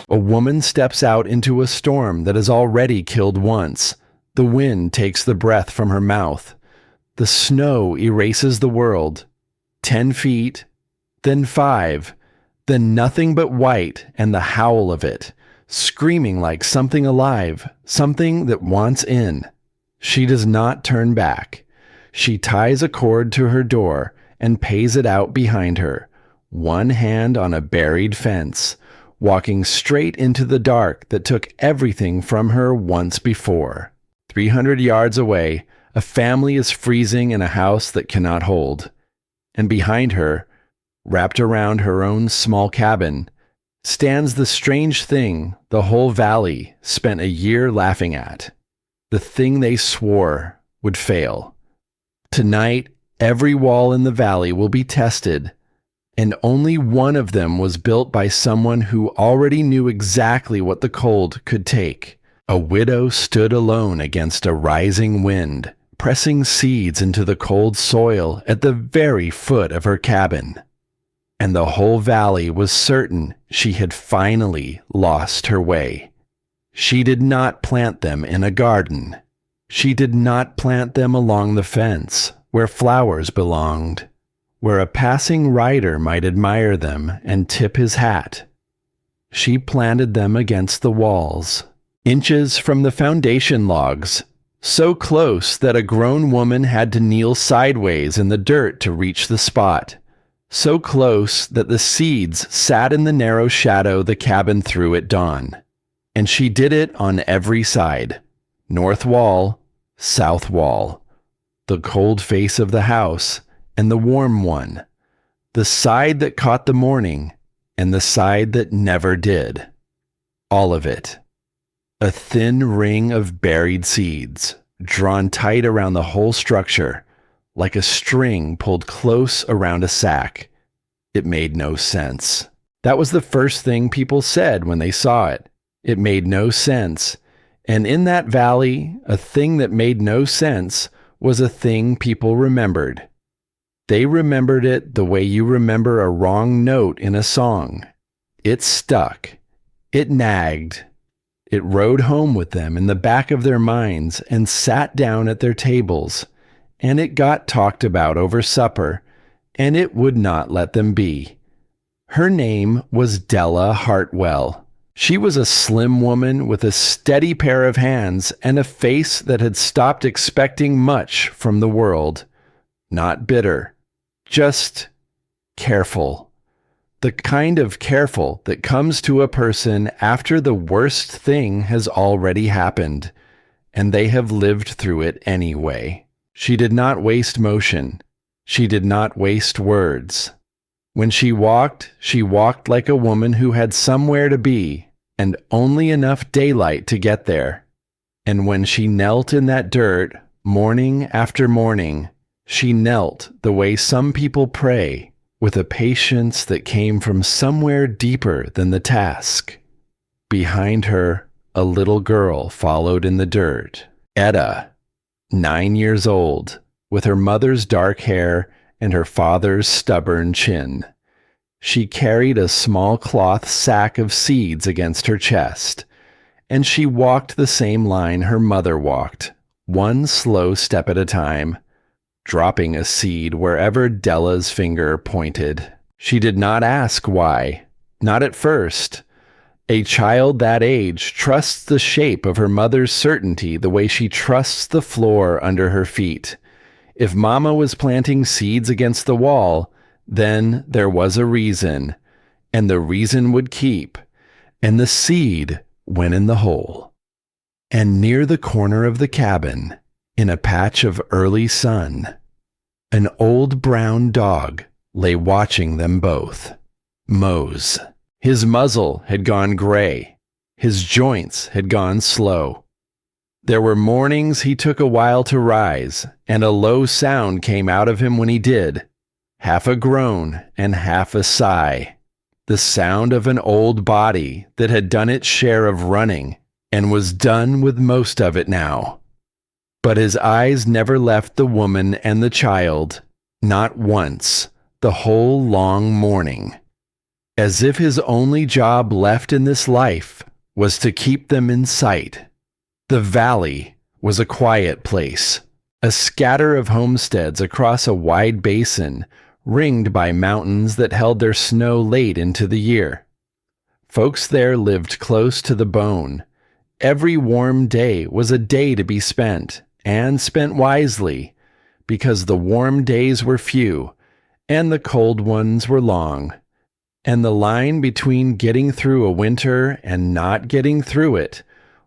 A woman steps out into a storm that has already killed once. The wind takes the breath from her mouth. The snow erases the world. 10 feet, then 5, then nothing but white and the howl of it, screaming like something alive, something that wants in. She does not turn back. She ties a cord to her door and pays it out behind her, one hand on a buried fence, walking straight into the dark that took everything from her once before. 300 yards away, a family is freezing in a house that cannot hold. And behind her, wrapped around her own small cabin, stands the strange thing the whole valley spent a year laughing at. The thing they swore would fail. Tonight, every wall in the valley will be tested, and only one of them was built by someone who already knew exactly what the cold could take. A widow stood alone against a rising wind, pressing seeds into the cold soil at the very foot of her cabin. And the whole valley was certain she had finally lost her way. She did not plant them in a garden. She did not plant them along the fence, where flowers belonged, where a passing rider might admire them and tip his hat. She planted them against the walls, inches from the foundation logs, so close that a grown woman had to kneel sideways in the dirt to reach the spot, so close that the seeds sat in the narrow shadow the cabin threw at dawn. And she did it on every side, north wall, south wall, the cold face of the house and the warm one, the side that caught the morning and the side that never did. All of it. A thin ring of buried seeds, drawn tight around the whole structure, like a string pulled close around a sack. It made no sense. That was the first thing people said when they saw it. It made no sense. And in that valley, a thing that made no sense was a thing people remembered. They remembered it the way you remember a wrong note in a song. It stuck. It nagged. It rode home with them in the back of their minds and sat down at their tables. And it got talked about over supper, and it would not let them be. Her name was Della Hartwell. She was a slim woman with a steady pair of hands and a face that had stopped expecting much from the world. Not bitter, just careful. The kind of careful that comes to a person after the worst thing has already happened, and they have lived through it anyway. She did not waste motion. She did not waste words. When she walked like a woman who had somewhere to be, and only enough daylight to get there. And when she knelt in that dirt, morning after morning, she knelt the way some people pray, with a patience that came from somewhere deeper than the task. Behind her, a little girl followed in the dirt. Etta, 9 years old, with her mother's dark hair and her father's stubborn chin. She carried a small cloth sack of seeds against her chest, and she walked the same line her mother walked, one slow step at a time, dropping a seed wherever Della's finger pointed. She did not ask why, not at first. A child that age trusts the shape of her mother's certainty the way she trusts the floor under her feet. If Mama was planting seeds against the wall, then there was a reason, and the reason would keep, and the seed went in the hole. And near the corner of the cabin, in a patch of early sun, an old brown dog lay watching them both. Mose. His muzzle had gone gray. His joints had gone slow. There were mornings he took a while to rise, and a low sound came out of him when he did. Half a groan and half a sigh. The sound of an old body that had done its share of running and was done with most of it now. But his eyes never left the woman and the child, not once, the whole long morning. as if his only job left in this life was to keep them in sight. The valley was a quiet place, a scatter of homesteads across a wide basin, ringed by mountains that held their snow late into the year. Folks there lived close to the bone. Every warm day was a day to be spent, and spent wisely, because the warm days were few, and the cold ones were long. And the line between getting through a winter and not getting through it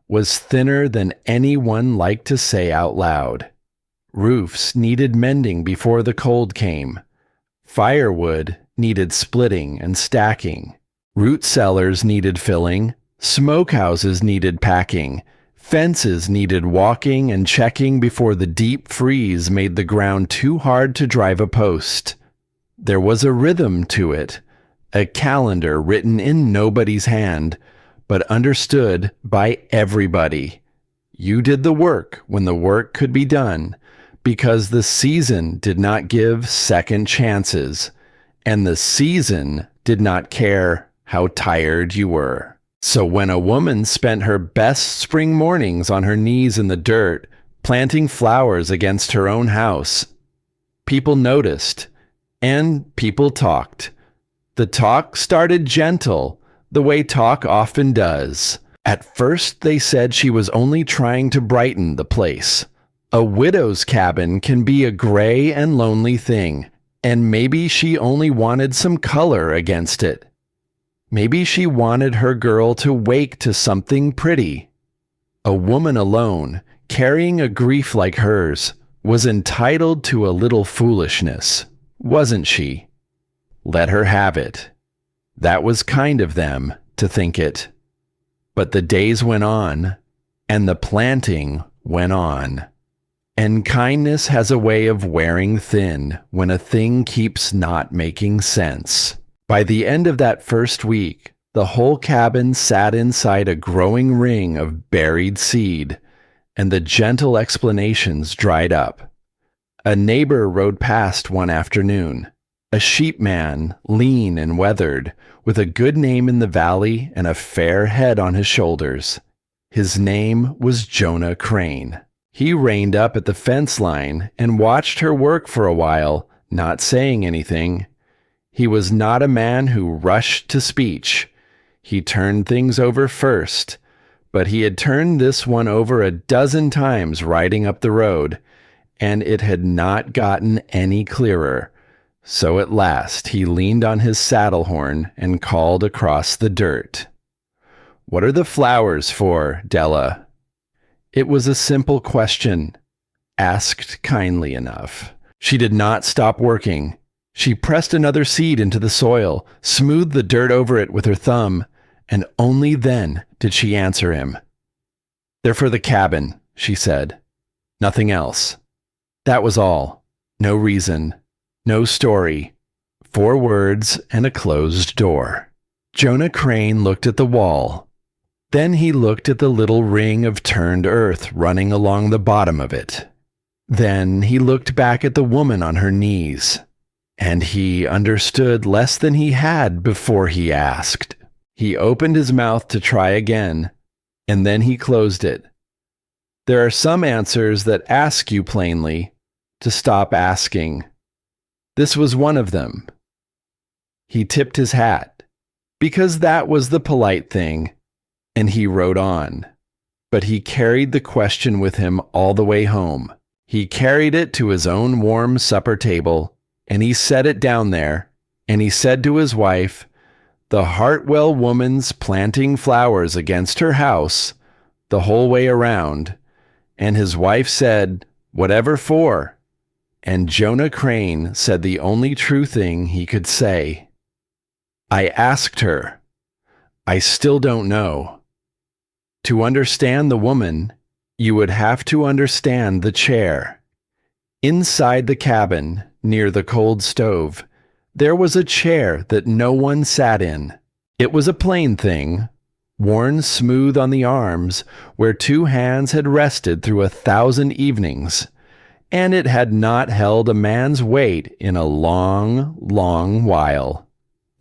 was thinner than anyone liked to say out loud. Roofs needed mending before the cold came. Firewood needed splitting and stacking. Root cellars needed filling. Smokehouses needed packing. Fences needed walking and checking before the deep freeze made the ground too hard to drive a post. There was a rhythm to it, a calendar written in nobody's hand, but understood by everybody. You did the work when the work could be done, because the season did not give second chances, and the season did not care how tired you were. So when a woman spent her best spring mornings on her knees in the dirt, planting flowers against her own house, people noticed, and people talked. The talk started gentle, the way talk often does. At first they said she was only trying to brighten the place. A widow's cabin can be a gray and lonely thing, and maybe she only wanted some color against it. Maybe she wanted her girl to wake to something pretty. A woman alone, carrying a grief like hers, was entitled to a little foolishness, wasn't she? Let her have it. That was kind of them to think it. But the days went on, and the planting went on. And kindness has a way of wearing thin when a thing keeps not making sense. By the end of that first week, the whole cabin sat inside a growing ring of buried seed, and the gentle explanations dried up. A neighbor rode past one afternoon. A sheepman, lean and weathered, with a good name in the valley and a fair head on his shoulders. His name was Jonah Crane. He reined up at the fence line and watched her work for a while, not saying anything. He was not a man who rushed to speech. He turned things over first, but he had turned this one over a dozen times riding up the road, and it had not gotten any clearer. So at last he leaned on his saddle horn and called across the dirt. "What are the flowers for, Della?" It was a simple question, asked kindly enough. She did not stop working. She pressed another seed into the soil, smoothed the dirt over it with her thumb, and only then did she answer him. "They're for the cabin," she said. "Nothing else." That was all. No reason. No story. 4 words and a closed door. Jonah Crane looked at the wall. Then he looked at the little ring of turned earth running along the bottom of it. Then he looked back at the woman on her knees. And he understood less than he had before he asked. He opened his mouth to try again, and then he closed it. There are some answers that ask you plainly to stop asking. This was one of them. He tipped his hat, because that was the polite thing, and he rode on. But he carried the question with him all the way home. He carried it to his own warm supper table, and he set it down there, and he said to his wife, "The Hartwell woman's planting flowers against her house the whole way around." And his wife said, "Whatever for?" And Jonah Crane said the only true thing he could say. "I asked her. I still don't know." To understand the woman, you would have to understand the chair. Inside the cabin, near the cold stove, there was a chair that no one sat in. It was a plain thing, worn smooth on the arms where 2 hands had rested through 1,000 evenings, and it had not held a man's weight in a long, long while.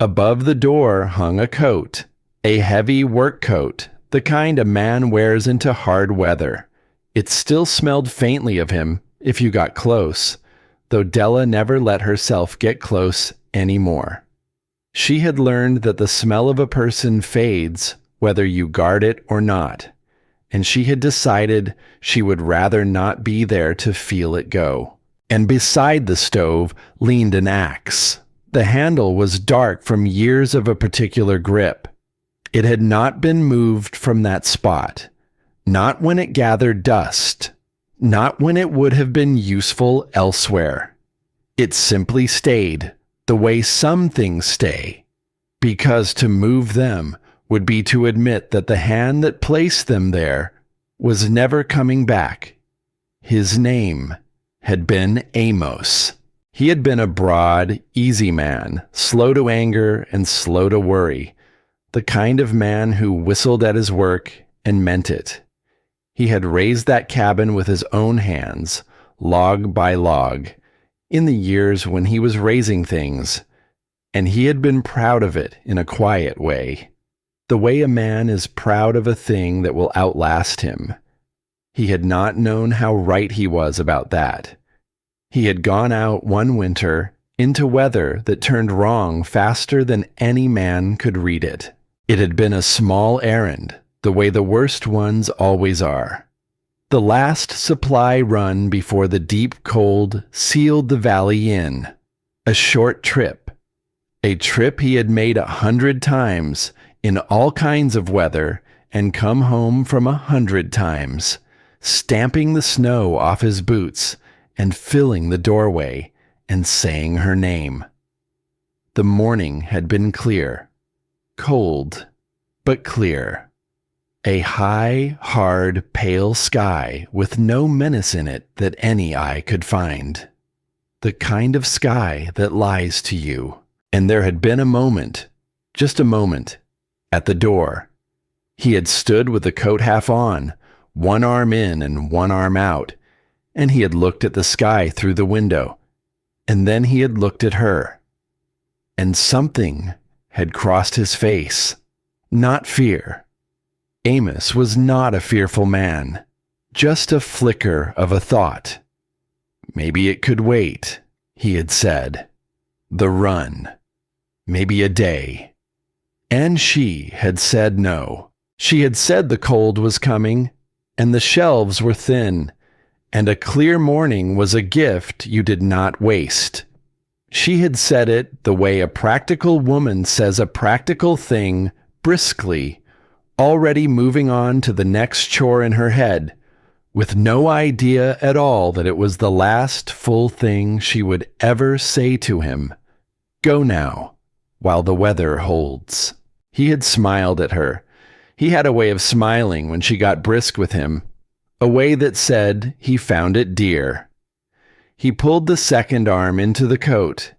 Above the door hung a coat, a heavy work coat, the kind a man wears into hard weather. It still smelled faintly of him if you got close, though Della never let herself get close anymore. She had learned that the smell of a person fades whether you guard it or not, and she had decided she would rather not be there to feel it go. And beside the stove leaned an axe. The handle was dark from years of a particular grip. It had not been moved from that spot, not when it gathered dust, not when it would have been useful elsewhere. It simply stayed the way some things stay, because to move them would be to admit that the hand that placed them there was never coming back. His name had been Amos. He had been a broad, easy man, slow to anger and slow to worry, the kind of man who whistled at his work and meant it. He had raised that cabin with his own hands, log by log, in the years when he was raising things, and he had been proud of it in a quiet way, the way a man is proud of a thing that will outlast him. He had not known how right he was about that. He had gone out one winter into weather that turned wrong faster than any man could read it. It had been a small errand, the way the worst ones always are. The last supply run before the deep cold sealed the valley in. A short trip. A trip he had made 100 times in all kinds of weather and come home from 100 times, stamping the snow off his boots and filling the doorway and saying her name. The morning had been clear, cold, but clear. A high, hard, pale sky with no menace in it that any eye could find. The kind of sky that lies to you. And there had been a moment, just a moment, at the door. He had stood with the coat half on, one arm in and one arm out, and he had looked at the sky through the window, and then he had looked at her. And something had crossed his face. Not fear. Amos was not a fearful man, just a flicker of a thought. Maybe it could wait, he had said. The run. Maybe a day. And she had said no. She had said the cold was coming, and the shelves were thin, and a clear morning was a gift you did not waste. She had said it the way a practical woman says a practical thing briskly, already moving on to the next chore in her head, with no idea at all that it was the last full thing she would ever say to him. Go now, while the weather holds. He had smiled at her. He had a way of smiling when she got brisk with him, a way that said he found it dear. He pulled the second arm into the coat.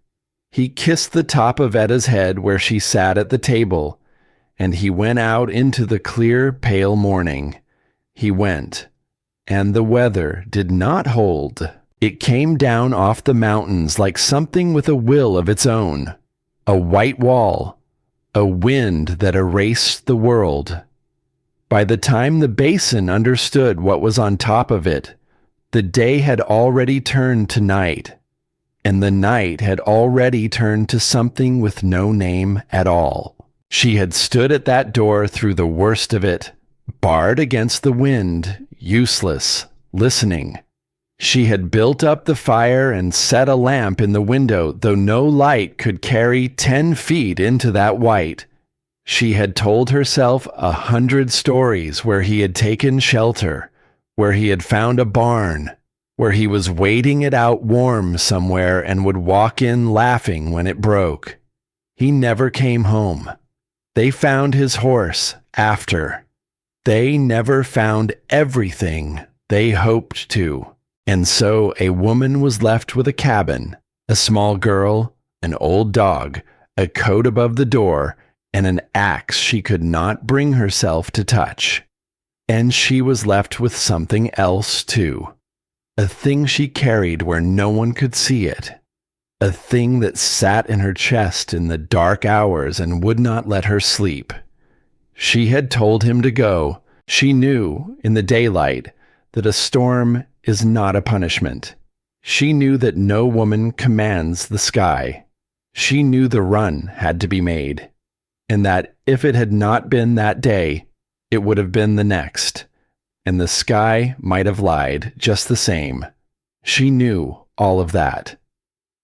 He kissed the top of Etta's head where she sat at the table, and he went out into the clear, pale morning. He went, and the weather did not hold. It came down off the mountains like something with a will of its own, a white wall, a wind that erased the world. By the time the basin understood what was on top of it, the day had already turned to night, and the night had already turned to something with no name at all. She had stood at that door through the worst of it, barred against the wind, useless, listening. She had built up the fire and set a lamp in the window, though no light could carry 10 feet into that white. She had told herself 100 stories where he had taken shelter, where he had found a barn, where he was waiting it out warm somewhere and would walk in laughing when it broke. He never came home. They found his horse after. They never found everything they hoped to. And so a woman was left with a cabin, a small girl, an old dog, a coat above the door, and an axe she could not bring herself to touch. And she was left with something else too, a thing she carried where no one could see it. a thing that sat in her chest in the dark hours and would not let her sleep. She had told him to go. She knew, in the daylight, that a storm is not a punishment. She knew that no woman commands the sky. She knew the run had to be made, and that if it had not been that day, it would have been the next, and the sky might have lied just the same. She knew all of that.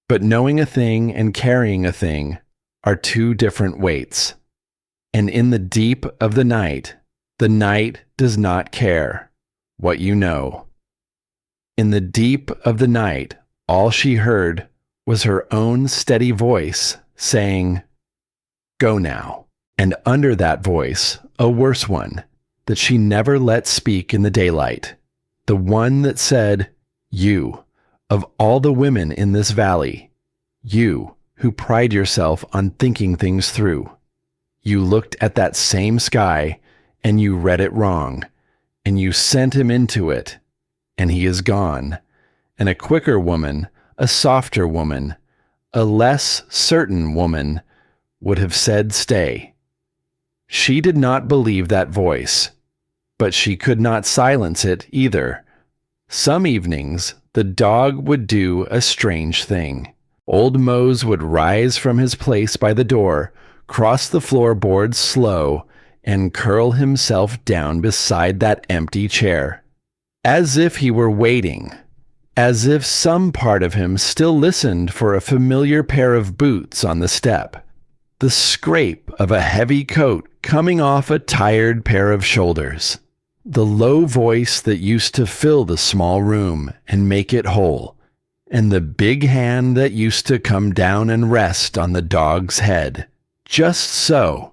But knowing a thing and carrying a thing are two different weights. And in the deep of the night does not care what you know. In the deep of the night, all she heard was her own steady voice saying, "Go now." And under that voice, a worse one that she never let speak in the daylight, the one that said, "You, of all the women in this valley, you who pride yourself on thinking things through, you looked at that same sky and you read it wrong, and you sent him into it, and he is gone. And a quicker woman, a softer woman, a less certain woman would have said, 'Stay.'" She did not believe that voice, but she could not silence it either. Some evenings, the dog would do a strange thing. Old Mose would rise from his place by the door, cross the floorboards slow, and curl himself down beside that empty chair, as if he were waiting, as if some part of him still listened for a familiar pair of boots on the step, the scrape of a heavy coat coming off a tired pair of shoulders, the low voice that used to fill the small room and make it whole, and the big hand that used to come down and rest on the dog's head. Just so.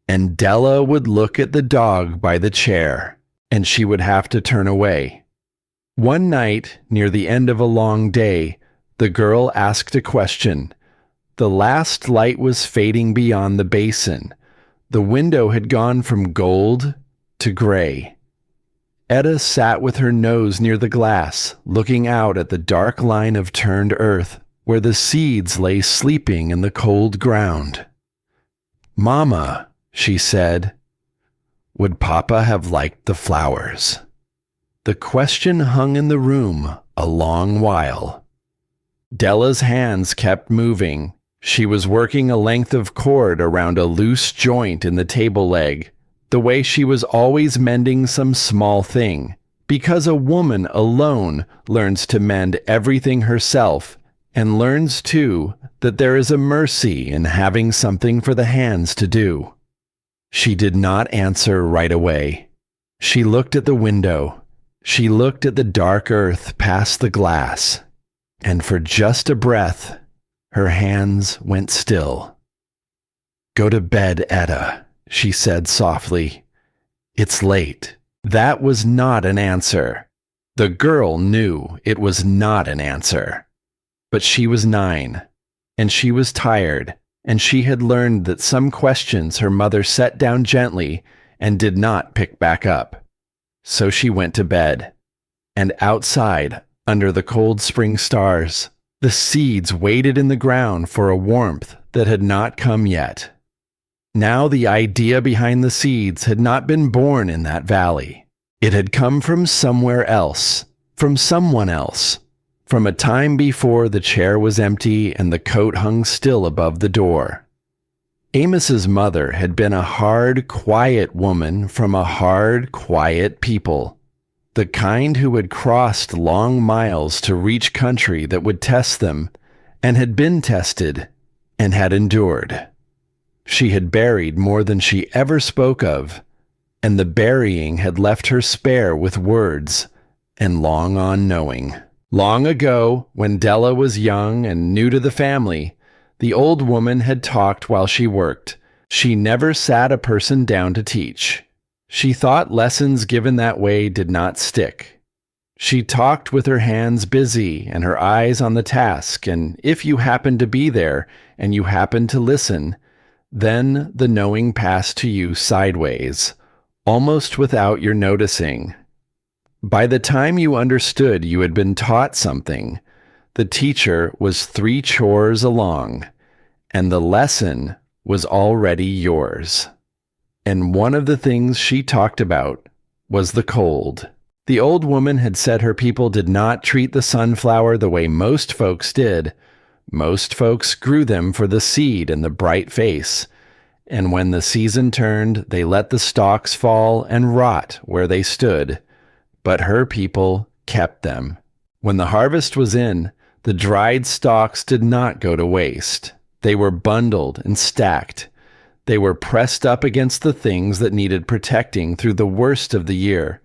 And Della would look at the dog by the chair, and she would have to turn away. One night, near the end of a long day, the girl asked a question. The last light was fading beyond the basin. The window had gone from gold to gray. Etta sat with her nose near the glass, looking out at the dark line of turned earth, where the seeds lay sleeping in the cold ground. "Mama," she said, "would Papa have liked the flowers?" The question hung in the room a long while. Della's hands kept moving. She was working a length of cord around a loose joint in the table leg, the way she was always mending some small thing, because a woman alone learns to mend everything herself, and learns too that there is a mercy in having something for the hands to do. She did not answer right away. She looked at the window. She looked at the dark earth past the glass, and for just a breath, her hands went still. "Go to bed, Etta," she said softly. "It's late." That was not an answer. The girl knew it was not an answer. But she was 9, and she was tired, and she had learned that some questions her mother set down gently and did not pick back up. So she went to bed. And outside, under the cold spring stars, the seeds waited in the ground for a warmth that had not come yet. Now the idea behind the seeds had not been born in that valley. It had come from somewhere else, from someone else, from a time before the chair was empty and the coat hung still above the door. Amos's mother had been a hard, quiet woman from a hard, quiet people, the kind who had crossed long miles to reach country that would test them, and had been tested, and had endured. She had buried more than she ever spoke of, and the burying had left her spare with words, and long on knowing. Long ago, when Della was young and new to the family, the old woman had talked while she worked. She never sat a person down to teach. She thought lessons given that way did not stick. She talked with her hands busy and her eyes on the task, and if you happened to be there and you happened to listen, then the knowing passed to you sideways, almost without your noticing. By the time you understood you had been taught something, The teacher was 3 chores along, and the lesson was already yours. And one of the things she talked about was the cold. The old woman had said her people did not treat the sunflower the way most folks did. Most folks grew them for the seed and the bright face, and when the season turned, they let the stalks fall and rot where they stood. But her people kept them. When the harvest was in, the dried stalks did not go to waste. They were bundled and stacked. They were pressed up against the things that needed protecting through the worst of the year: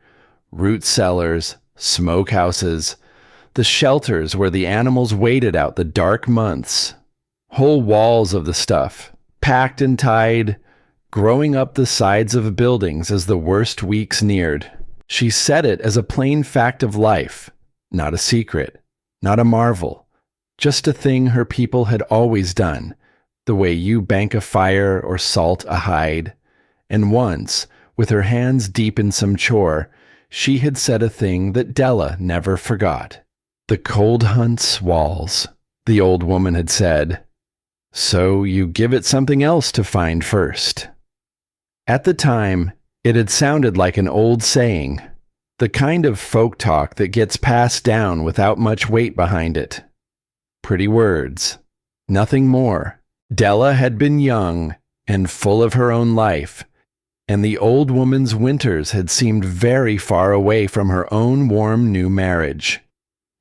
root cellars, smokehouses, the shelters where the animals waited out the dark months. Whole walls of the stuff, packed and tied, growing up the sides of buildings as the worst weeks neared. She said it as a plain fact of life, not a secret, not a marvel, just a thing her people had always done, the way you bank a fire or salt a hide. And once, with her hands deep in some chore, she had said a thing that Della never forgot. "The cold hunts walls," the old woman had said. "So you give it something else to find first." At the time, it had sounded like an old saying, the kind of folk talk that gets passed down without much weight behind it. Pretty words, nothing more. Della had been young and full of her own life, and the old woman's winters had seemed very far away from her own warm new marriage.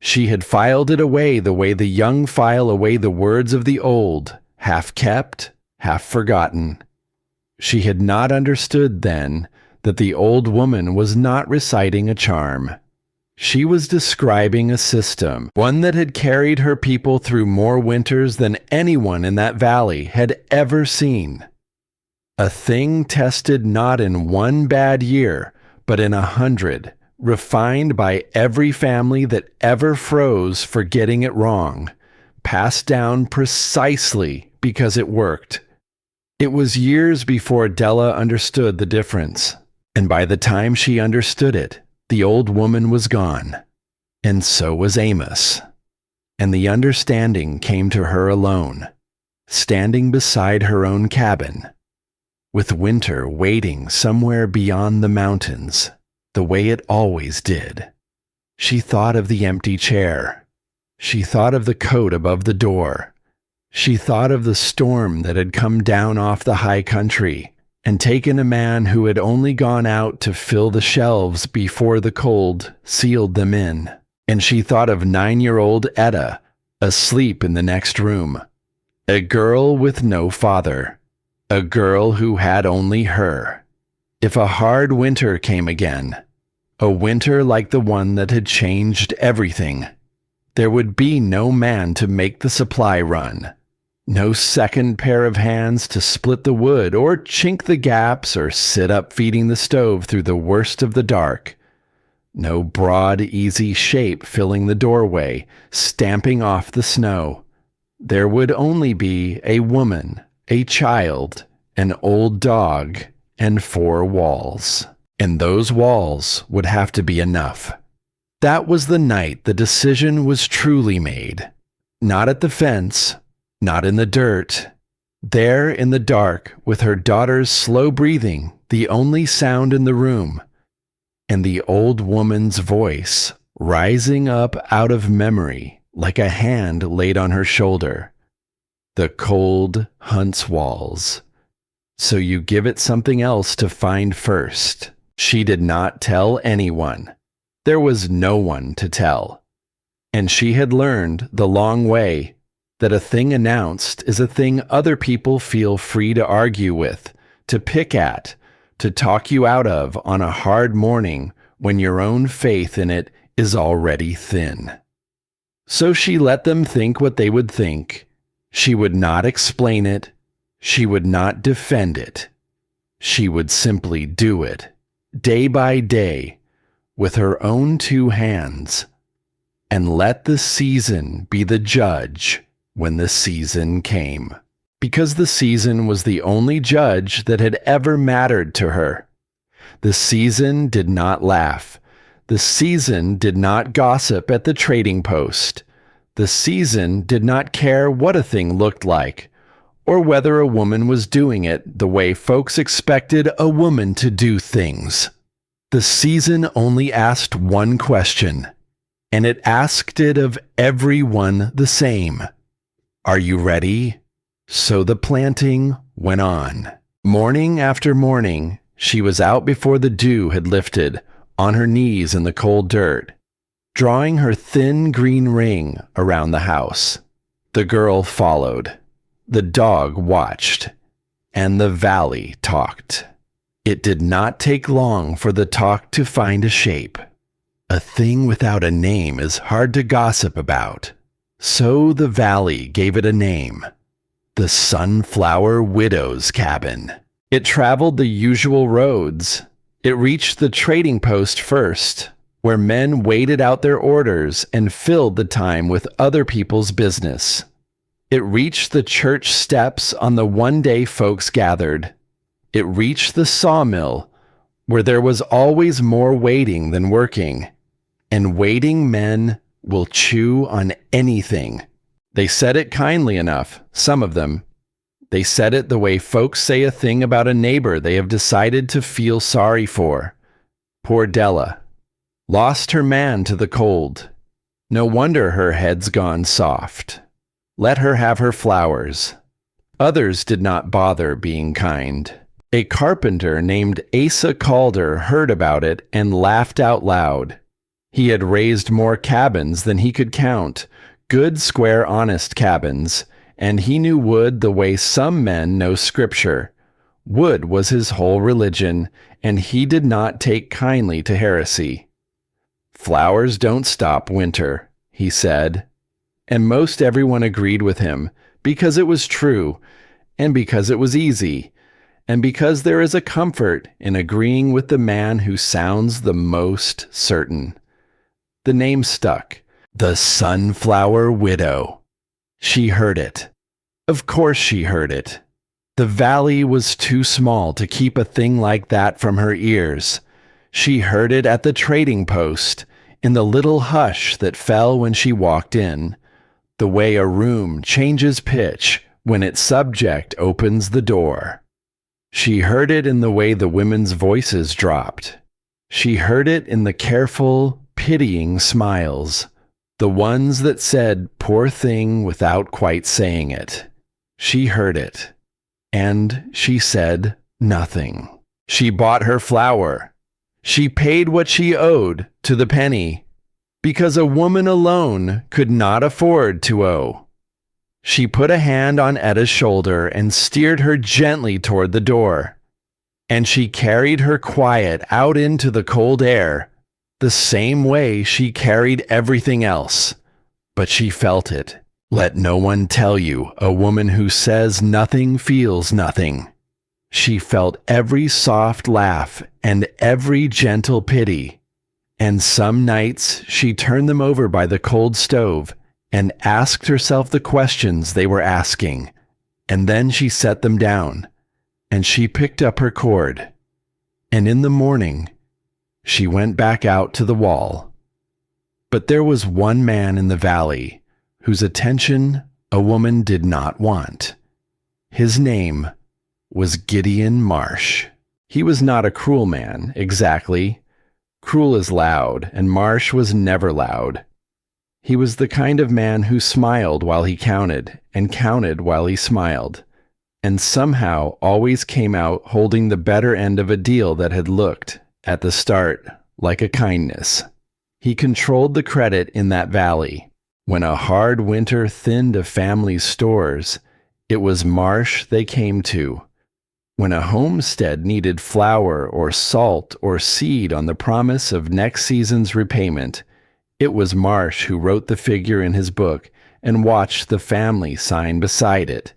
She had filed it away the way the young file away the words of the old, half kept, half forgotten. She had not understood then that the old woman was not reciting a charm. She was describing a system, one that had carried her people through more winters than anyone in that valley had ever seen. A thing tested not in one bad year, but in 100, refined by every family that ever froze for getting it wrong, passed down precisely because it worked. It was years before Della understood the difference, and by the time she understood it, the old woman was gone, and so was Amos. And the understanding came to her alone, standing beside her own cabin, with winter waiting somewhere beyond the mountains, the way it always did. She thought of the empty chair. She thought of the coat above the door. She thought of the storm that had come down off the high country and taken a man who had only gone out to fill the shelves before the cold sealed them in. And she thought of 9-year-old Etta, asleep in the next room. A girl with no father. A girl who had only her. If a hard winter came again, a winter like the one that had changed everything, there would be no man to make the supply run. No second pair of hands to split the wood or chink the gaps or sit up feeding the stove through the worst of the dark. No broad, easy shape filling the doorway, stamping off the snow. There would only be a woman, a child, an old dog, and 4 walls. And those walls would have to be enough. That was the night the decision was truly made. Not at the fence, not in the dirt. There in the dark, with her daughter's slow breathing, the only sound in the room, and the old woman's voice rising up out of memory like a hand laid on her shoulder. The cold hunts walls. So you give it something else to find first. She did not tell anyone. There was no one to tell. And she had learned the long way that a thing announced is a thing other people feel free to argue with, to pick at, to talk you out of on a hard morning when your own faith in it is already thin. So she let them think what they would think. She would not explain it. She would not defend it. She would simply do it, day by day, with her own 2 hands, and let the season be the judge when the season came. Because the season was the only judge that had ever mattered to her. The season did not laugh. The season did not gossip at the trading post. The season did not care what a thing looked like, or whether a woman was doing it the way folks expected a woman to do things. The season only asked one question, and it asked it of everyone the same. Are you ready? So the planting went on. Morning after morning, she was out before the dew had lifted, on her knees in the cold dirt, drawing her thin green ring around the house. The girl followed. The dog watched, and the valley talked. It did not take long for the talk to find a shape. A thing without a name is hard to gossip about. So the valley gave it a name. The Sunflower Widow's Cabin. It traveled the usual roads. It reached the trading post first, where men waited out their orders and filled the time with other people's business. It reached the church steps on the one day folks gathered. It reached the sawmill, where there was always more waiting than working. And waiting men will chew on anything. They said it kindly enough, some of them. They said it the way folks say a thing about a neighbor they have decided to feel sorry for. Poor Della. Lost her man to the cold. No wonder her head's gone soft. Let her have her flowers. Others did not bother being kind. A carpenter named Asa Calder heard about it and laughed out loud. He had raised more cabins than he could count, good, square, honest cabins, and he knew wood the way some men know scripture. Wood was his whole religion, and he did not take kindly to heresy. Flowers don't stop winter, he said. And most everyone agreed with him, because it was true, and because it was easy, and because there is a comfort in agreeing with the man who sounds the most certain. The name stuck. The Sunflower Widow. She heard it. Of course she heard it. The valley was too small to keep a thing like that from her ears. She heard it at the trading post, in the little hush that fell when she walked in, the way a room changes pitch when its subject opens the door. She heard it in the way the women's voices dropped. She heard it in the careful, pitying smiles, the ones that said poor thing without quite saying it. She heard it, and she said nothing. She bought her flour. She paid what she owed to the penny, because a woman alone could not afford to owe. She put a hand on Etta's shoulder and steered her gently toward the door, and she carried her quiet out into the cold air, the same way she carried everything else. But she felt it. Let no one tell you a woman who says nothing feels nothing. She felt every soft laugh and every gentle pity. And some nights she turned them over by the cold stove and asked herself the questions they were asking. And then she set them down, and she picked up her cord. And in the morning, she went back out to the wall. But there was one man in the valley whose attention a woman did not want. His name was Gideon Marsh. He was not a cruel man, exactly. Cruel is loud, and Marsh was never loud. He was the kind of man who smiled while he counted, and counted while he smiled, and somehow always came out holding the better end of a deal that had looked, at the start, like a kindness. He controlled the credit in that valley. When a hard winter thinned a family's stores, it was Marsh they came to. When a homestead needed flour or salt or seed on the promise of next season's repayment, it was Marsh who wrote the figure in his book and watched the family sign beside it,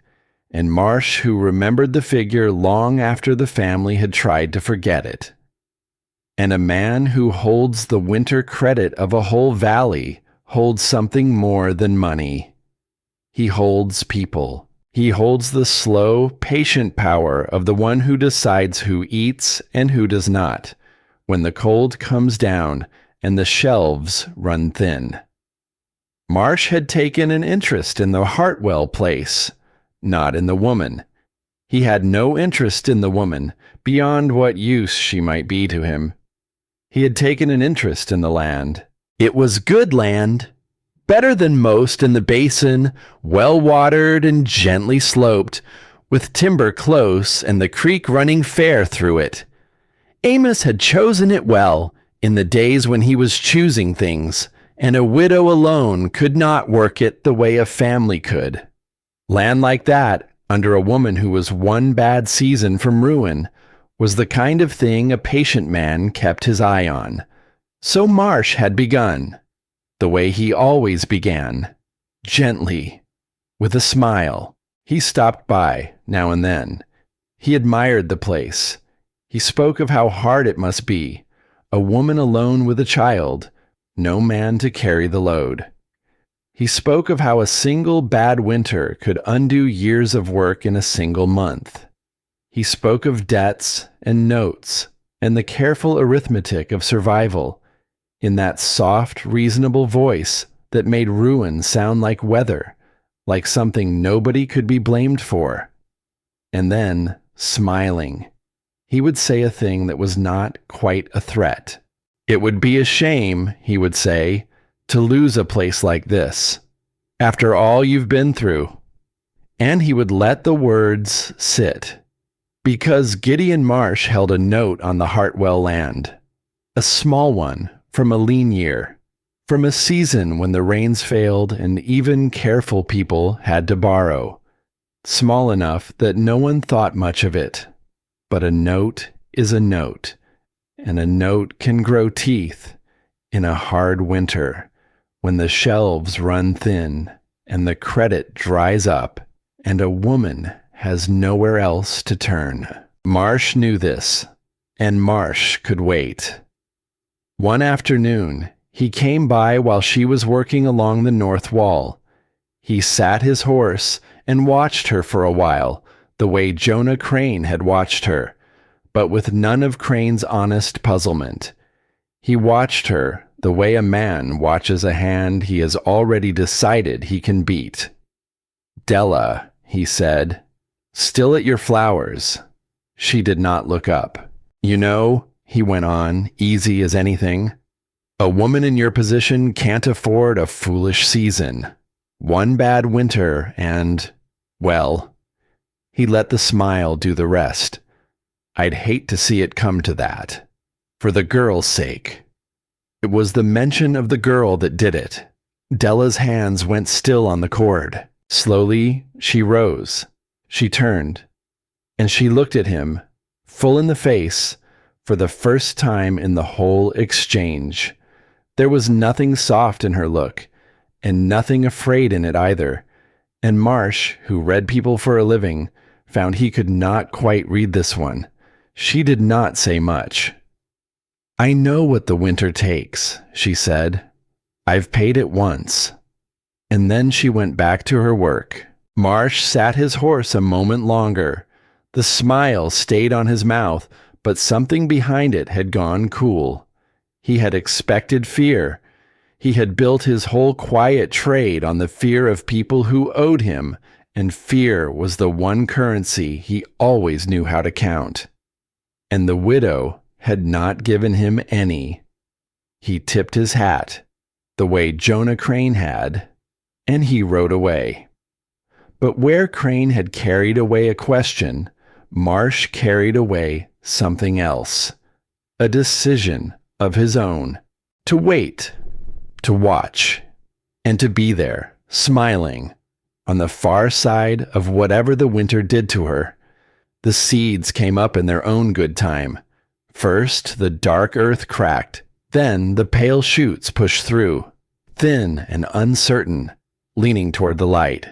and Marsh who remembered the figure long after the family had tried to forget it. And a man who holds the winter credit of a whole valley holds something more than money. He holds people. He holds the slow, patient power of the one who decides who eats and who does not, when the cold comes down and the shelves run thin. Marsh had taken an interest in the Hartwell place, not in the woman. He had no interest in the woman, beyond what use she might be to him. He had taken an interest in the land. It was good land, better than most in the basin, well-watered and gently sloped, with timber close and the creek running fair through it. Amos had chosen it well in the days when he was choosing things, and a widow alone could not work it the way a family could. Land like that, under a woman who was one bad season from ruin, was the kind of thing a patient man kept his eye on. So Marsh had begun, the way he always began, gently, with a smile. He stopped by now and then. He admired the place. He spoke of how hard it must be, a woman alone with a child, no man to carry the load. He spoke of how a single bad winter could undo years of work in a single month. He spoke of debts and notes and the careful arithmetic of survival in that soft, reasonable voice that made ruin sound like weather, like something nobody could be blamed for. And then, smiling, he would say a thing that was not quite a threat. It would be a shame, he would say, to lose a place like this, after all you've been through. And he would let the words sit, because Gideon Marsh held a note on the Hartwell land, a small one from a lean year, from a season when the rains failed and even careful people had to borrow, small enough that no one thought much of it. But a note is a note, and a note can grow teeth in a hard winter when the shelves run thin and the credit dries up and a woman has nowhere else to turn. Marsh knew this, and Marsh could wait. One afternoon, he came by while she was working along the north wall. He sat his horse and watched her for a while, the way Jonah Crane had watched her, but with none of Crane's honest puzzlement. He watched her the way a man watches a hand he has already decided he can beat. "Della," he said, "still at your flowers." She did not look up. "You know," he went on, easy as anything, "a woman in your position can't afford a foolish season. One bad winter and, well," he let the smile do the rest, "I'd hate to see it come to that. For the girl's sake." It was the mention of the girl that did it. Della's hands went still on the cord. Slowly, she rose. She turned, and she looked at him, full in the face, for the first time in the whole exchange. There was nothing soft in her look, and nothing afraid in it either, and Marsh, who read people for a living, found he could not quite read this one. She did not say much. "I know what the winter takes," she said. "I've paid it once." And then she went back to her work. Marsh sat his horse a moment longer. The smile stayed on his mouth, but something behind it had gone cool. He had expected fear. He had built his whole quiet trade on the fear of people who owed him, and fear was the one currency he always knew how to count. And the widow had not given him any. He tipped his hat, the way Jonah Crane had, and he rode away. But where Crane had carried away a question, Marsh carried away something else, a decision of his own, to wait, to watch, and to be there, smiling, on the far side of whatever the winter did to her. The seeds came up in their own good time. First, the dark earth cracked, then the pale shoots pushed through, thin and uncertain, leaning toward the light.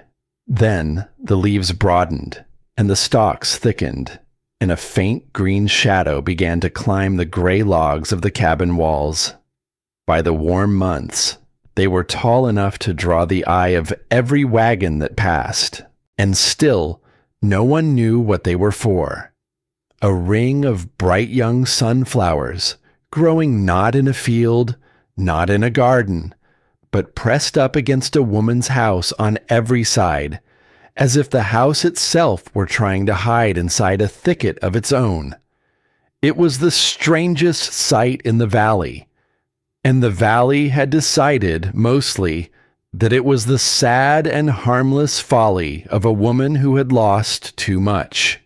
Then the leaves broadened, and the stalks thickened, and a faint green shadow began to climb the gray logs of the cabin walls. By the warm months, they were tall enough to draw the eye of every wagon that passed, and still no one knew what they were for. A ring of bright young sunflowers, growing not in a field, not in a garden, but pressed up against a woman's house on every side, as if the house itself were trying to hide inside a thicket of its own. It was the strangest sight in the valley, and the valley had decided, mostly, that it was the sad and harmless folly of a woman who had lost too much.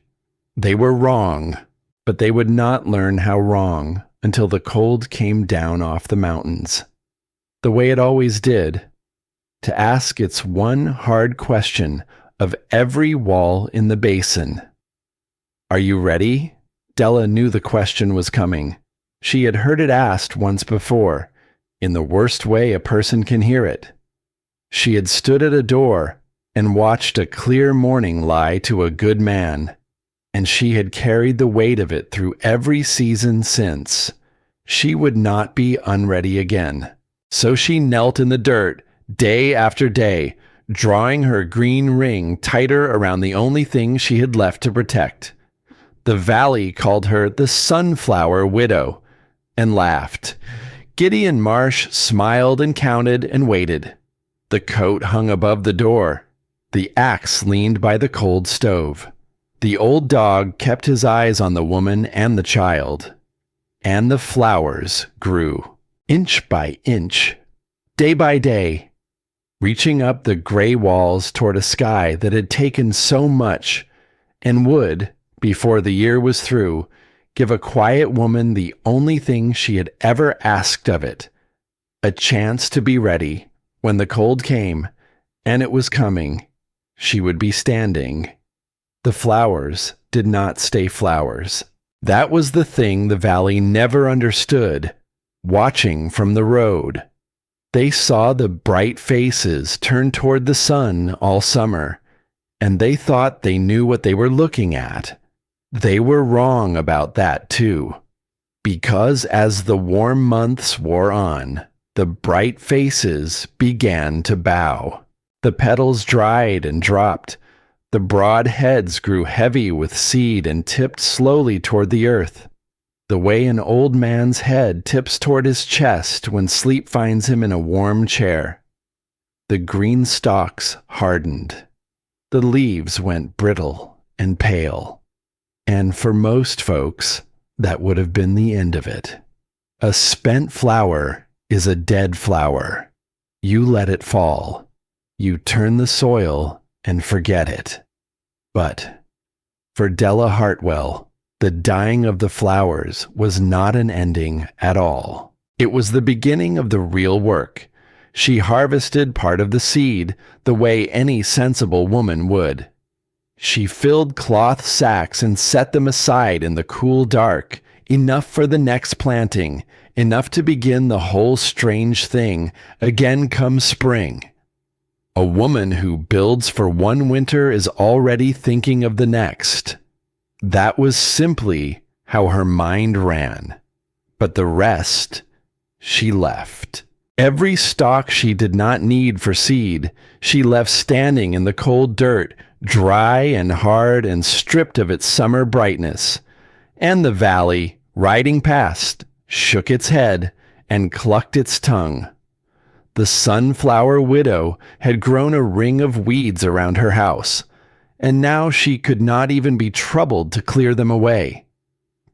They were wrong, but they would not learn how wrong until the cold came down off the mountains, the way it always did, to ask its one hard question of every wall in the basin. "Are you ready?" Della knew the question was coming. She had heard it asked once before, in the worst way a person can hear it. She had stood at a door and watched a clear morning lie to a good man, and she had carried the weight of it through every season since. She would not be unready again. So she knelt in the dirt, day after day, drawing her green ring tighter around the only thing she had left to protect. The valley called her the Sunflower Widow, and laughed. Gideon Marsh smiled and counted and waited. The coat hung above the door. The axe leaned by the cold stove. The old dog kept his eyes on the woman and the child. And the flowers grew, inch by inch, day by day, reaching up the gray walls toward a sky that had taken so much and would, before the year was through, give a quiet woman the only thing she had ever asked of it, a chance to be ready. When the cold came, and it was coming, she would be standing. The flowers did not stay flowers. That was the thing the valley never understood, watching from the road. They saw the bright faces turn toward the sun all summer, and they thought they knew what they were looking at. They were wrong about that too, because as the warm months wore on, the bright faces began to bow. The petals dried and dropped. The broad heads grew heavy with seed and tipped slowly toward the earth, the way an old man's head tips toward his chest when sleep finds him in a warm chair. The green stalks hardened. The leaves went brittle and pale. And for most folks, that would have been the end of it. A spent flower is a dead flower. You let it fall. You turn the soil and forget it. But for Della Hartwell, the dying of the flowers was not an ending at all. It was the beginning of the real work. She harvested part of the seed the way any sensible woman would. She filled cloth sacks and set them aside in the cool dark, enough for the next planting, enough to begin the whole strange thing again come spring. A woman who builds for one winter is already thinking of the next. That was simply how her mind ran. But the rest, she left. Every stalk she did not need for seed, she left standing in the cold dirt, dry and hard and stripped of its summer brightness. And the valley, riding past, shook its head and clucked its tongue. The Sunflower Widow had grown a ring of weeds around her house, and now she could not even be troubled to clear them away.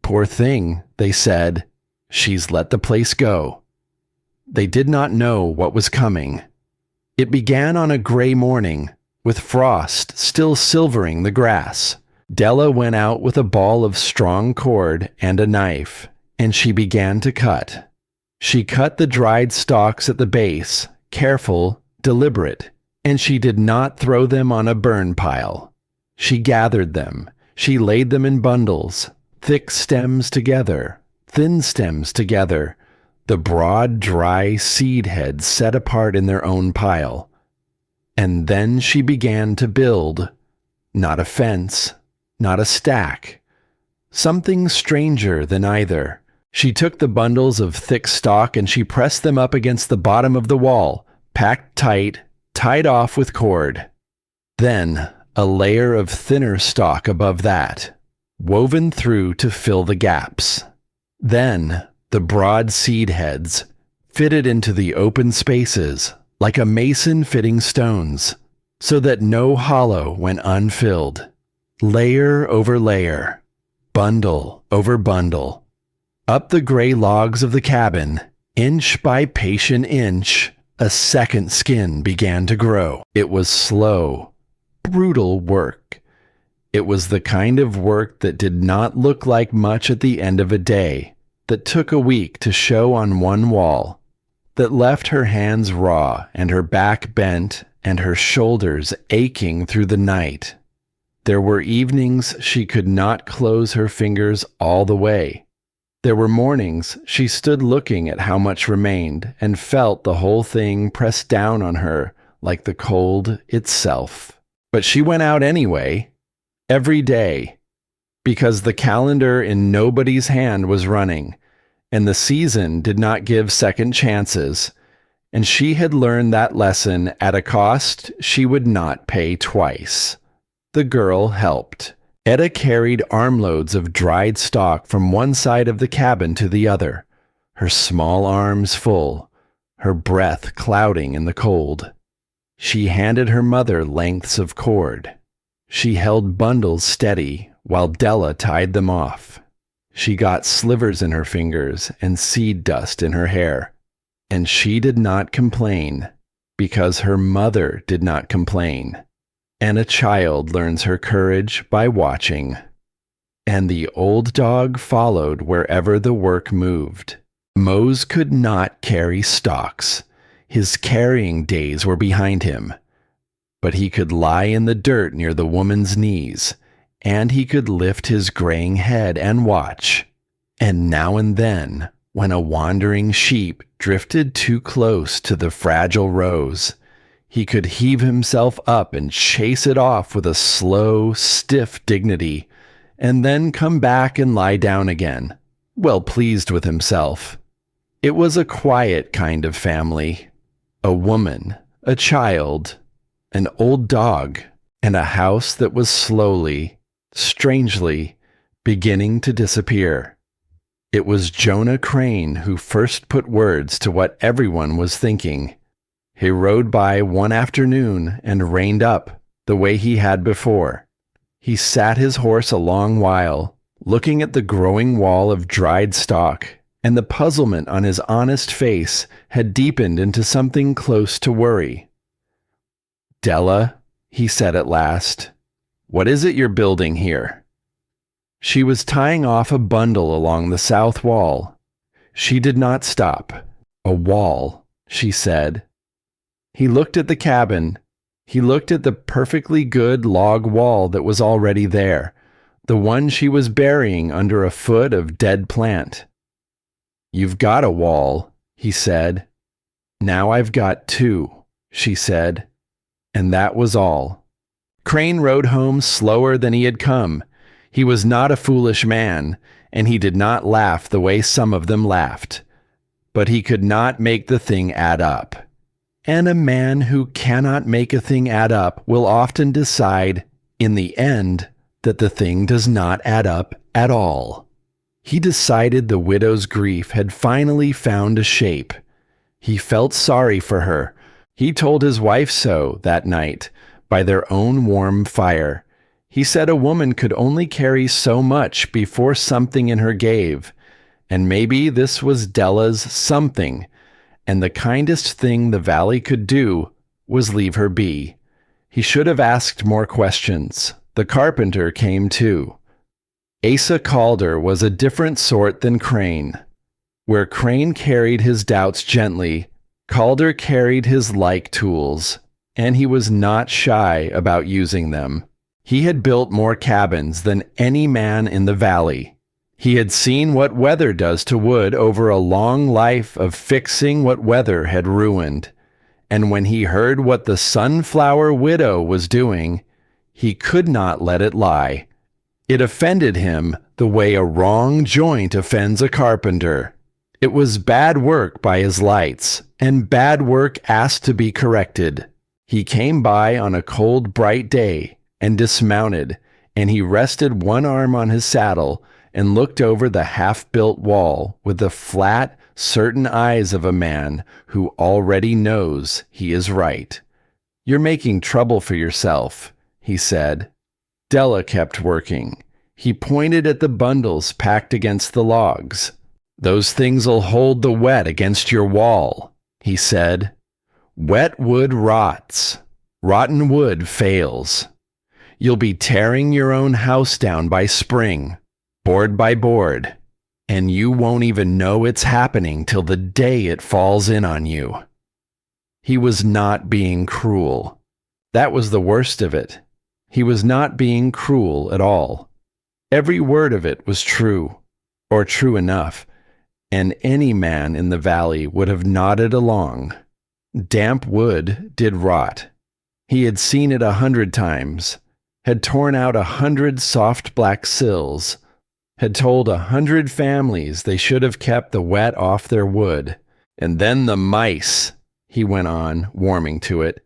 Poor thing, they said, she's let the place go. They did not know what was coming. It began on a gray morning, with frost still silvering the grass. Della went out with a ball of strong cord and a knife, and she began to cut. She cut the dried stalks at the base, careful, deliberate, and she did not throw them on a burn pile. She gathered them. She laid them in bundles, thick stems together, thin stems together, the broad, dry seed heads set apart in their own pile. And then she began to build, not a fence, not a stack, something stranger than either. She took the bundles of thick stalk and she pressed them up against the bottom of the wall, packed tight, tied off with cord. Then a layer of thinner stalk above that, woven through to fill the gaps. Then the broad seed heads, fitted into the open spaces, like a mason fitting stones, so that no hollow went unfilled. Layer over layer, bundle over bundle. Up the gray logs of the cabin, inch by patient inch, a second skin began to grow. It was slow, brutal work. It was the kind of work that did not look like much at the end of a day, that took a week to show on one wall, that left her hands raw and her back bent and her shoulders aching through the night. There were evenings she could not close her fingers all the way. There were mornings she stood looking at how much remained and felt the whole thing press down on her like the cold itself. But she went out anyway, every day, because the calendar in nobody's hand was running, and the season did not give second chances, and she had learned that lesson at a cost she would not pay twice. The girl helped. Etta carried armloads of dried stalk from one side of the cabin to the other, her small arms full, her breath clouding in the cold. She handed her mother lengths of cord. She held bundles steady while Della tied them off. She got slivers in her fingers and seed dust in her hair. And she did not complain, because her mother did not complain. And a child learns her courage by watching. And the old dog followed wherever the work moved. Mose could not carry stalks. His carrying days were behind him. But he could lie in the dirt near the woman's knees, and he could lift his graying head and watch. And now and then, when a wandering sheep drifted too close to the fragile rose, he could heave himself up and chase it off with a slow, stiff dignity, and then come back and lie down again, well pleased with himself. It was a quiet kind of family. A woman, a child, an old dog, and a house that was slowly, strangely, beginning to disappear. It was Jonah Crane who first put words to what everyone was thinking. He rode by one afternoon and reined up, the way he had before. He sat his horse a long while, looking at the growing wall of dried stalk, and the puzzlement on his honest face had deepened into something close to worry. "Della," he said at last, "what is it you're building here?" She was tying off a bundle along the south wall. She did not stop. "A wall," she said. He looked at the cabin. He looked at the perfectly good log wall that was already there, the one she was burying under a foot of dead plant. "You've got a wall," he said. "Now I've got two," she said. And that was all. Crane rode home slower than he had come. He was not a foolish man, and he did not laugh the way some of them laughed. But he could not make the thing add up. And a man who cannot make a thing add up will often decide, in the end, that the thing does not add up at all. He decided the widow's grief had finally found a shape. He felt sorry for her. He told his wife so that night, by their own warm fire. He said a woman could only carry so much before something in her gave, and maybe this was Della's something, and the kindest thing the valley could do was leave her be. He should have asked more questions. The carpenter came too. Asa Calder was a different sort than Crane. Where Crane carried his doubts gently, Calder carried his like tools, and he was not shy about using them. He had built more cabins than any man in the valley. He had seen what weather does to wood over a long life of fixing what weather had ruined. And when he heard what the sunflower widow was doing, he could not let it lie. It offended him the way a wrong joint offends a carpenter. It was bad work by his lights, and bad work asked to be corrected. He came by on a cold, bright day and dismounted, and he rested one arm on his saddle and looked over the half-built wall with the flat, certain eyes of a man who already knows he is right. "You're making trouble for yourself," he said. Della kept working. He pointed at the bundles packed against the logs. "Those things'll hold the wet against your wall," he said. "Wet wood rots. Rotten wood fails. You'll be tearing your own house down by spring, board by board, and you won't even know it's happening till the day it falls in on you." He was not being cruel. That was the worst of it. He was not being cruel at all. Every word of it was true, or true enough, and any man in the valley would have nodded along. Damp wood did rot. He had seen it 100 times, had torn out 100 soft black sills, had told 100 families they should have kept the wet off their wood. "And then the mice," he went on, warming to it.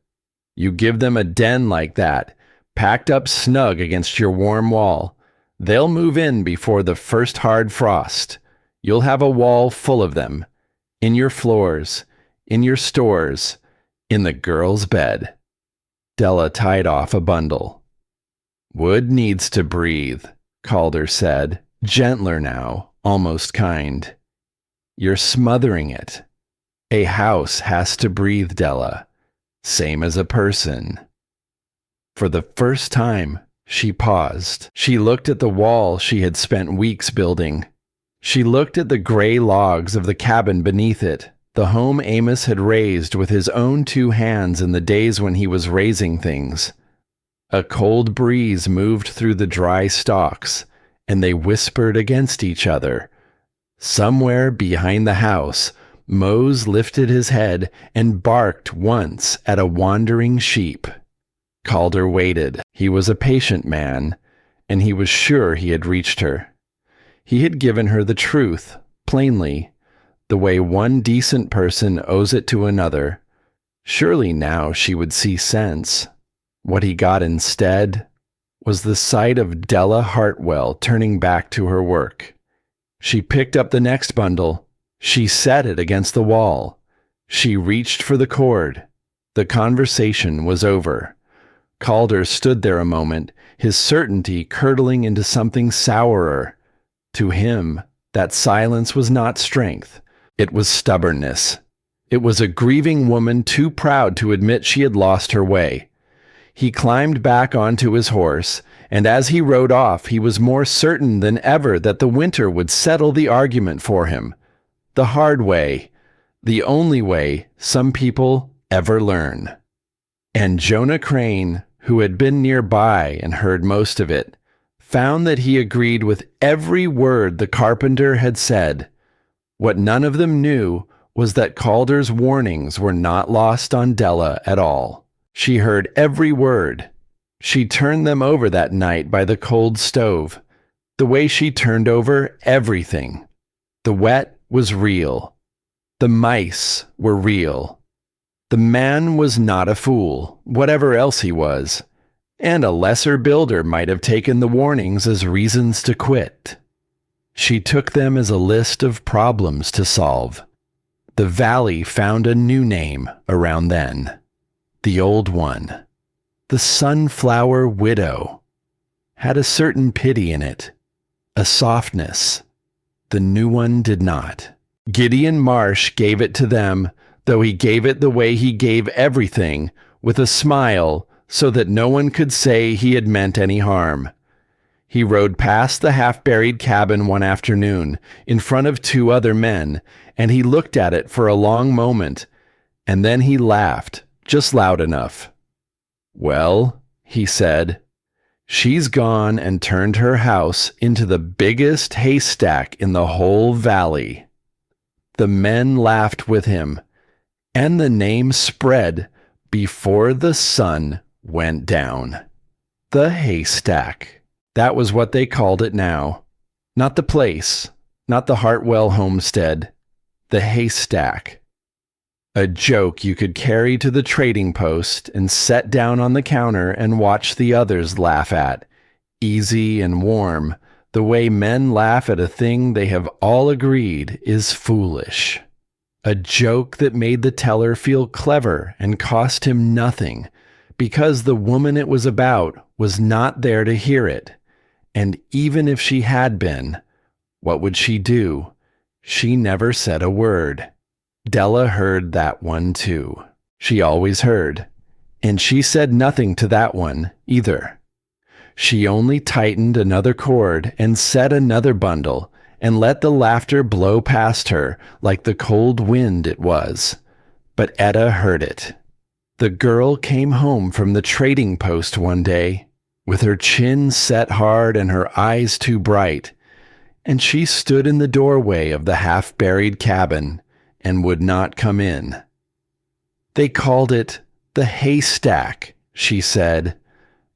"You give them a den like that, packed up snug against your warm wall. They'll move in before the first hard frost. You'll have a wall full of them, in your floors, in your stores, in the girl's bed." Della tied off a bundle. "Wood needs to breathe," Calder said, gentler now, almost kind. "You're smothering it. A house has to breathe, Della, same as a person." For the first time, she paused. She looked at the wall she had spent weeks building. She looked at the gray logs of the cabin beneath it, the home Amos had raised with his own 2 hands in the days when he was raising things. A cold breeze moved through the dry stalks, and they whispered against each other. Somewhere behind the house, Mose lifted his head and barked once at a wandering sheep. Calder waited. He was a patient man, and he was sure he had reached her. He had given her the truth, plainly, the way one decent person owes it to another. Surely now she would see sense. What he got instead was the sight of Della Hartwell turning back to her work. She picked up the next bundle. She set it against the wall. She reached for the cord. The conversation was over. Calder stood there a moment, his certainty curdling into something sourer. To him, that silence was not strength. It was stubbornness. It was a grieving woman too proud to admit she had lost her way. He climbed back onto his horse, and as he rode off, he was more certain than ever that the winter would settle the argument for him. The hard way, the only way some people ever learn. And Jonah Crane, who had been nearby and heard most of it, found that he agreed with every word the carpenter had said. What none of them knew was that Calder's warnings were not lost on Della at all. She heard every word. She turned them over that night by the cold stove, the way she turned over everything. The wet was real. The mice were real. The man was not a fool, whatever else he was, and a lesser builder might have taken the warnings as reasons to quit. She took them as a list of problems to solve. The valley found a new name around then. The old one, the Sunflower Widow, had a certain pity in it, a softness. The new one did not. Gideon Marsh gave it to them, though he gave it the way he gave everything, with a smile, so that no one could say he had meant any harm. He rode past the half-buried cabin one afternoon, in front of 2 other men, and he looked at it for a long moment, and then he laughed, just loud enough. "Well," he said, "she's gone and turned her house into the biggest haystack in the whole valley." The men laughed with him, and the name spread before the sun went down. The haystack. That was what they called it now. Not the place, not the Hartwell homestead, the haystack. A joke you could carry to the trading post and set down on the counter and watch the others laugh at, easy and warm, The way men laugh at a thing they have all agreed is foolish. A joke that made the teller feel clever and cost him nothing, because the woman it was about was not there to hear it. And even if she had been, what would she do? She never said a word. Della heard that one too. She always heard. And she said nothing to that one either. She only tightened another cord and set another bundle and let the laughter blow past her like the cold wind it was. But Etta heard it. The girl came home from the trading post one day, with her chin set hard and her eyes too bright, and she stood in the doorway of the half-buried cabin and would not come in. They called it the haystack, she said.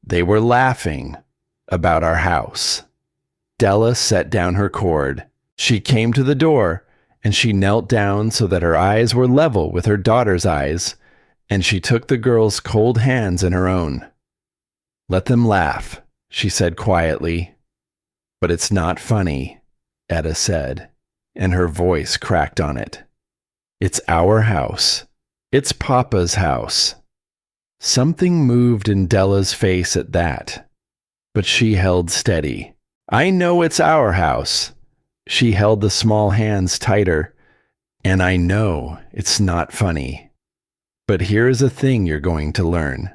They were laughing about our house. Della set down her cord. She came to the door, and she knelt down so that her eyes were level with her daughter's eyes, and she took the girl's cold hands in her own. Let them laugh, she said quietly. But it's not funny, Etta said, and her voice cracked on it. It's our house. It's Papa's house. Something moved in Della's face at that, but she held steady. I know it's our house. She held the small hands tighter. And I know it's not funny. But here is a thing you're going to learn.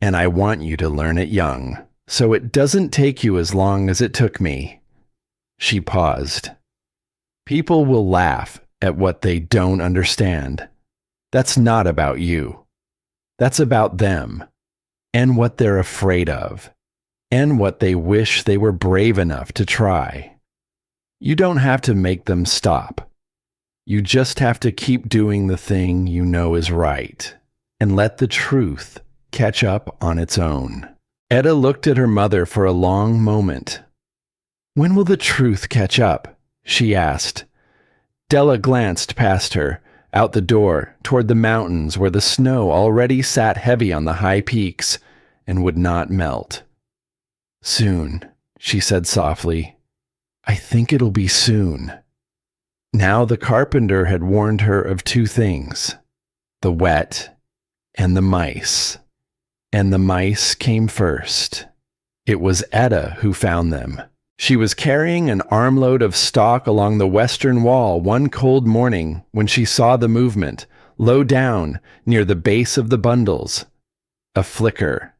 And I want you to learn it young, so it doesn't take you as long as it took me. She paused. People will laugh at what they don't understand. That's not about you. That's about them, and what they're afraid of, and what they wish they were brave enough to try. You don't have to make them stop. You just have to keep doing the thing you know is right, and let the truth catch up on its own. Etta looked at her mother for a long moment. When will the truth catch up? She asked. Della glanced past her, out the door, toward the mountains where the snow already sat heavy on the high peaks and would not melt. Soon, she said softly. I think it'll be soon. Now the carpenter had warned her of two things, the wet and the mice. And the mice came first. It was Etta who found them. She was carrying an armload of stock along the western wall one cold morning when she saw the movement, low down near the base of the bundles. A flicker,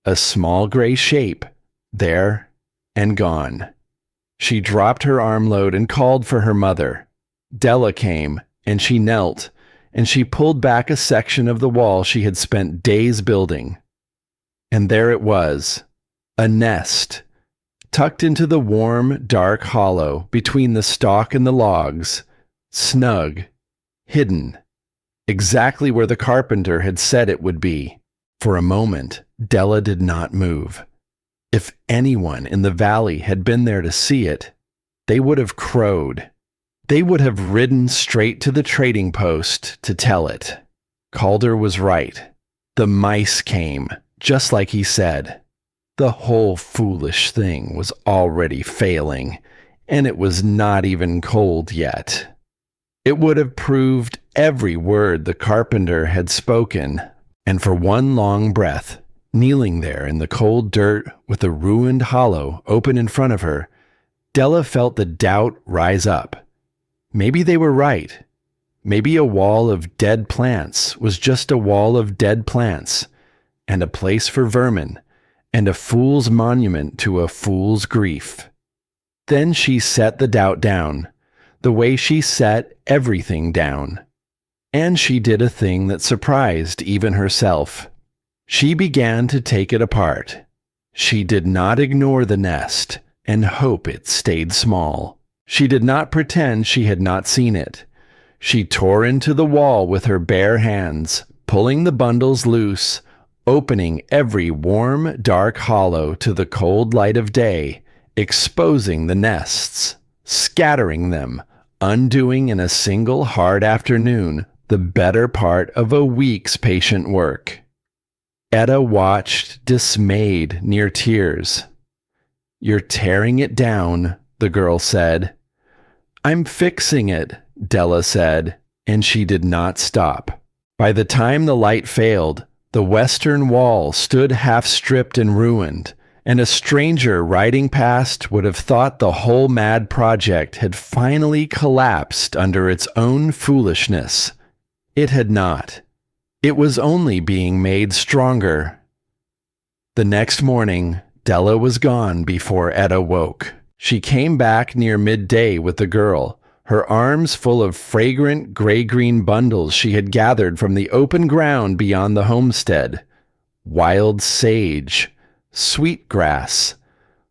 a small gray shape, there and gone. She dropped her armload and called for her mother. Della came, and she knelt, and she pulled back a section of the wall she had spent days building. And there it was, a nest, tucked into the warm, dark hollow between the stalk and the logs, snug, hidden, exactly where the carpenter had said it would be. For a moment, Della did not move. If anyone in the valley had been there to see it, they would have crowed. They would have ridden straight to the trading post to tell it. Calder was right. The mice came, just like he said. The whole foolish thing was already failing, and it was not even cold yet. It would have proved every word the carpenter had spoken, and for one long breath, kneeling there in the cold dirt with the ruined hollow open in front of her, Della felt the doubt rise up. Maybe they were right. Maybe a wall of dead plants was just a wall of dead plants, and a place for vermin, and a fool's monument to a fool's grief. Then she set the doubt down, the way she set everything down. And she did a thing that surprised even herself. She began to take it apart. She did not ignore the nest and hope it stayed small. She did not pretend she had not seen it. She tore into the wall with her bare hands, pulling the bundles loose, opening every warm, dark hollow to the cold light of day, exposing the nests, scattering them, undoing in a single hard afternoon the better part of a week's patient work. Etta watched, dismayed, near tears. "You're tearing it down," the girl said. "I'm fixing it," Della said, and she did not stop. By the time the light failed, the western wall stood half-stripped and ruined, and a stranger riding past would have thought the whole mad project had finally collapsed under its own foolishness. It had not. It was only being made stronger. The next morning, Della was gone before Etta woke. She came back near midday with the girl, her arms full of fragrant gray-green bundles she had gathered from the open ground beyond the homestead. Wild sage, sweetgrass,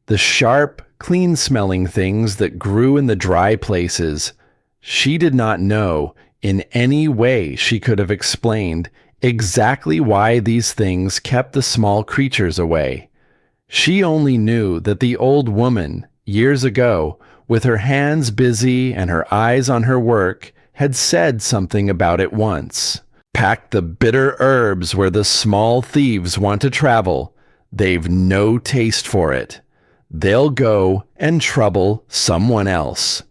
the sharp, clean-smelling things that grew in the dry places. She did not know, in any way she could have explained, exactly why these things kept the small creatures away. She only knew that the old woman, years ago, with her hands busy and her eyes on her work, had said something about it once. "Pack the bitter herbs where the small thieves want to travel. They've no taste for it. They'll go and trouble someone else."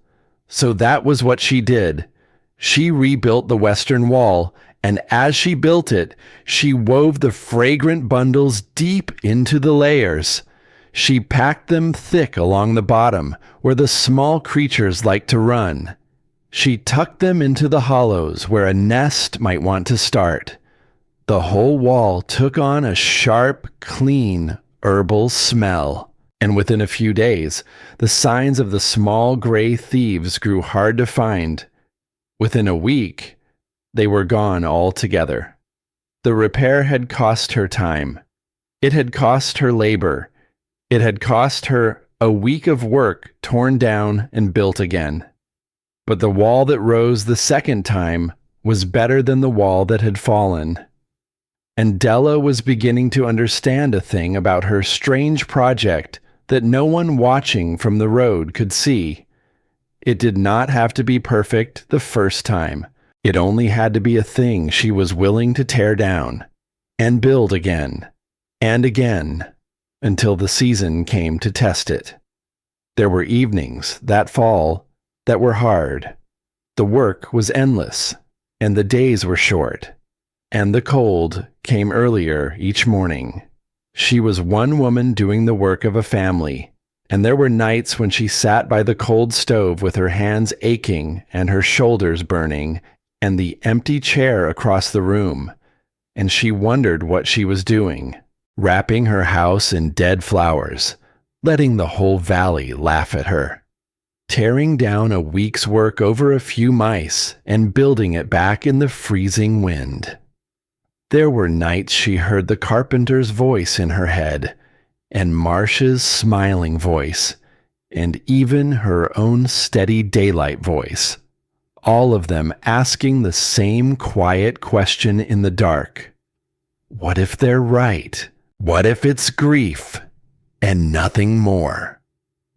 So that was what she did. She rebuilt the western wall, and as she built it, she wove the fragrant bundles deep into the layers. She packed them thick along the bottom, where the small creatures like to run. She tucked them into the hollows where a nest might want to start. The whole wall took on a sharp, clean, herbal smell. And within a few days, the signs of the small gray thieves grew hard to find. Within a week, they were gone altogether. The repair had cost her time. It had cost her labor. It had cost her a week of work torn down and built again. But the wall that rose the second time was better than the wall that had fallen. And Della was beginning to understand a thing about her strange project that no one watching from the road could see. It did not have to be perfect the first time. It only had to be a thing she was willing to tear down and build again and again, until the season came to test it. There were evenings that fall that were hard. The work was endless, and the days were short, and the cold came earlier each morning. She was one woman doing the work of a family, and there were nights when she sat by the cold stove with her hands aching and her shoulders burning, and the empty chair across the room, and she wondered what she was doing. Wrapping her house in dead flowers, letting the whole valley laugh at her. Tearing down a week's work over a few mice and building it back in the freezing wind. There were nights she heard the carpenter's voice in her head, and Marsh's smiling voice, and even her own steady daylight voice, all of them asking the same quiet question in the dark. What if they're right? What if it's grief and nothing more?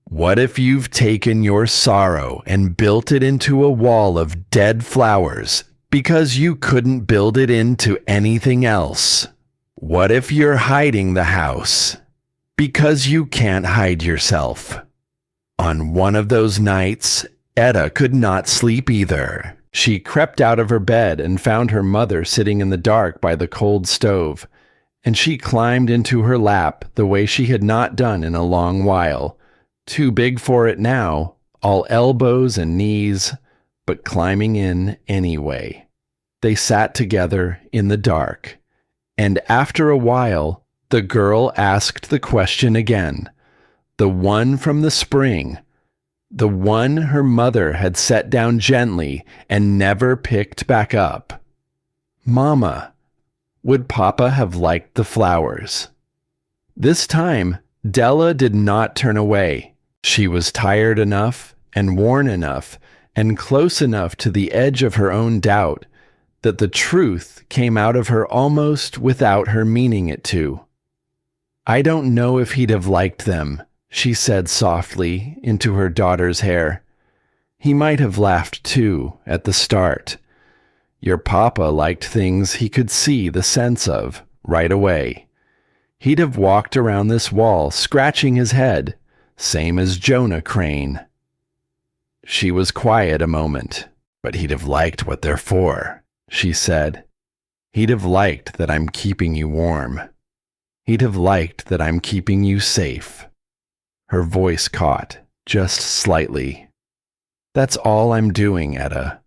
What if you've taken your sorrow and built it into a wall of dead flowers because you couldn't build it into anything else? What if you're hiding the house because you can't hide yourself? On one of those nights, Etta could not sleep either. She crept out of her bed and found her mother sitting in the dark by the cold stove, and she climbed into her lap the way she had not done in a long while, too big for it now, all elbows and knees, but climbing in anyway. They sat together in the dark, and after a while, the girl asked the question again, the one from the spring, the one her mother had set down gently and never picked back up. "Mama, would Papa have liked the flowers?" This time, Della did not turn away. She was tired enough and worn enough and close enough to the edge of her own doubt that the truth came out of her almost without her meaning it to. "I don't know if he'd have liked them," she said softly into her daughter's hair. "He might have laughed too at the start. Your papa liked things he could see the sense of right away. He'd have walked around this wall scratching his head, same as Jonah Crane. She was quiet a moment. But he'd have liked what they're for, she said. He'd have liked that I'm keeping you warm. He'd have liked that I'm keeping you safe. Her voice caught, just slightly. That's all I'm doing, Etta.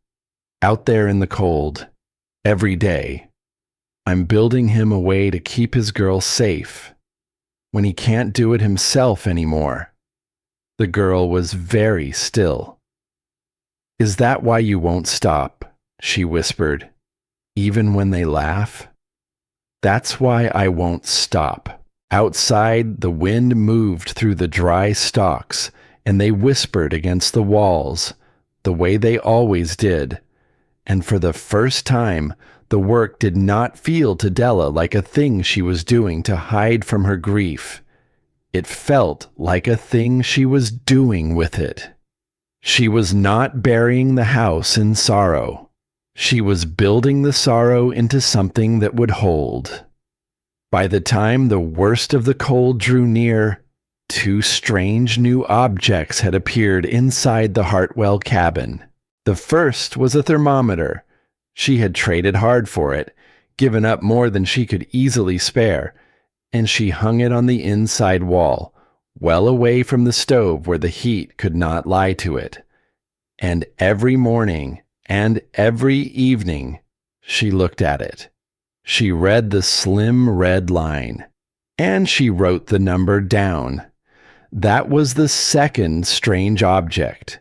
Out there in the cold, every day. I'm building him a way to keep his girl safe, when he can't do it himself anymore. The girl was very still. Is that why you won't stop? She whispered. Even when they laugh? That's why I won't stop. Outside, the wind moved through the dry stalks, and they whispered against the walls, the way they always did. And for the first time, the work did not feel to Della like a thing she was doing to hide from her grief. It felt like a thing she was doing with it. She was not burying the house in sorrow. She was building the sorrow into something that would hold. By the time the worst of the cold drew near, 2 strange new objects had appeared inside the Hartwell cabin. The first was a thermometer. She had traded hard for it, given up more than she could easily spare, and she hung it on the inside wall, well away from the stove where the heat could not lie to it. And every morning and every evening, she looked at it. She read the slim red line, and she wrote the number down. That was the second strange object.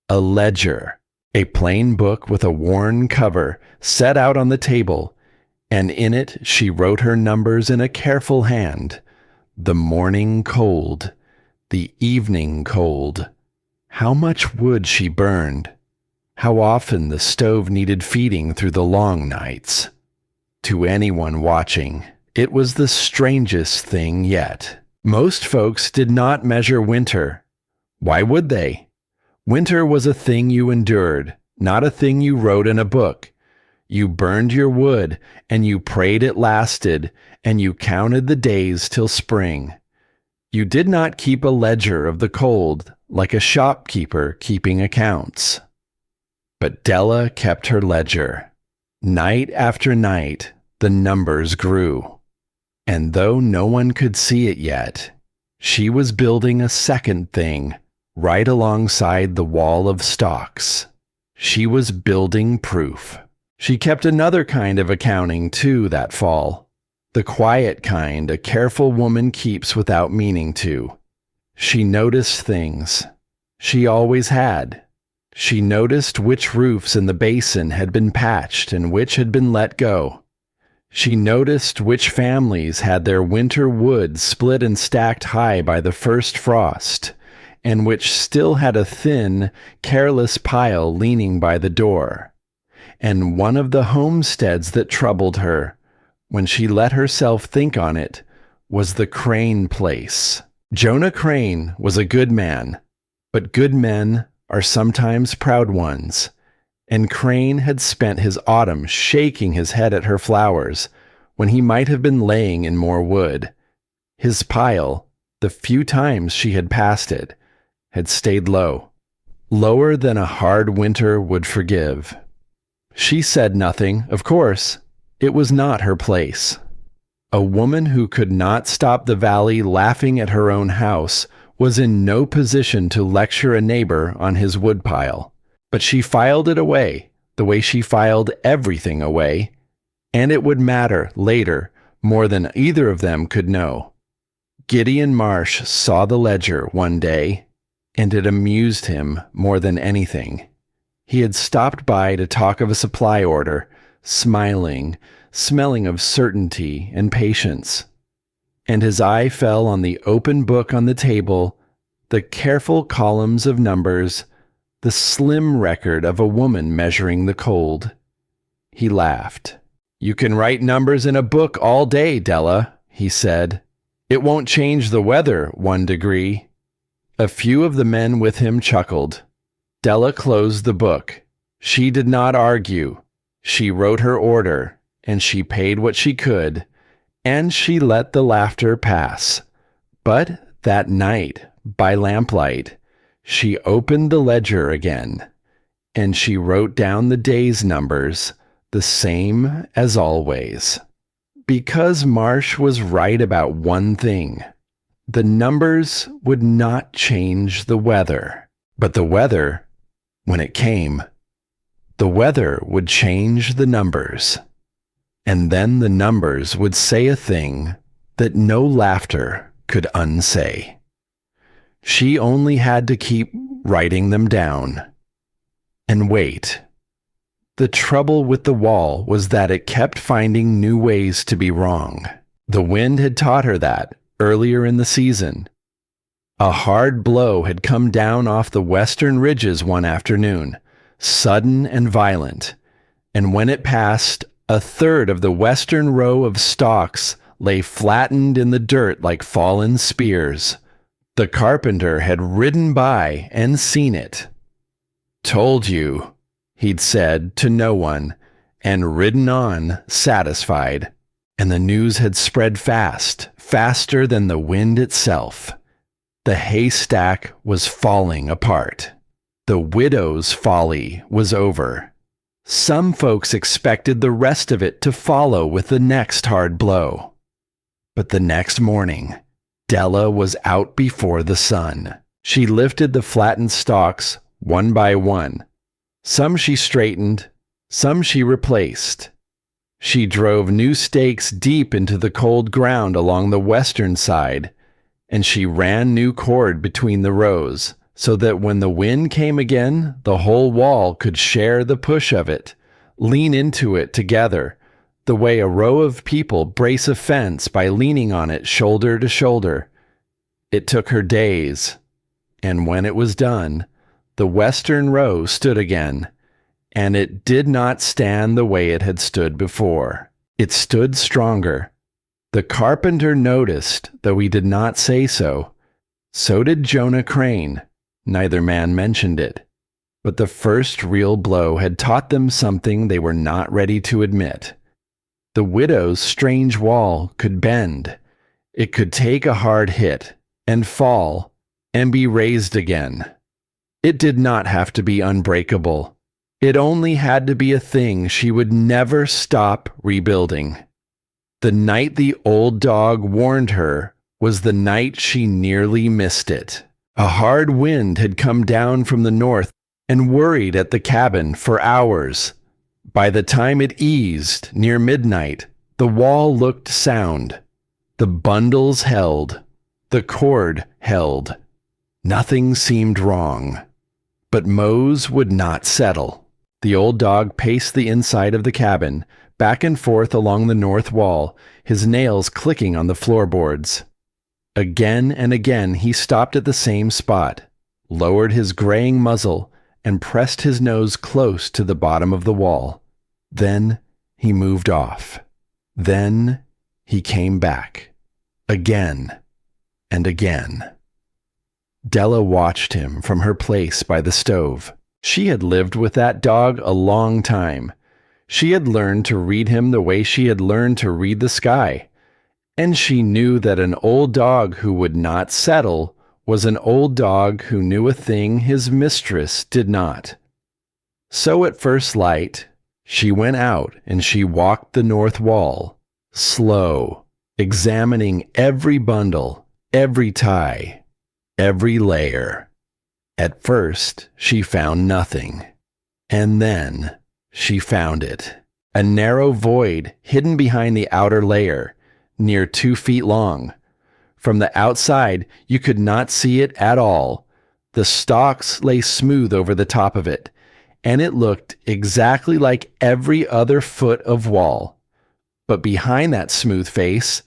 A ledger, a plain book with a worn cover set out on the table, and in it she wrote her numbers in a careful hand. The morning cold, the evening cold, how much wood she burned, how often the stove needed feeding through the long nights. To anyone watching, it was the strangest thing yet. Most folks did not measure winter. Why would they? Winter was a thing you endured, not a thing you wrote in a book. You burned your wood, and you prayed it lasted, and you counted the days till spring. You did not keep a ledger of the cold like a shopkeeper keeping accounts. But Della kept her ledger. Night after night, the numbers grew. And though no one could see it yet, she was building a second thing right alongside the wall of stocks. She was building proof. She kept another kind of accounting, too, that fall. The quiet kind a careful woman keeps without meaning to. She noticed things. She always had. She noticed which roofs in the basin had been patched and which had been let go. She noticed which families had their winter wood split and stacked high by the first frost, and which still had a thin, careless pile leaning by the door. And one of the homesteads that troubled her, when she let herself think on it, was the Crane place. Jonah Crane was a good man, but good men are sometimes proud ones, and Crane had spent his autumn shaking his head at her flowers when he might have been laying in more wood. His pile, the few times she had passed it, had stayed low, lower than a hard winter would forgive. She said nothing, of course. It was not her place. A woman who could not stop the valley laughing at her own house was in no position to lecture a neighbor on his woodpile. But she filed it away, the way she filed everything away, and it would matter later more than either of them could know. Gideon Marsh saw the ledger one day, and it amused him more than anything. He had stopped by to talk of a supply order, smiling, smelling of certainty and patience. And his eye fell on the open book on the table, the careful columns of numbers, the slim record of a woman measuring the cold. He laughed. "You can write numbers in a book all day, Della," he said. "It won't change the weather 1 degree. A few of the men with him chuckled. Della closed the book. She did not argue. She wrote her order, and she paid what she could, and she let the laughter pass. But that night, By lamplight, she opened the ledger again, and she wrote down the day's numbers, the same as always. Because Marsh was right about one thing. The numbers would not change the weather. But the weather, when it came, the weather would change the numbers. And then the numbers would say a thing that no laughter could unsay. She only had to keep writing them down. And wait. The trouble with the wall was that it kept finding new ways to be wrong. The wind had taught her that earlier in the season. A hard blow had come down off the western ridges one afternoon, sudden and violent, and when it passed, a third of the western row of stalks lay flattened in the dirt like fallen spears. The carpenter had ridden by and seen it. "Told you," he'd said to no one, and ridden on, satisfied. And the news had spread fast, faster than the wind itself. The haystack was falling apart. The widow's folly was over. Some folks expected the rest of it to follow with the next hard blow. But the next morning, Della was out before the sun. She lifted the flattened stalks one by one. Some she straightened, some she replaced. She drove new stakes deep into the cold ground along the western side, and she ran new cord between the rows, so that when the wind came again, the whole wall could share the push of it, lean into it together, the way a row of people brace a fence by leaning on it shoulder to shoulder. It took her days, and when it was done, the western row stood again, and it did not stand the way it had stood before. It stood stronger. The carpenter noticed, though he did not say so. So did Jonah Crane. Neither man mentioned it. But the first real blow had taught them something they were not ready to admit. The widow's strange wall could bend. It could take a hard hit, and fall, and be raised again. It did not have to be unbreakable. It only had to be a thing she would never stop rebuilding. The night the old dog warned her was the night she nearly missed it. A hard wind had come down from the north and worried at the cabin for hours. By the time it eased near midnight, the wall looked sound. The bundles held. The cord held. Nothing seemed wrong. But Mose would not settle. The old dog paced the inside of the cabin, back and forth along the north wall, his nails clicking on the floorboards. Again and again he stopped at the same spot, lowered his graying muzzle, and pressed his nose close to the bottom of the wall. Then he moved off. Then he came back. Again and again. Della watched him from her place by the stove. She had lived with that dog a long time. She had learned to read him the way she had learned to read the sky. And she knew that an old dog who would not settle was an old dog who knew a thing his mistress did not. So at first light, she went out and she walked the north wall, slow, examining every bundle, every tie, every layer. At first, she found nothing. And then she found it. A narrow void hidden behind the outer layer, near 2 feet long. From the outside, you could not see it at all. The stalks lay smooth over the top of it, and it looked exactly like every other foot of wall. But behind that smooth face,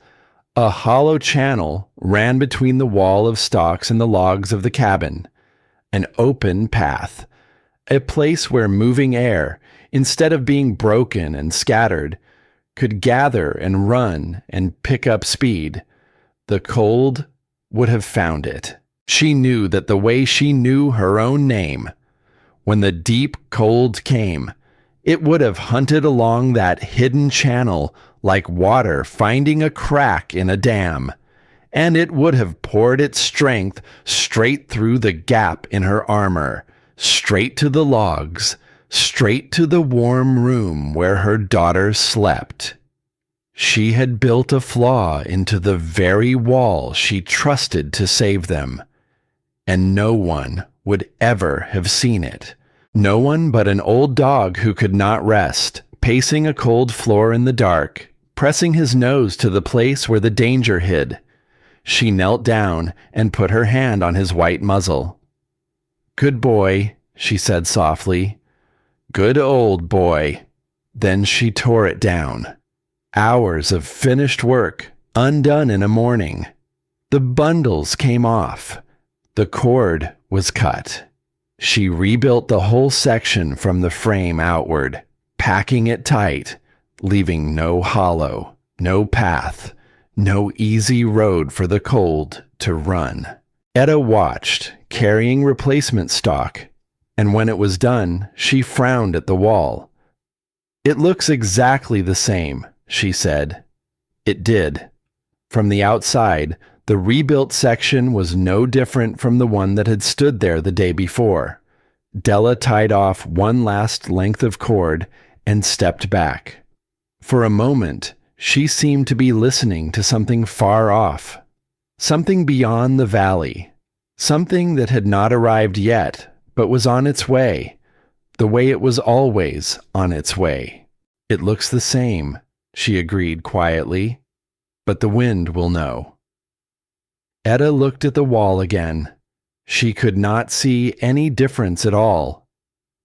a hollow channel ran between the wall of stalks and the logs of the cabin. An open path, a place where moving air, instead of being broken and scattered, could gather and run and pick up speed. The cold would have found it. She knew that the way she knew her own name. When the deep cold came, it would have hunted along that hidden channel like water finding a crack in a dam, and it would have poured its strength straight through the gap in her armor, straight to the logs, straight to the warm room where her daughter slept. She had built a flaw into the very wall she trusted to save them, and no one would ever have seen it. No one but an old dog who could not rest, pacing a cold floor in the dark, pressing his nose to the place where the danger hid. She knelt down and put her hand on his white muzzle. "Good boy," she said softly. "Good old boy." Then she tore it down. Hours of finished work, undone in a morning. The bundles came off. The cord was cut. She rebuilt the whole section from the frame outward, packing it tight, leaving no hollow, no path, no easy road for the cold to run. Etta watched, carrying replacement stock, and when it was done, she frowned at the wall. "It looks exactly the same," she said. It did. From the outside, the rebuilt section was no different from the one that had stood there the day before. Della tied off one last length of cord and stepped back. For a moment, she seemed to be listening to something far off, something beyond the valley, something that had not arrived yet, but was on its way it was always on its way. "It looks the same," she agreed quietly, "but the wind will know." Etta looked at the wall again. She could not see any difference at all,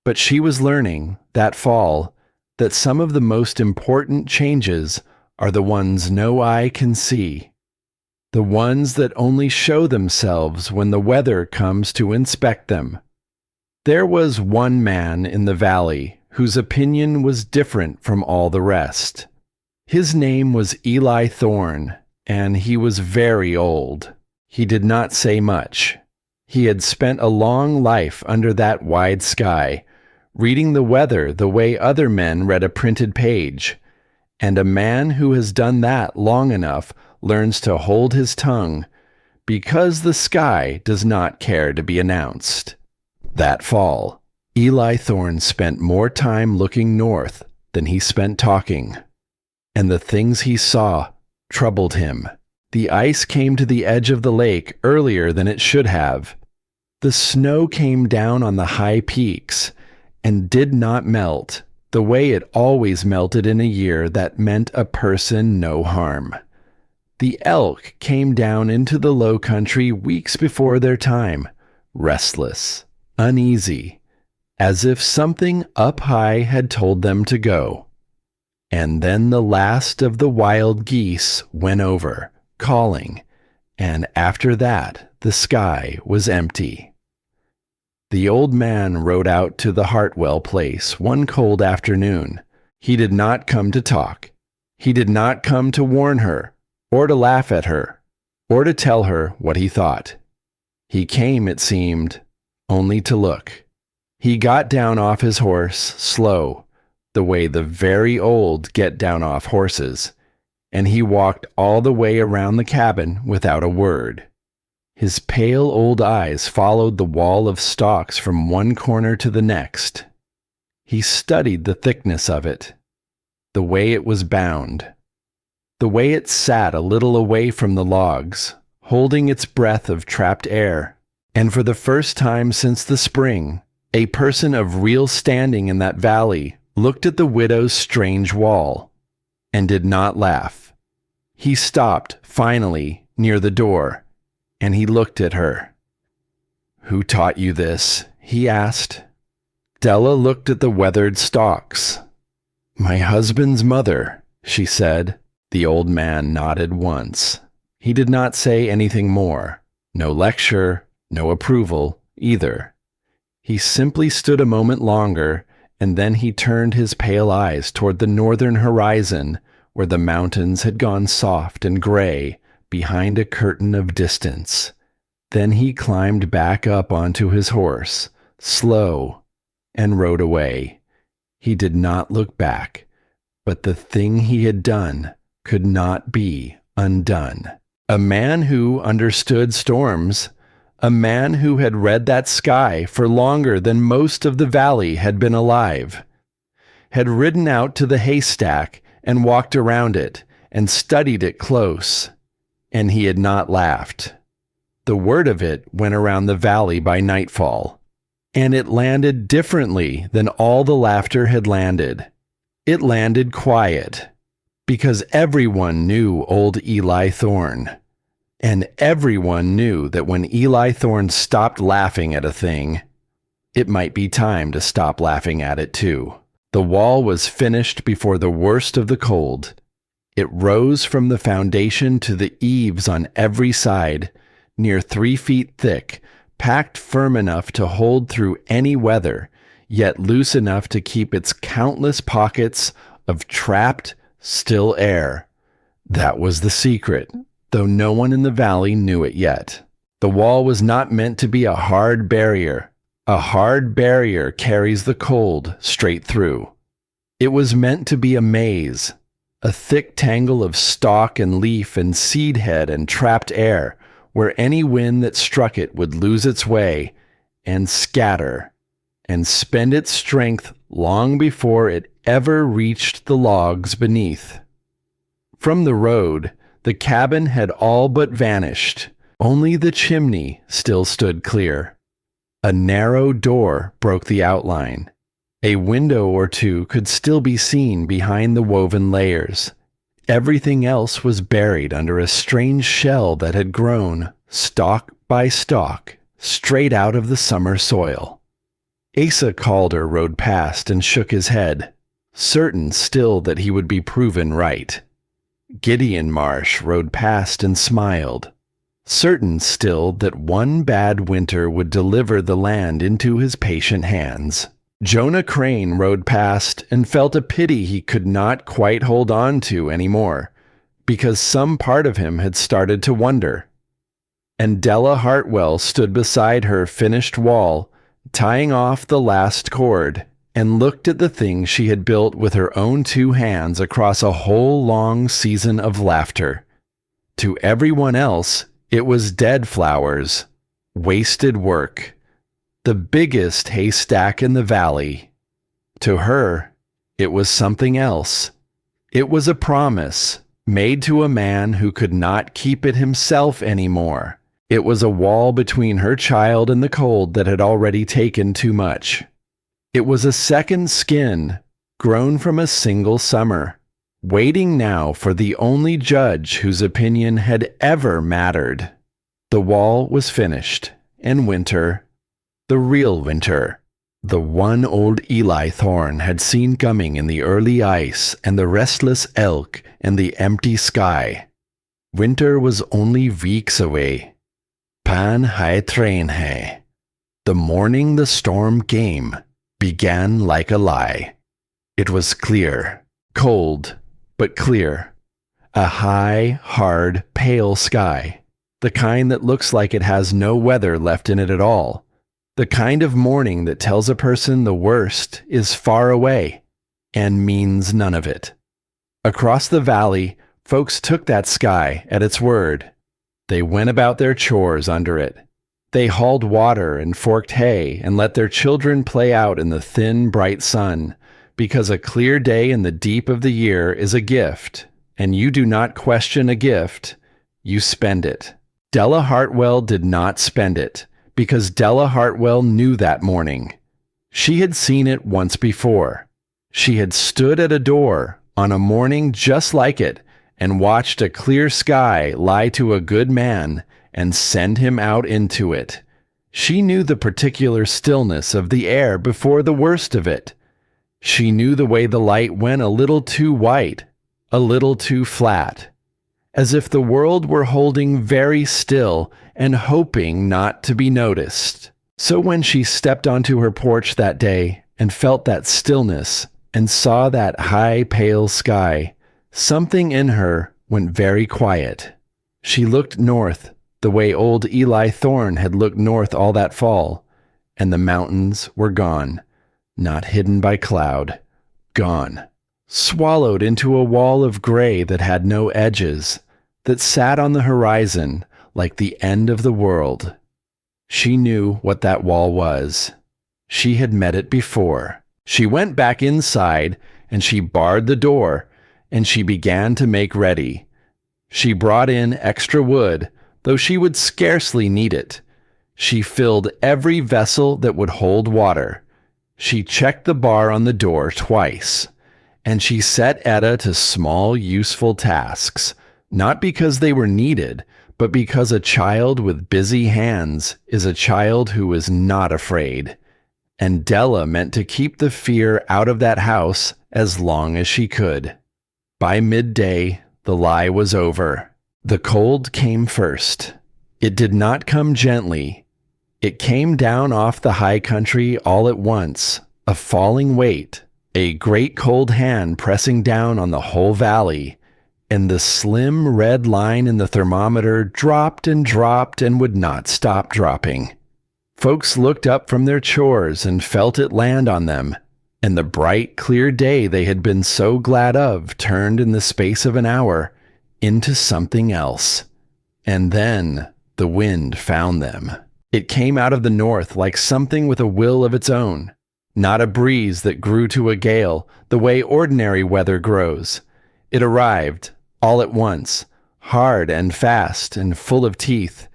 but she was learning, that fall, that some of the most important changes are the ones no eye can see, the ones that only show themselves when the weather comes to inspect them. There was one man in the valley whose opinion was different from all the rest. His name was Eli Thorne, and he was very old. He did not say much. He had spent a long life under that wide sky, reading the weather the way other men read a printed page. And a man who has done that long enough learns to hold his tongue, because the sky does not care to be announced. That fall, Eli Thorne spent more time looking north than he spent talking. And the things he saw troubled him. The ice came to the edge of the lake earlier than it should have. The snow came down on the high peaks and did not melt the way it always melted in a year that meant a person no harm. The elk came down into the low country weeks before their time, restless, uneasy, as if something up high had told them to go. And then the last of the wild geese went over, calling, and after that the sky was empty. The old man rode out to the Hartwell place one cold afternoon. He did not come to talk. He did not come to warn her, or to laugh at her, or to tell her what he thought. He came, it seemed, only to look. He got down off his horse, slow, the way the very old get down off horses, and he walked all the way around the cabin without a word. His pale old eyes followed the wall of stalks from one corner to the next. He studied the thickness of it, the way it was bound, the way it sat a little away from the logs, holding its breath of trapped air. And for the first time since the spring, a person of real standing in that valley looked at the widow's strange wall, and did not laugh. He stopped, finally, near the door, and he looked at her. "Who taught you this?" he asked. Della looked at the weathered stalks. "My husband's mother," she said. The old man nodded once. He did not say anything more. No lecture, no approval, either. He simply stood a moment longer, and then he turned his pale eyes toward the northern horizon, where the mountains had gone soft and gray behind a curtain of distance. Then he climbed back up onto his horse, slow, and rode away. He did not look back, but the thing he had done could not be undone. A man who understood storms, a man who had read that sky for longer than most of the valley had been alive, had ridden out to the haystack and walked around it and studied it close, and he had not laughed. The word of it went around the valley by nightfall, and it landed differently than all the laughter had landed. It landed quiet, because everyone knew old Eli Thorne. And everyone knew that when Eli Thorne stopped laughing at a thing, it might be time to stop laughing at it too. The wall was finished before the worst of the cold. It rose from the foundation to the eaves on every side, near 3 feet thick, packed firm enough to hold through any weather, yet loose enough to keep its countless pockets of trapped, still air. That was the secret, though no one in the valley knew it yet. The wall was not meant to be a hard barrier. A hard barrier carries the cold straight through. It was meant to be a maze, a thick tangle of stalk and leaf and seed head and trapped air, where any wind that struck it would lose its way and scatter and spend its strength long before it ever reached the logs beneath. From the road, the cabin had all but vanished. Only the chimney still stood clear. A narrow door broke the outline. A window or two could still be seen behind the woven layers. Everything else was buried under a strange shell that had grown, stalk by stalk, straight out of the summer soil. Asa Calder rode past and shook his head, certain still that he would be proven right. Gideon Marsh rode past and smiled, certain still that one bad winter would deliver the land into his patient hands. Jonah Crane rode past and felt a pity he could not quite hold on to anymore, because some part of him had started to wonder. And Della Hartwell stood beside her finished wall, tying off the last cord, and looked at the thing she had built with her own 2 hands across a whole long season of laughter. To everyone else, it was dead flowers, wasted work, the biggest haystack in the valley. To her, it was something else. It was a promise made to a man who could not keep it himself anymore. It was a wall between her child and the cold that had already taken too much. It was a second skin, grown from a single summer, waiting now for the only judge whose opinion had ever mattered. The wall was finished, and winter, the real winter, the one old Eli Thorne had seen coming in the early ice and the restless elk and the empty sky. Winter was only weeks away. Pan hai train hai. The morning the storm came began like a lie. It was clear, cold, but clear. A high, hard, pale sky. The kind that looks like it has no weather left in it at all. The kind of morning that tells a person the worst is far away and means none of it. Across the valley, folks took that sky at its word. They went about their chores under it. They hauled water and forked hay and let their children play out in the thin, bright sun, because a clear day in the deep of the year is a gift, and you do not question a gift, you spend it. Della Hartwell did not spend it, because Della Hartwell knew that morning. She had seen it once before. She had stood at a door on a morning just like it and watched a clear sky lie to a good man and send him out into it. She knew the particular stillness of the air before the worst of it. She knew the way the light went a little too white, a little too flat, as if the world were holding very still and hoping not to be noticed. So when she stepped onto her porch that day and felt that stillness and saw that high, pale sky, something in her went very quiet. She looked north, the way old Eli Thorne had looked north all that fall, and the mountains were gone, not hidden by cloud, gone, swallowed into a wall of gray that had no edges, that sat on the horizon like the end of the world. She knew what that wall was. She had met it before. She went back inside, and she barred the door, and she began to make ready. She brought in extra wood, though she would scarcely need it. She filled every vessel that would hold water. She checked the bar on the door twice, and she set Etta to small, useful tasks, not because they were needed, but because a child with busy hands is a child who is not afraid. And Della meant to keep the fear out of that house as long as she could. By midday, the lie was over. The cold came first. It did not come gently. It came down off the high country all at once, a falling weight, a great cold hand pressing down on the whole valley, and the slim red line in the thermometer dropped and would not stop dropping. Folks looked up from their chores and felt it land on them, and the bright, clear day they had been so glad of turned in the space of an hour into something else. And then the wind found them. It came out of the north like something with a will of its own, not a breeze that grew to a gale the way ordinary weather grows. It arrived all at once, hard and fast and full of teeth,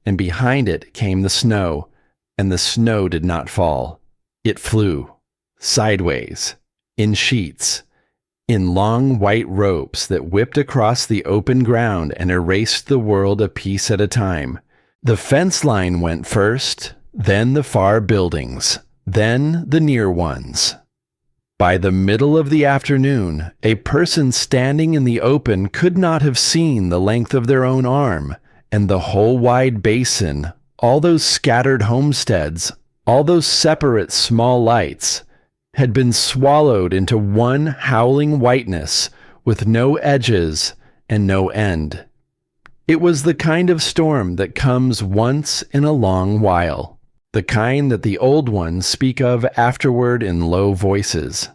and behind it came the snow, and the snow did not fall. It flew, sideways, in sheets, in long white ropes that whipped across the open ground and erased the world a piece at a time. The fence line went first, then the far buildings, then the near ones. By the middle of the afternoon, a person standing in the open could not have seen the length of their own arm, and the whole wide basin, all those scattered homesteads, all those separate small lights, had been swallowed into one howling whiteness with no edges and no end. It was the kind of storm that comes once in a long while, the kind that the old ones speak of afterward in low voices,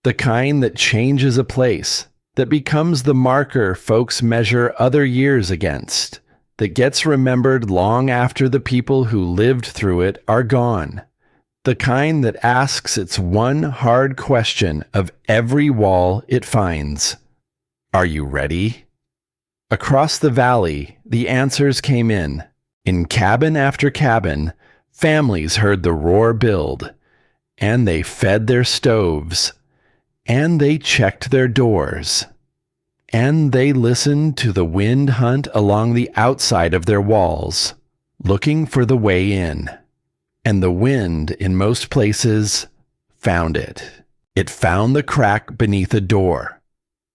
the kind that changes a place, that becomes the marker folks measure other years against, that gets remembered long after the people who lived through it are gone, the kind that asks its one hard question of every wall it finds. Are you ready? Across the valley, the answers came in. In cabin after cabin, families heard the roar build, and they fed their stoves, and they checked their doors, and they listened to the wind hunt along the outside of their walls, looking for the way in. And the wind, in most places, found it. It found the crack beneath a door.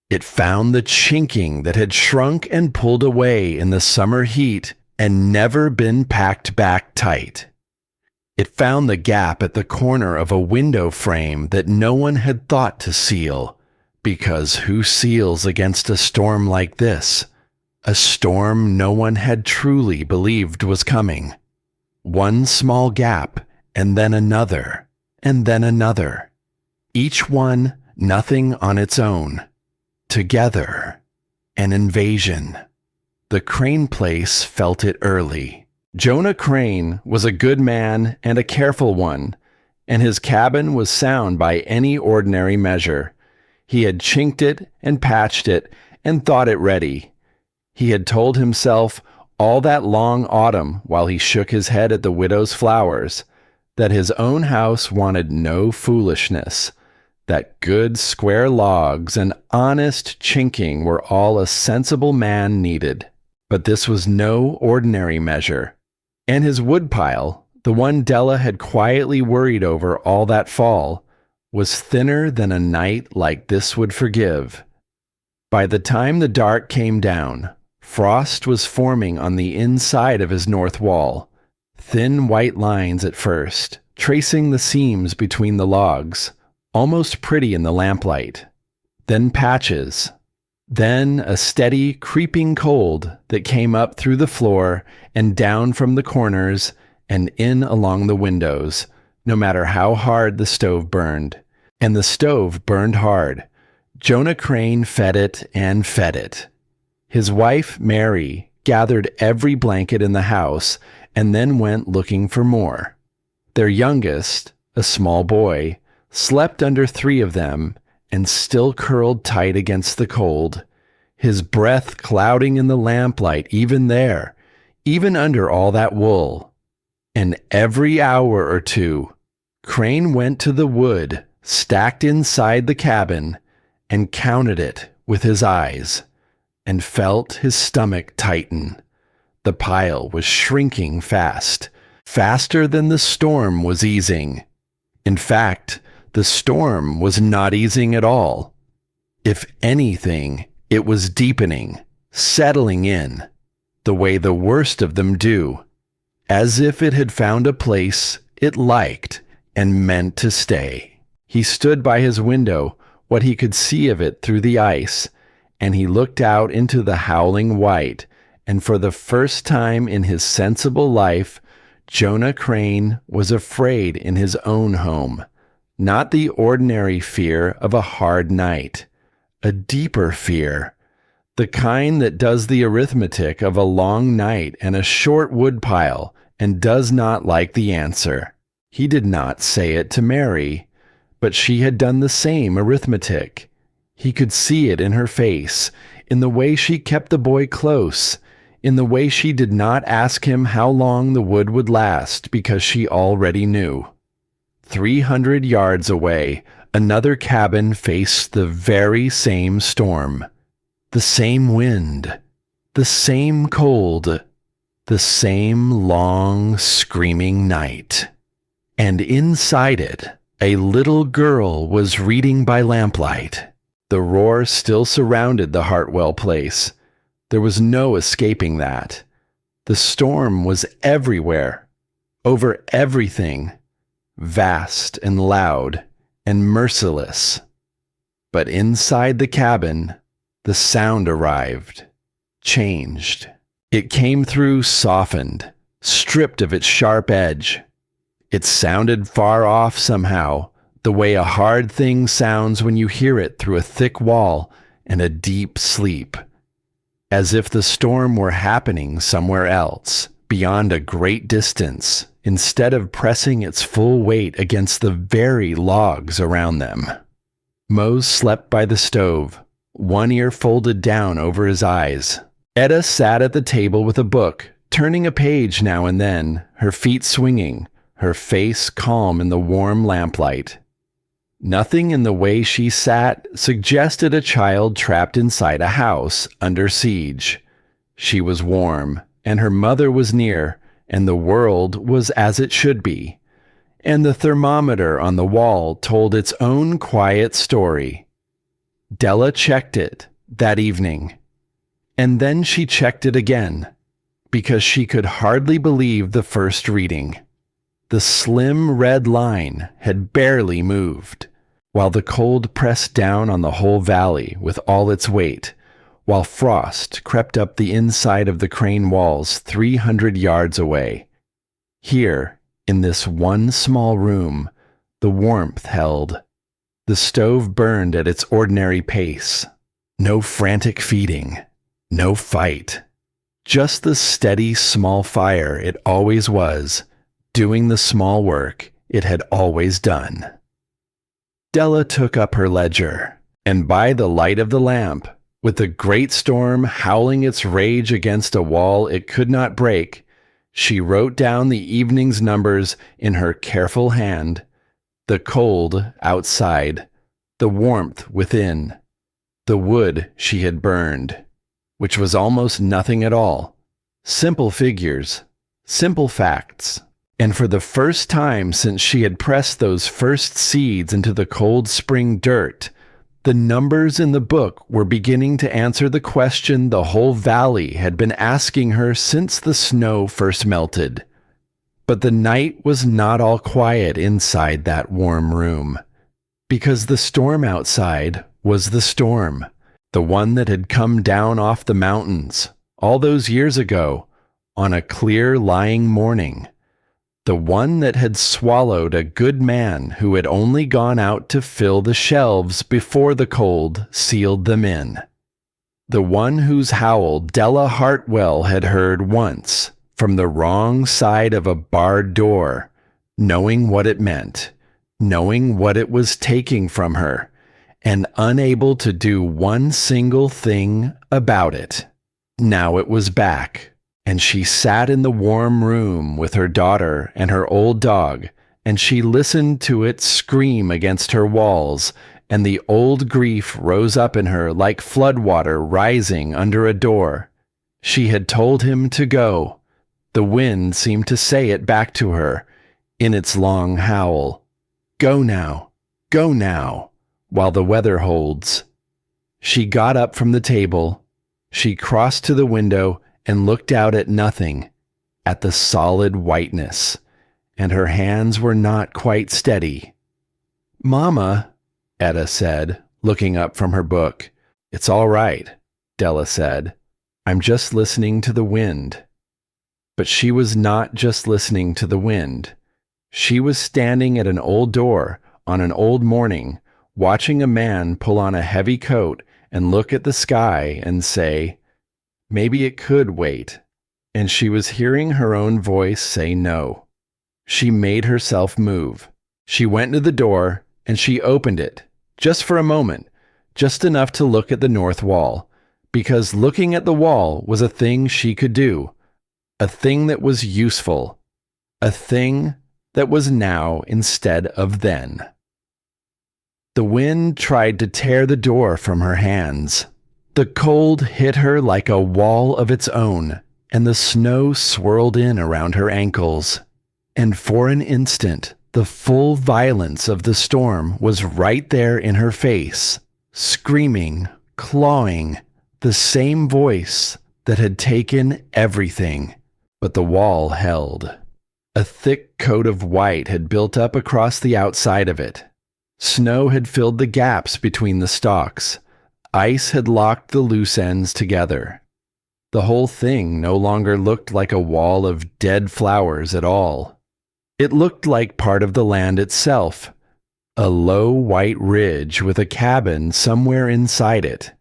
It found the chinking that had shrunk and pulled away in the summer heat and never been packed back tight. It found the gap at the corner of a window frame that no one had thought to seal, because who seals against a storm like this? A storm no one had truly believed was coming. One small gap, and then another, and then another. Each one nothing on its own. Together, an invasion. The Crane place felt it early. Jonah Crane was a good man and a careful one, and his cabin was sound by any ordinary measure. He had chinked it and patched it and thought it ready. He had told himself all that long autumn while he shook his head at the widow's flowers that his own house wanted no foolishness, that good square logs and honest chinking were all a sensible man needed. But this was no ordinary measure. And his woodpile, the one Della had quietly worried over all that fall, was thinner than a night like this would forgive. By the time the dark came down, frost was forming on the inside of his north wall, thin white lines at first, tracing the seams between the logs, almost pretty in the lamplight, then patches, then a steady, creeping cold that came up through the floor and down from the corners and in along the windows, no matter how hard the stove burned. And the stove burned hard. Jonah Crane fed it and fed it. His wife, Mary, gathered every blanket in the house and then went looking for more. Their youngest, a small boy, slept under 3 of them and still curled tight against the cold, his breath clouding in the lamplight even there, even under all that wool. And every hour or 2, Crane went to the wood stacked inside the cabin and counted it with his eyes and felt his stomach tighten. The pile was shrinking fast, faster than the storm was easing. In fact, the storm was not easing at all. If anything, it was deepening, settling in, the way the worst of them do, as if it had found a place it liked and meant to stay. He stood by his window, what he could see of it through the ice, and he looked out into the howling white, and for the first time in his sensible life, Jonah Crane was afraid in his own home. Not the ordinary fear of a hard night, a deeper fear, the kind that does the arithmetic of a long night and a short woodpile and does not like the answer. He did not say it to Mary, but she had done the same arithmetic. He could see it in her face, in the way she kept the boy close, in the way she did not ask him how long the wood would last because she already knew. 300 yards away, another cabin faced the very same storm, the same wind, the same cold, the same long, screaming night. And inside it, a little girl was reading by lamplight. The roar still surrounded the Hartwell place. There was no escaping that. The storm was everywhere, over everything, vast and loud and merciless. But inside the cabin, the sound arrived, changed. It came through softened, stripped of its sharp edge. It sounded far off somehow, the way a hard thing sounds when you hear it through a thick wall and a deep sleep, as if the storm were happening somewhere else, beyond a great distance, instead of pressing its full weight against the very logs around them. Mose slept by the stove, one ear folded down over his eyes. Etta sat at the table with a book, turning a page now and then, her feet swinging, her face calm in the warm lamplight. Nothing in the way she sat suggested a child trapped inside a house under siege. She was warm, and her mother was near, and the world was as it should be. And the thermometer on the wall told its own quiet story. Della checked it that evening, and then she checked it again, because she could hardly believe the first reading. The slim red line had barely moved, while the cold pressed down on the whole valley with all its weight, while frost crept up the inside of the Crane walls 300 yards away. Here, in this one small room, the warmth held. The stove burned at its ordinary pace. No frantic feeding, no fight. Just the steady small fire it always was, doing the small work it had always done. Della took up her ledger, and by the light of the lamp, with the great storm howling its rage against a wall it could not break, she wrote down the evening's numbers in her careful hand, the cold outside, the warmth within, the wood she had burned, which was almost nothing at all, simple figures, simple facts. And for the first time since she had pressed those first seeds into the cold spring dirt, the numbers in the book were beginning to answer the question the whole valley had been asking her since the snow first melted. But the night was not all quiet inside that warm room, because the storm outside was the storm, the one that had come down off the mountains all those years ago on a clear lying morning. The one that had swallowed a good man who had only gone out to fill the shelves before the cold sealed them in. The one whose howl Della Hartwell had heard once, from the wrong side of a barred door, knowing what it meant, knowing what it was taking from her, and unable to do one single thing about it. Now it was back, and she sat in the warm room with her daughter and her old dog, and she listened to it scream against her walls, and the old grief rose up in her like floodwater rising under a door. She had told him to go. The wind seemed to say it back to her, in its long howl. Go now, while the weather holds. She got up from the table. She crossed to the window and looked out at nothing, at the solid whiteness, and her hands were not quite steady. "Mama," Etta said, looking up from her book. "It's all right," Della said. "I'm just listening to the wind." But she was not just listening to the wind. She was standing at an old door on an old morning, watching a man pull on a heavy coat and look at the sky and say, "Maybe it could wait." And she was hearing her own voice say no. She made herself move. She went to the door and she opened it, just for a moment, just enough to look at the north wall, because looking at the wall was a thing she could do, a thing that was useful, a thing that was now instead of then. The wind tried to tear the door from her hands. The cold hit her like a wall of its own, and the snow swirled in around her ankles. And for an instant, the full violence of the storm was right there in her face, screaming, clawing, the same voice that had taken everything. But the wall held. A thick coat of white had built up across the outside of it. Snow had filled the gaps between the stalks. Ice had locked the loose ends together. The whole thing no longer looked like a wall of dead flowers at all. It looked like part of the land itself, a low white ridge with a cabin somewhere inside it.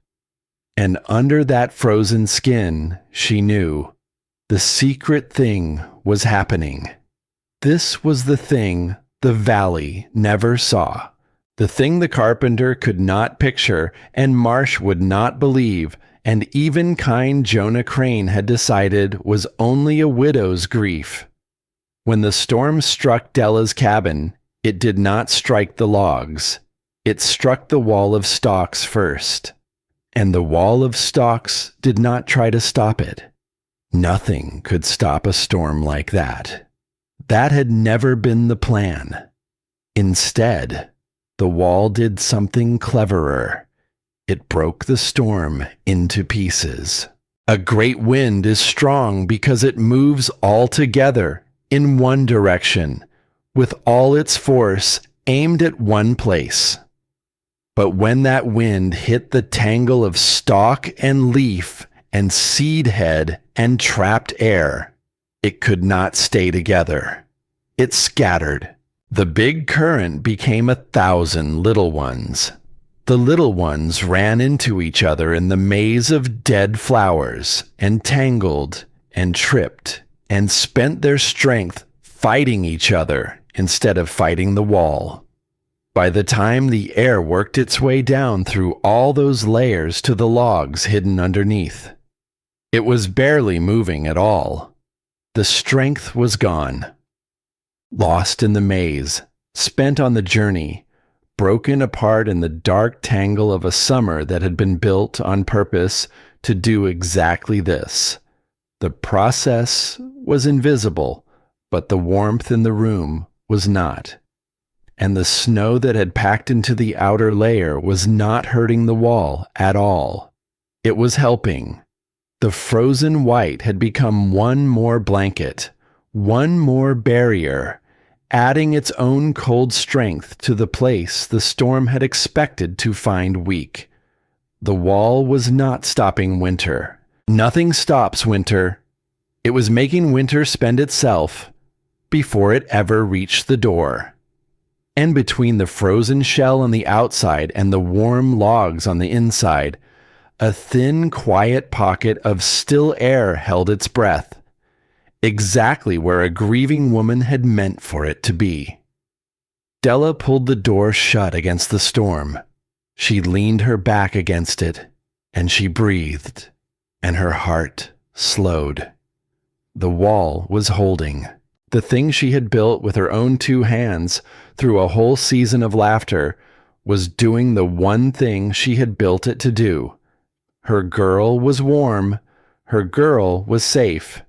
And under that frozen skin, she knew, the secret thing was happening. This was the thing the valley never saw, the thing the carpenter could not picture and Marsh would not believe, and even kind Jonah Crane had decided was only a widow's grief. When the storm struck Della's cabin, it did not strike the logs. It struck the wall of stalks first. And the wall of stalks did not try to stop it. Nothing could stop a storm like that. That had never been the plan. Instead, the wall did something cleverer. It broke the storm into pieces. A great wind is strong because it moves all together in one direction, with all its force aimed at one place. But when that wind hit the tangle of stalk and leaf and seed head and trapped air, it could not stay together. It scattered. The big current became 1,000 little ones. The little ones ran into each other in the maze of dead flowers and tangled and tripped and spent their strength fighting each other instead of fighting the wall. By the time the air worked its way down through all those layers to the logs hidden underneath, it was barely moving at all. The strength was gone. Lost in the maze, spent on the journey, broken apart in the dark tangle of a summer that had been built on purpose to do exactly this. The process was invisible, but the warmth in the room was not. And the snow that had packed into the outer layer was not hurting the wall at all. It was helping. The frozen white had become one more blanket, one more barrier, adding its own cold strength to the place the storm had expected to find weak. The wall was not stopping winter. Nothing stops winter. It was making winter spend itself before it ever reached the door. And between the frozen shell on the outside and the warm logs on the inside, A thin, quiet pocket of still air held its breath, exactly where a grieving woman had meant for it to be. Della pulled the door shut against the storm. She leaned her back against it, and she breathed, and her heart slowed. The wall was holding. The thing she had built with her own 2 hands through a whole season of laughter was doing the one thing she had built it to do. Her girl was warm, her girl was safe,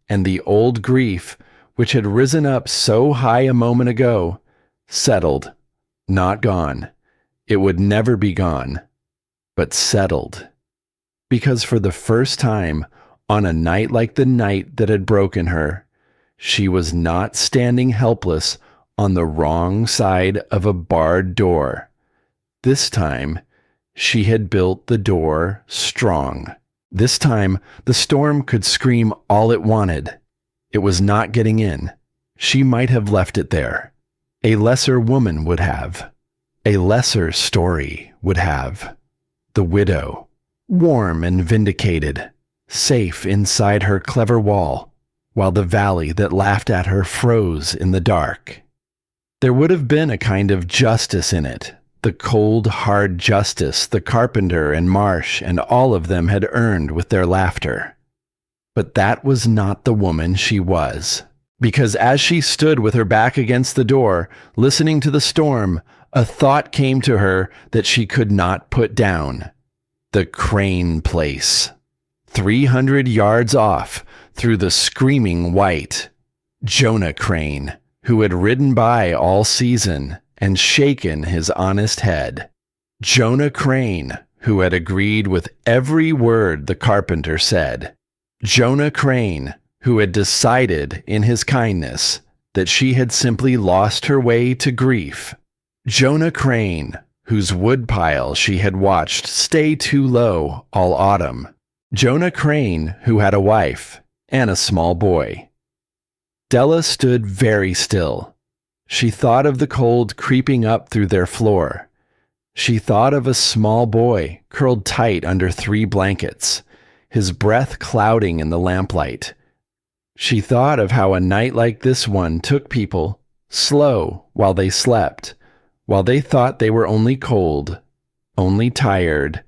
and the old grief, which had risen up so high a moment ago, settled, not gone. It would never be gone, but settled. Because for the first time, on a night like the night that had broken her, she was not standing helpless on the wrong side of a barred door. This time, she had built the door strong. This time, the storm could scream all it wanted. It was not getting in. She might have left it there. A lesser woman would have. A lesser story would have. The widow, warm and vindicated, safe inside her clever wall, while the valley that laughed at her froze in the dark. There would have been a kind of justice in it, the cold, hard justice the carpenter and Marsh and all of them had earned with their laughter. But that was not the woman she was, because as she stood with her back against the door, listening to the storm, a thought came to her that she could not put down. The Crane place. 300 yards off, through the screaming white. Jonah Crane, who had ridden by all season and shaken his honest head. Jonah Crane, who had agreed with every word the carpenter said. Jonah Crane, who had decided in his kindness that she had simply lost her way to grief. Jonah Crane, whose woodpile she had watched stay too low all autumn. Jonah Crane, who had a wife and a small boy. Della stood very still. She thought of the cold creeping up through their floor. She thought of a small boy curled tight under 3 blankets, his breath clouding in the lamplight. She thought of how a night like this one took people, slow, while they slept, while they thought they were only cold, only tired,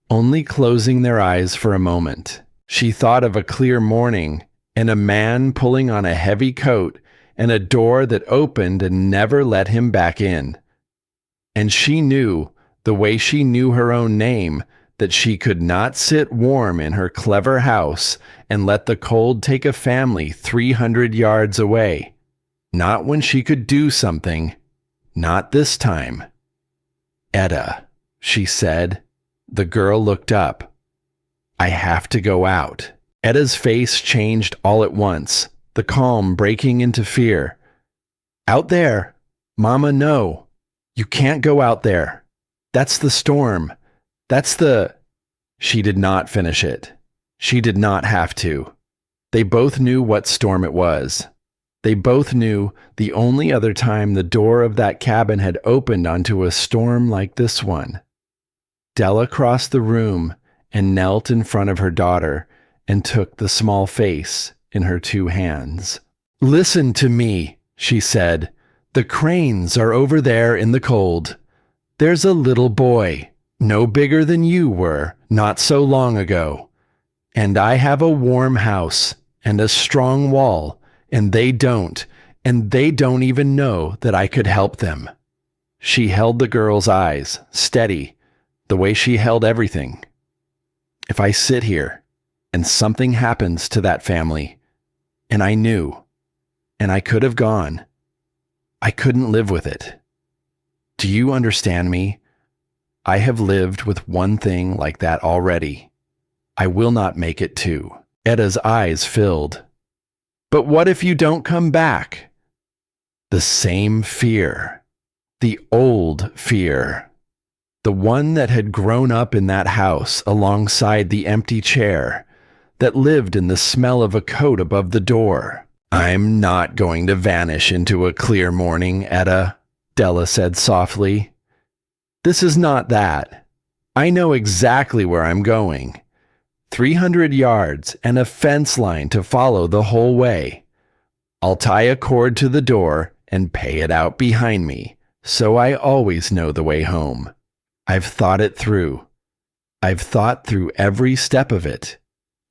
only closing their eyes for a moment. She thought of a clear morning, and a man pulling on a heavy coat, and a door that opened and never let him back in. And she knew, the way she knew her own name, that she could not sit warm in her clever house and let the cold take a family 300 yards away. Not when she could do something. Not this time. "Etta," she said. The girl looked up. "I have to go out." Etta's face changed all at once, the calm breaking into fear. "Out there? Mama, no. You can't go out there. That's the storm. That's the—" She did not finish it. She did not have to. They both knew what storm it was. They both knew the only other time the door of that cabin had opened onto a storm like this one. Della crossed the room and knelt in front of her daughter and took the small face in her 2 hands. "Listen to me," she said. "The Cranes are over there in the cold. There's a little boy, no bigger than you were not so long ago. And I have a warm house and a strong wall, and they don't even know that I could help them." She held the girl's eyes, steady, the way she held everything. "If I sit here, and something happens to that family, and I knew, and I could have gone, I couldn't live with it. Do you understand me? I have lived with one thing like that already. I will not make it 2. Etta's eyes filled. "But what if you don't come back?" The same fear. The old fear. The one that had grown up in that house alongside the empty chair, that lived in the smell of a coat above the door. "I'm not going to vanish into a clear morning, Etta," Della said softly. "This is not that. I know exactly where I'm going. 300 yards and a fence line to follow the whole way. I'll tie a cord to the door and pay it out behind me, so I always know the way home. I've thought it through. I've thought through every step of it.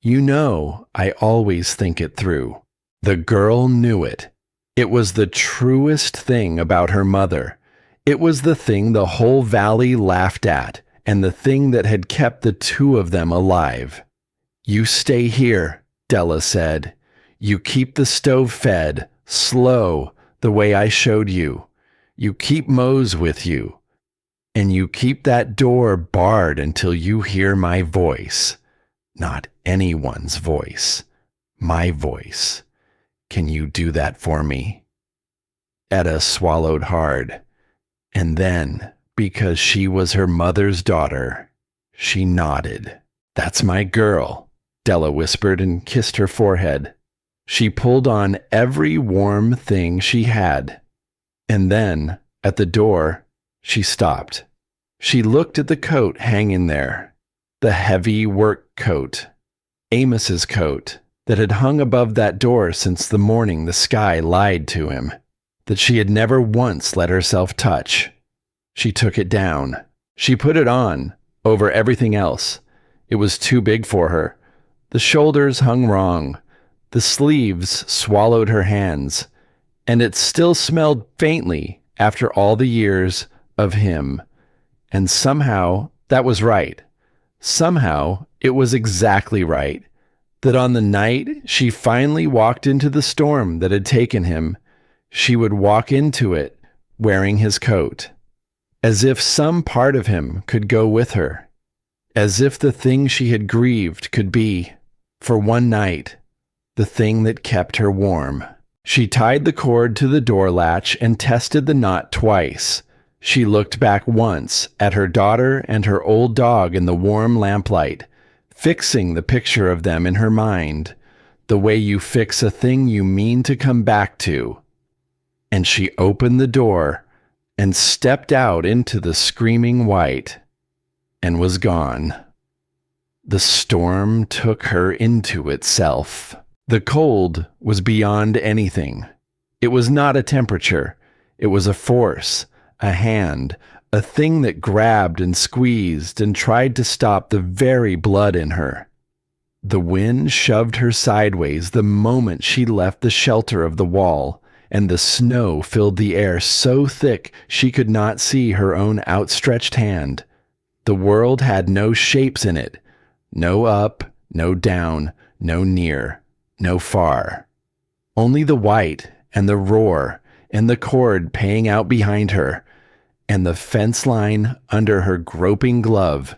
You know, I always think it through. The girl knew it. It was the truest thing about her mother. It was the thing the whole valley laughed at, and the thing that had kept the two of them alive. You stay here, Della said. You keep the stove fed, slow, the way I showed you. You keep Mose with you. And you keep that door barred until you hear my voice. Not anyone's voice. My voice. Can you do that for me? Etta swallowed hard. And then, because she was her mother's daughter, she nodded. That's my girl, Della whispered and kissed her forehead. She pulled on every warm thing she had. And then, at the door, she stopped. She looked at the coat hanging there, the heavy work coat, Amos's coat, that had hung above that door since the morning the sky lied to him, that she had never once let herself touch. She took it down. She put it on, over everything else. It was too big for her. The shoulders hung wrong. The sleeves swallowed her hands. And it still smelled faintly after all the years of him. And somehow that was right. Somehow it was exactly right. That on the night she finally walked into the storm that had taken him, she would walk into it wearing his coat. As if some part of him could go with her. As if the thing she had grieved could be, for one night, the thing that kept her warm. She tied the cord to the door latch and tested the knot twice. She looked back once at her daughter and her old dog in the warm lamplight, fixing the picture of them in her mind, the way you fix a thing you mean to come back to. And she opened the door and stepped out into the screaming white, and was gone. The storm took her into itself. The cold was beyond anything. It was not a temperature. It was a force, a hand, a thing that grabbed and squeezed and tried to stop the very blood in her. The wind shoved her sideways the moment she left the shelter of the wall, and the snow filled the air so thick she could not see her own outstretched hand. The world had no shapes in it, no up, no down, no near, no far. Only the white and the roar and the cord paying out behind her, and the fence line under her groping glove.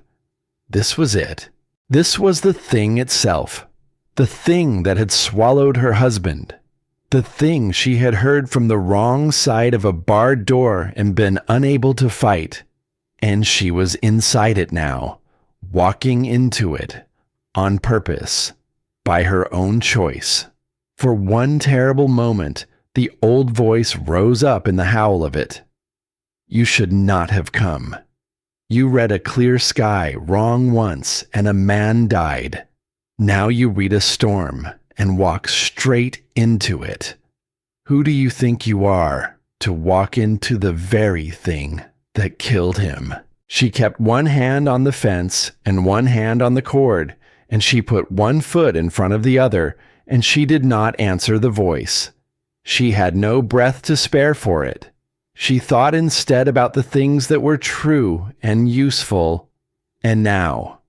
This was it. This was the thing itself, the thing that had swallowed her husband. The thing she had heard from the wrong side of a barred door and been unable to fight. And she was inside it now, walking into it, on purpose, by her own choice. For one terrible moment, the old voice rose up in the howl of it. You should not have come. You read a clear sky wrong once, and a man died. Now you read a storm and walk straight into it. Who do you think you are to walk into the very thing that killed him? She kept one hand on the fence and one hand on the cord, and she put one foot in front of the other, and she did not answer the voice. She had no breath to spare for it. She thought instead about the things that were true and useful, and now.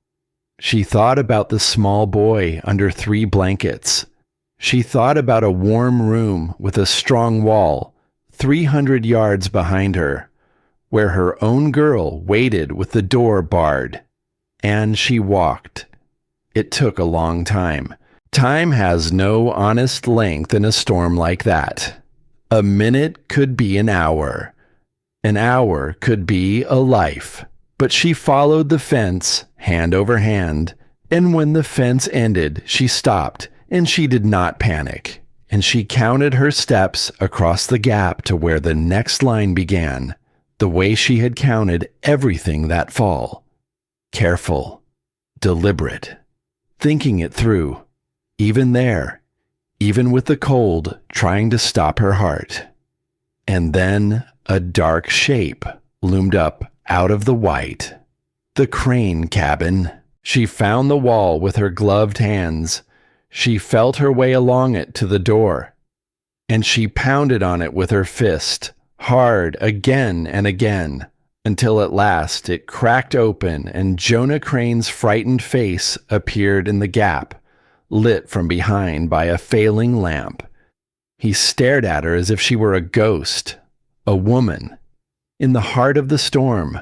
She thought about the small boy under 3 blankets. She thought about a warm room with a strong wall, 300 yards behind her, where her own girl waited with the door barred. And she walked. It took a long time. Time has no honest length in a storm like that. A minute could be an hour. An hour could be a life. But she followed the fence, hand over hand, and when the fence ended, she stopped, and she did not panic, and she counted her steps across the gap to where the next line began, the way she had counted everything that fall. careful, deliberate, thinking it through, even there, even with the cold trying to stop her heart. And then a dark shape loomed up out of the white. The Crane cabin. She found the wall with her gloved hands. She felt her way along it to the door, and she pounded on it with her fist, hard again and again, until at last it cracked open and Jonah Crane's frightened face appeared in the gap, lit from behind by a failing lamp. He stared at her as if she were a ghost, a woman, in the heart of the storm,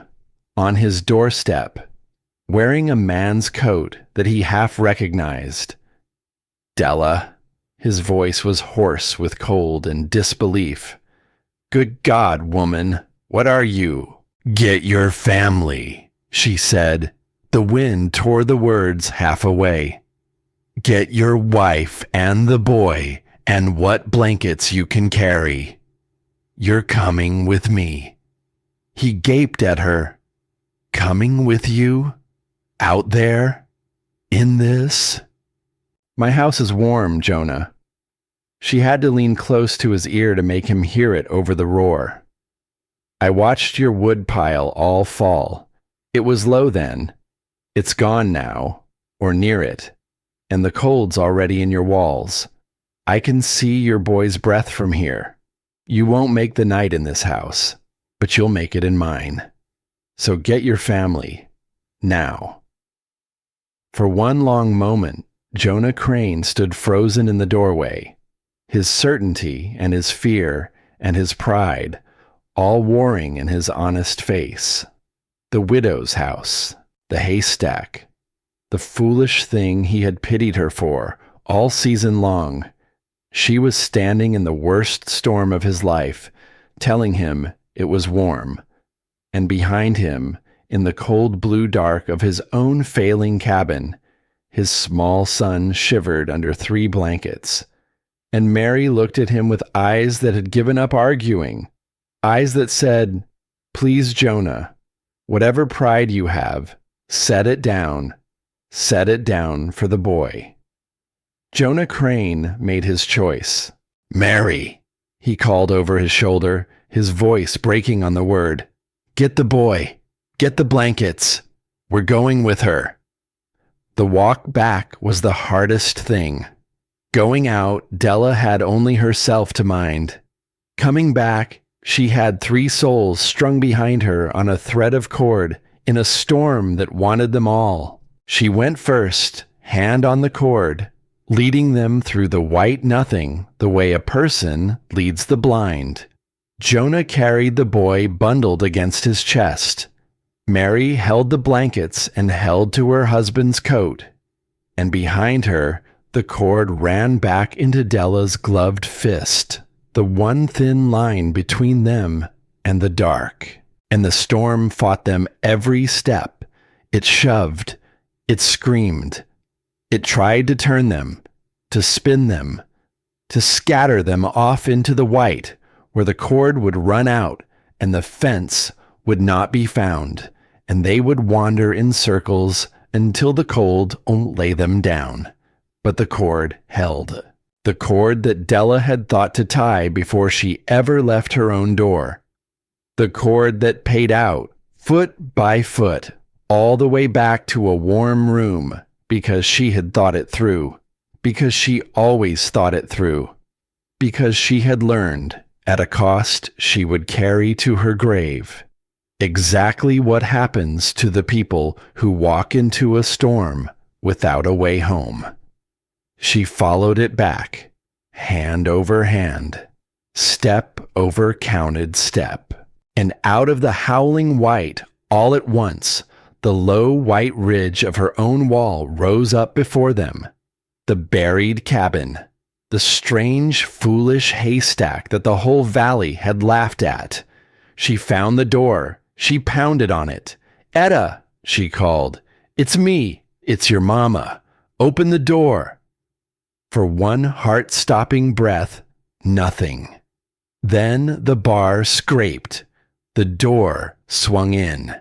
on his doorstep, wearing a man's coat that he half recognized. Della. His voice was hoarse with cold and disbelief. Good God, woman, what are you? Get your family, she said. The wind tore the words half away. Get your wife and the boy and what blankets you can carry. You're coming with me. He gaped at her. Coming with you? Out there? In this? My house is warm, Jonah. She had to lean close to his ear to make him hear it over the roar. I watched your wood pile all fall. It was low then. It's gone now, or near it, and the cold's already in your walls. I can see your boy's breath from here. You won't make the night in this house, but you'll make it in mine. So get your family, now. For one long moment, Jonah Crane stood frozen in the doorway, his certainty and his fear and his pride all warring in his honest face. The widow's house, the haystack, the foolish thing he had pitied her for all season long. She was standing in the worst storm of his life, telling him it was warm, and behind him, in the cold blue dark of his own failing cabin, his small son shivered under 3 blankets, and Mary looked at him with eyes that had given up arguing, eyes that said, Please, Jonah, whatever pride you have, set it down for the boy. Jonah Crane made his choice. Mary, he called over his shoulder, his voice breaking on the word. Get the boy, get the blankets. We're going with her. The walk back was the hardest thing. Going out, Della had only herself to mind. Coming back, she had 3 souls strung behind her on a thread of cord in a storm that wanted them all. She went first, hand on the cord, leading them through the white nothing the way a person leads the blind. Jonah carried the boy bundled against his chest. Mary held the blankets and held to her husband's coat, and behind her, the cord ran back into Della's gloved fist, the one thin line between them and the dark. And the storm fought them every step. It shoved, it screamed, it tried to turn them, to spin them, to scatter them off into the white, where the cord would run out and the fence would not be found, and they would wander in circles until the cold won't lay them down. But the cord held. The cord that Della had thought to tie before she ever left her own door. The cord that paid out, foot by foot, all the way back to a warm room, because she had thought it through, because she always thought it through, because she had learned, at a cost she would carry to her grave, exactly what happens to the people who walk into a storm without a way home. She followed it back, hand over hand, step over counted step, and out of the howling white, all at once, the low white ridge of her own wall rose up before them. The buried cabin, the strange, foolish haystack that the whole valley had laughed at. She found the door. She pounded on it. Etta, she called. It's me. It's your mama. Open the door. For one heart-stopping breath, nothing. Then the bar scraped. The door swung in.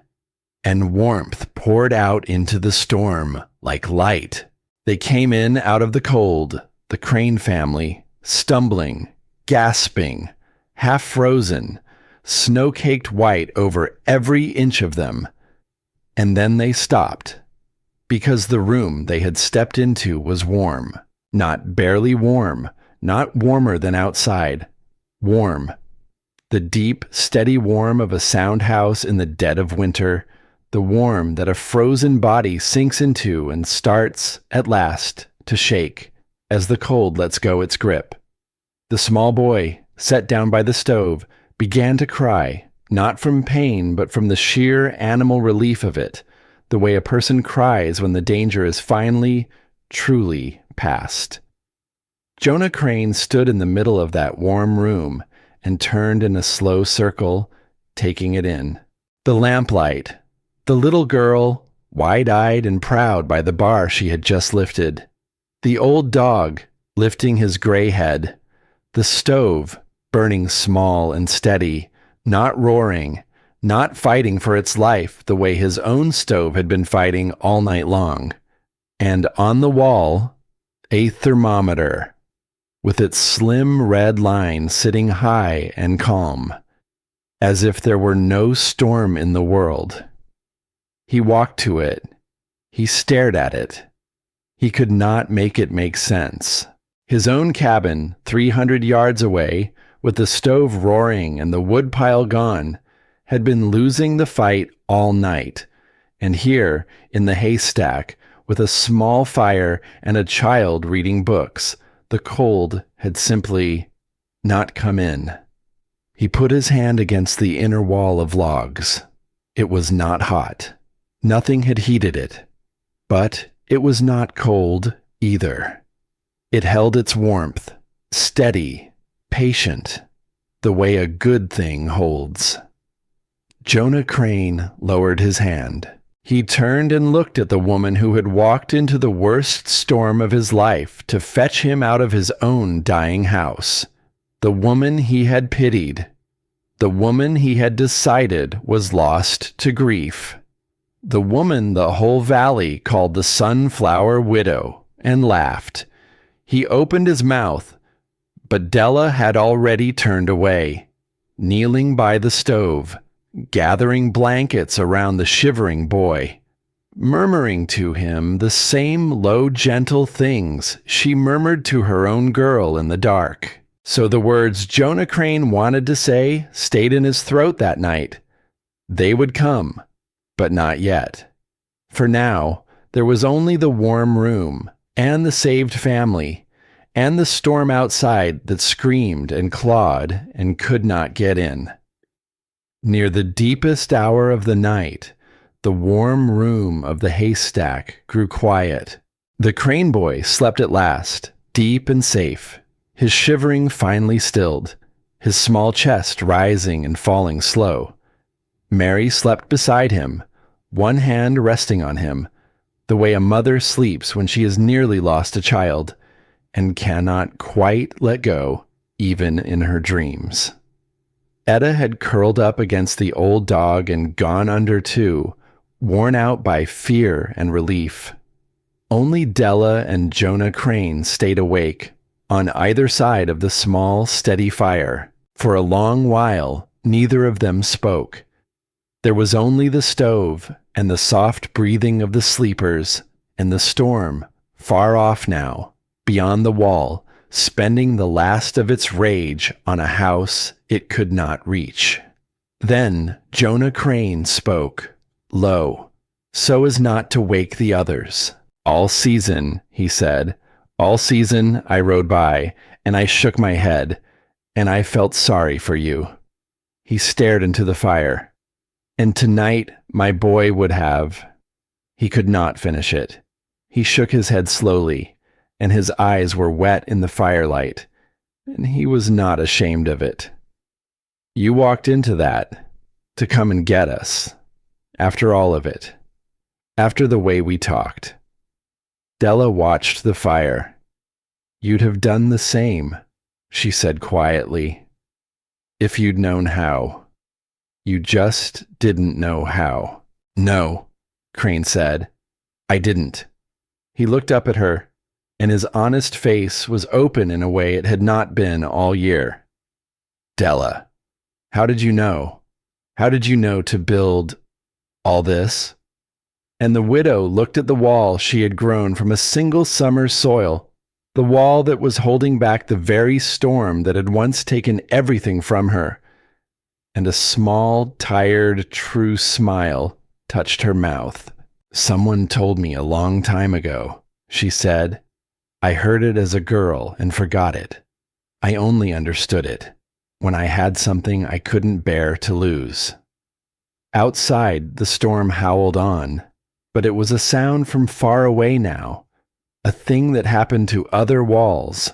and warmth poured out into the storm like light. They came in out of the cold, the Crane family, stumbling, gasping, half frozen, snow-caked white over every inch of them. And then they stopped, because the room they had stepped into was warm, not barely warm, not warmer than outside, warm. The deep, steady warm of a sound house in the dead of winter, the warm that a frozen body sinks into and starts, at last, to shake as the cold lets go its grip. The small boy, set down by the stove, began to cry, not from pain but from the sheer animal relief of it, the way a person cries when the danger is finally, truly past. Jonah Crane stood in the middle of that warm room and turned in a slow circle, taking it in. The lamplight, the little girl, wide-eyed and proud by the bar she had just lifted, the old dog lifting his gray head, the stove burning small and steady, not roaring, not fighting for its life the way his own stove had been fighting all night long, and on the wall, a thermometer, with its slim red line sitting high and calm, as if there were no storm in the world. He walked to it. He stared at it. He could not make it make sense. His own cabin, 300 yards away, with the stove roaring and the woodpile gone, had been losing the fight all night. And here, in the haystack, with a small fire and a child reading books, the cold had simply not come in. He put his hand against the inner wall of logs. It was not hot. Nothing had heated it. But it was not cold either. It held its warmth, steady, patient, the way a good thing holds. Jonah Crane lowered his hand. He turned and looked at the woman who had walked into the worst storm of his life to fetch him out of his own dying house. The woman he had pitied. The woman he had decided was lost to grief. The woman the whole valley called the Sunflower Widow, and laughed. He opened his mouth, but Della had already turned away, kneeling by the stove, gathering blankets around the shivering boy, murmuring to him the same low, gentle things she murmured to her own girl in the dark. So the words Jonah Crane wanted to say stayed in his throat that night. They would come, but not yet. For now, there was only the warm room, and the saved family, and the storm outside that screamed and clawed and could not get in. Near the deepest hour of the night, the warm room of the haystack grew quiet. The Crane boy slept at last, deep and safe, his shivering finally stilled, his small chest rising and falling slow. Mary slept beside him, one hand resting on him, the way a mother sleeps when she has nearly lost a child, and cannot quite let go, even in her dreams. Etta had curled up against the old dog and gone under too, worn out by fear and relief. Only Della and Jonah Crane stayed awake, on either side of the small, steady fire. For a long while, neither of them spoke. There was only the stove, and the soft breathing of the sleepers, and the storm, far off now, beyond the wall, spending the last of its rage on a house it could not reach. Then Jonah Crane spoke, low, so as not to wake the others. "All season," he said, "all season I rode by, and I shook my head, and I felt sorry for you." He stared into the fire. "And tonight my boy would have—" He could not finish it. He shook his head slowly, and his eyes were wet in the firelight, and he was not ashamed of it. "You walked into that to come and get us, after all of it, after the way we talked." Della watched the fire. "You'd have done the same," she said quietly, "if you'd known how. You just didn't know how." No, Crane said. I didn't. He looked up at her, and his honest face was open in a way it had not been all year. Della, how did you know? How did you know to build all this? And the widow looked at the wall she had grown from a single summer's soil, the wall that was holding back the very storm that had once taken everything from her. And a small, tired, true smile touched her mouth. Someone told me a long time ago, she said. I heard it as a girl and forgot it. I only understood it when I had something I couldn't bear to lose. Outside, the storm howled on, but it was a sound from far away now, a thing that happened to other walls.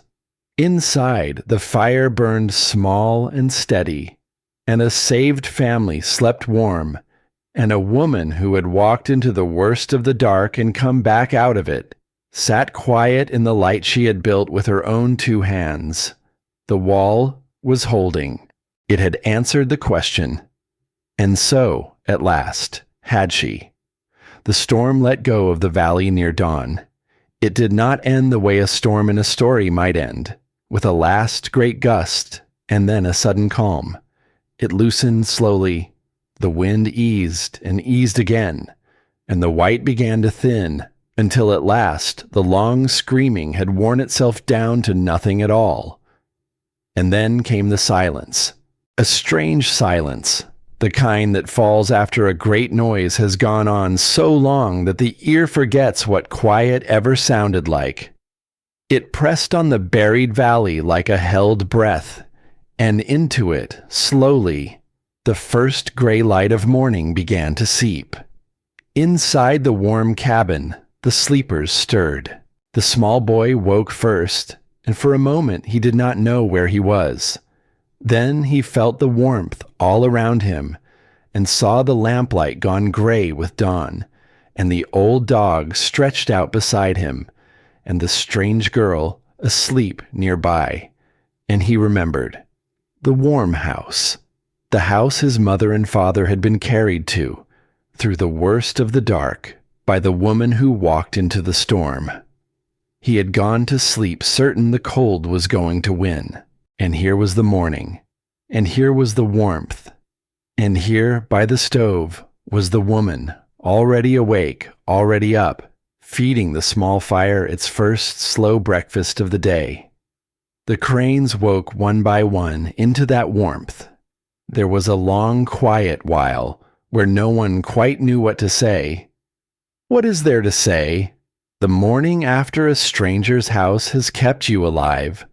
Inside, the fire burned small and steady, and a saved family slept warm, and a woman who had walked into the worst of the dark and come back out of it sat quiet in the light she had built with her own 2 hands. The wall was holding. It had answered the question. And so, at last, had she. The storm let go of the valley near dawn. It did not end the way a storm in a story might end, with a last great gust and then a sudden calm. It loosened slowly. The wind eased and eased again, and the white began to thin, until at last the long screaming had worn itself down to nothing at all. And then came the silence, a strange silence, the kind that falls after a great noise has gone on so long that the ear forgets what quiet ever sounded like. It pressed on the buried valley like a held breath, and into it, slowly, the first gray light of morning began to seep. Inside the warm cabin, the sleepers stirred. The small boy woke first, and for a moment he did not know where he was. Then he felt the warmth all around him, and saw the lamplight gone gray with dawn, and the old dog stretched out beside him, and the strange girl asleep nearby. And he remembered. The warm house. The house his mother and father had been carried to, through the worst of the dark, by the woman who walked into the storm. He had gone to sleep certain the cold was going to win, and here was the morning, and here was the warmth, and here, by the stove, was the woman, already awake, already up, feeding the small fire its first slow breakfast of the day. The Cranes woke one by one into that warmth. There was a long quiet while, where no one quite knew what to say. What is there to say? The morning after a stranger's house has kept you alive.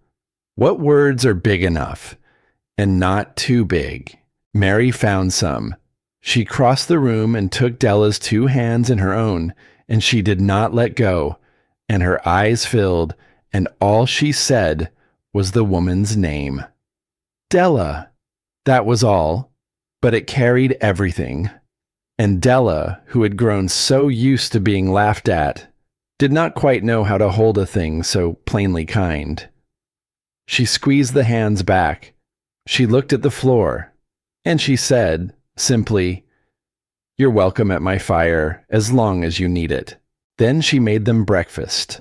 What words are big enough, and not too big? Mary found some. She crossed the room and took Della's 2 hands in her own, and she did not let go, and her eyes filled, and all she said was the woman's name. Della. That was all, but it carried everything. And Della, who had grown so used to being laughed at, did not quite know how to hold a thing so plainly kind. She squeezed the hands back. She looked at the floor, and she said, simply, "You're welcome at my fire as long as you need it." Then she made them breakfast.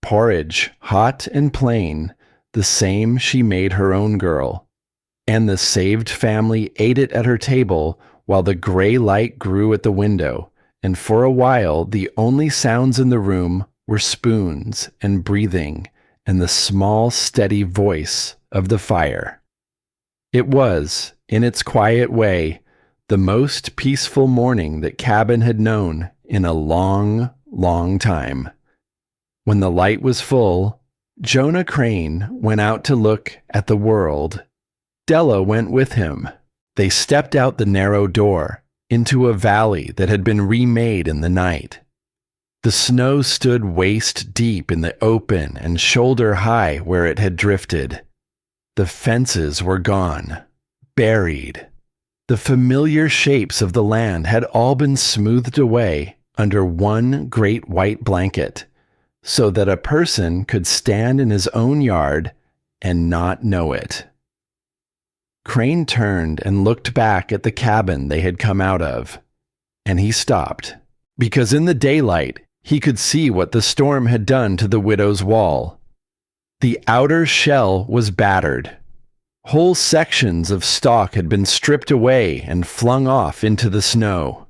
Porridge, hot and plain, the same she made her own girl. And the saved family ate it at her table while the gray light grew at the window, and for a while the only sounds in the room were spoons and breathing and the small, steady voice of the fire. It was, in its quiet way, the most peaceful morning that Cabin had known in a long, long time. When the light was full, Jonah Crane went out to look at the world. Della went with him. They stepped out the narrow door into a valley that had been remade in the night. The snow stood waist deep in the open and shoulder high where it had drifted. The fences were gone, buried. The familiar shapes of the land had all been smoothed away under one great white blanket, so that a person could stand in his own yard and not know it. Crane turned and looked back at the cabin they had come out of. And he stopped, because in the daylight he could see what the storm had done to the widow's wall. The outer shell was battered. Whole sections of stalk had been stripped away and flung off into the snow.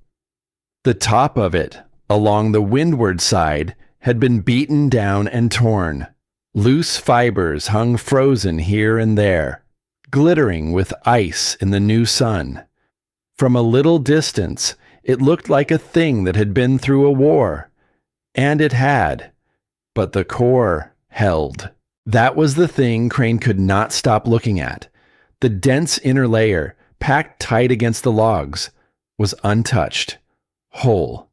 The top of it, along the windward side, had been beaten down and torn. Loose fibers hung frozen here and there, glittering with ice in the new sun. From a little distance, it looked like a thing that had been through a war. And it had. But the core held. That was the thing Crane could not stop looking at. The dense inner layer, packed tight against the logs, was untouched, whole.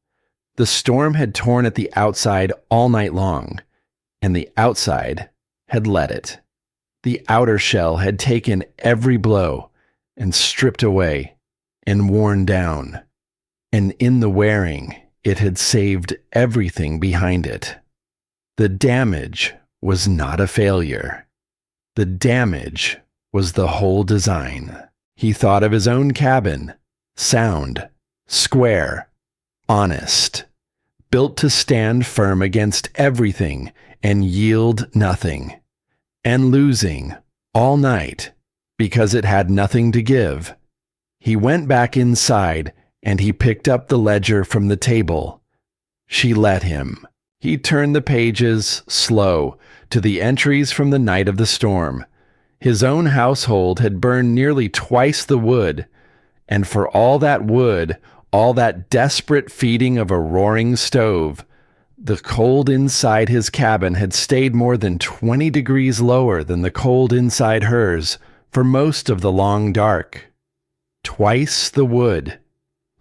The storm had torn at the outside all night long, and the outside had let it. The outer shell had taken every blow and stripped away and worn down. And in the wearing, it had saved everything behind it. The damage was not a failure. The damage was the whole design. He thought of his own cabin, sound, square, honest, built to stand firm against everything and yield nothing, and losing all night because it had nothing to give. He went back inside and he picked up the ledger from the table. She let him. He turned the pages, slow, to the entries from the night of the storm. His own household had burned nearly twice the wood, and for all that wood, all that desperate feeding of a roaring stove, the cold inside his cabin had stayed more than 20 degrees lower than the cold inside hers for most of the long dark. Twice the wood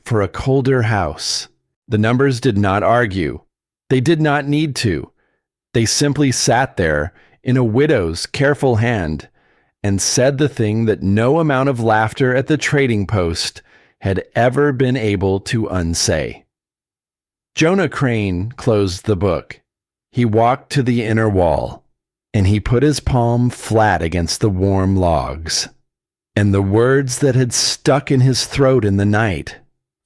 for a colder house. The numbers did not argue. They did not need to. They simply sat there in a widow's careful hand and said the thing that no amount of laughter at the trading post had ever been able to unsay. Jonah Crane closed the book. He walked to the inner wall, and he put his palm flat against the warm logs. And the words that had stuck in his throat in the night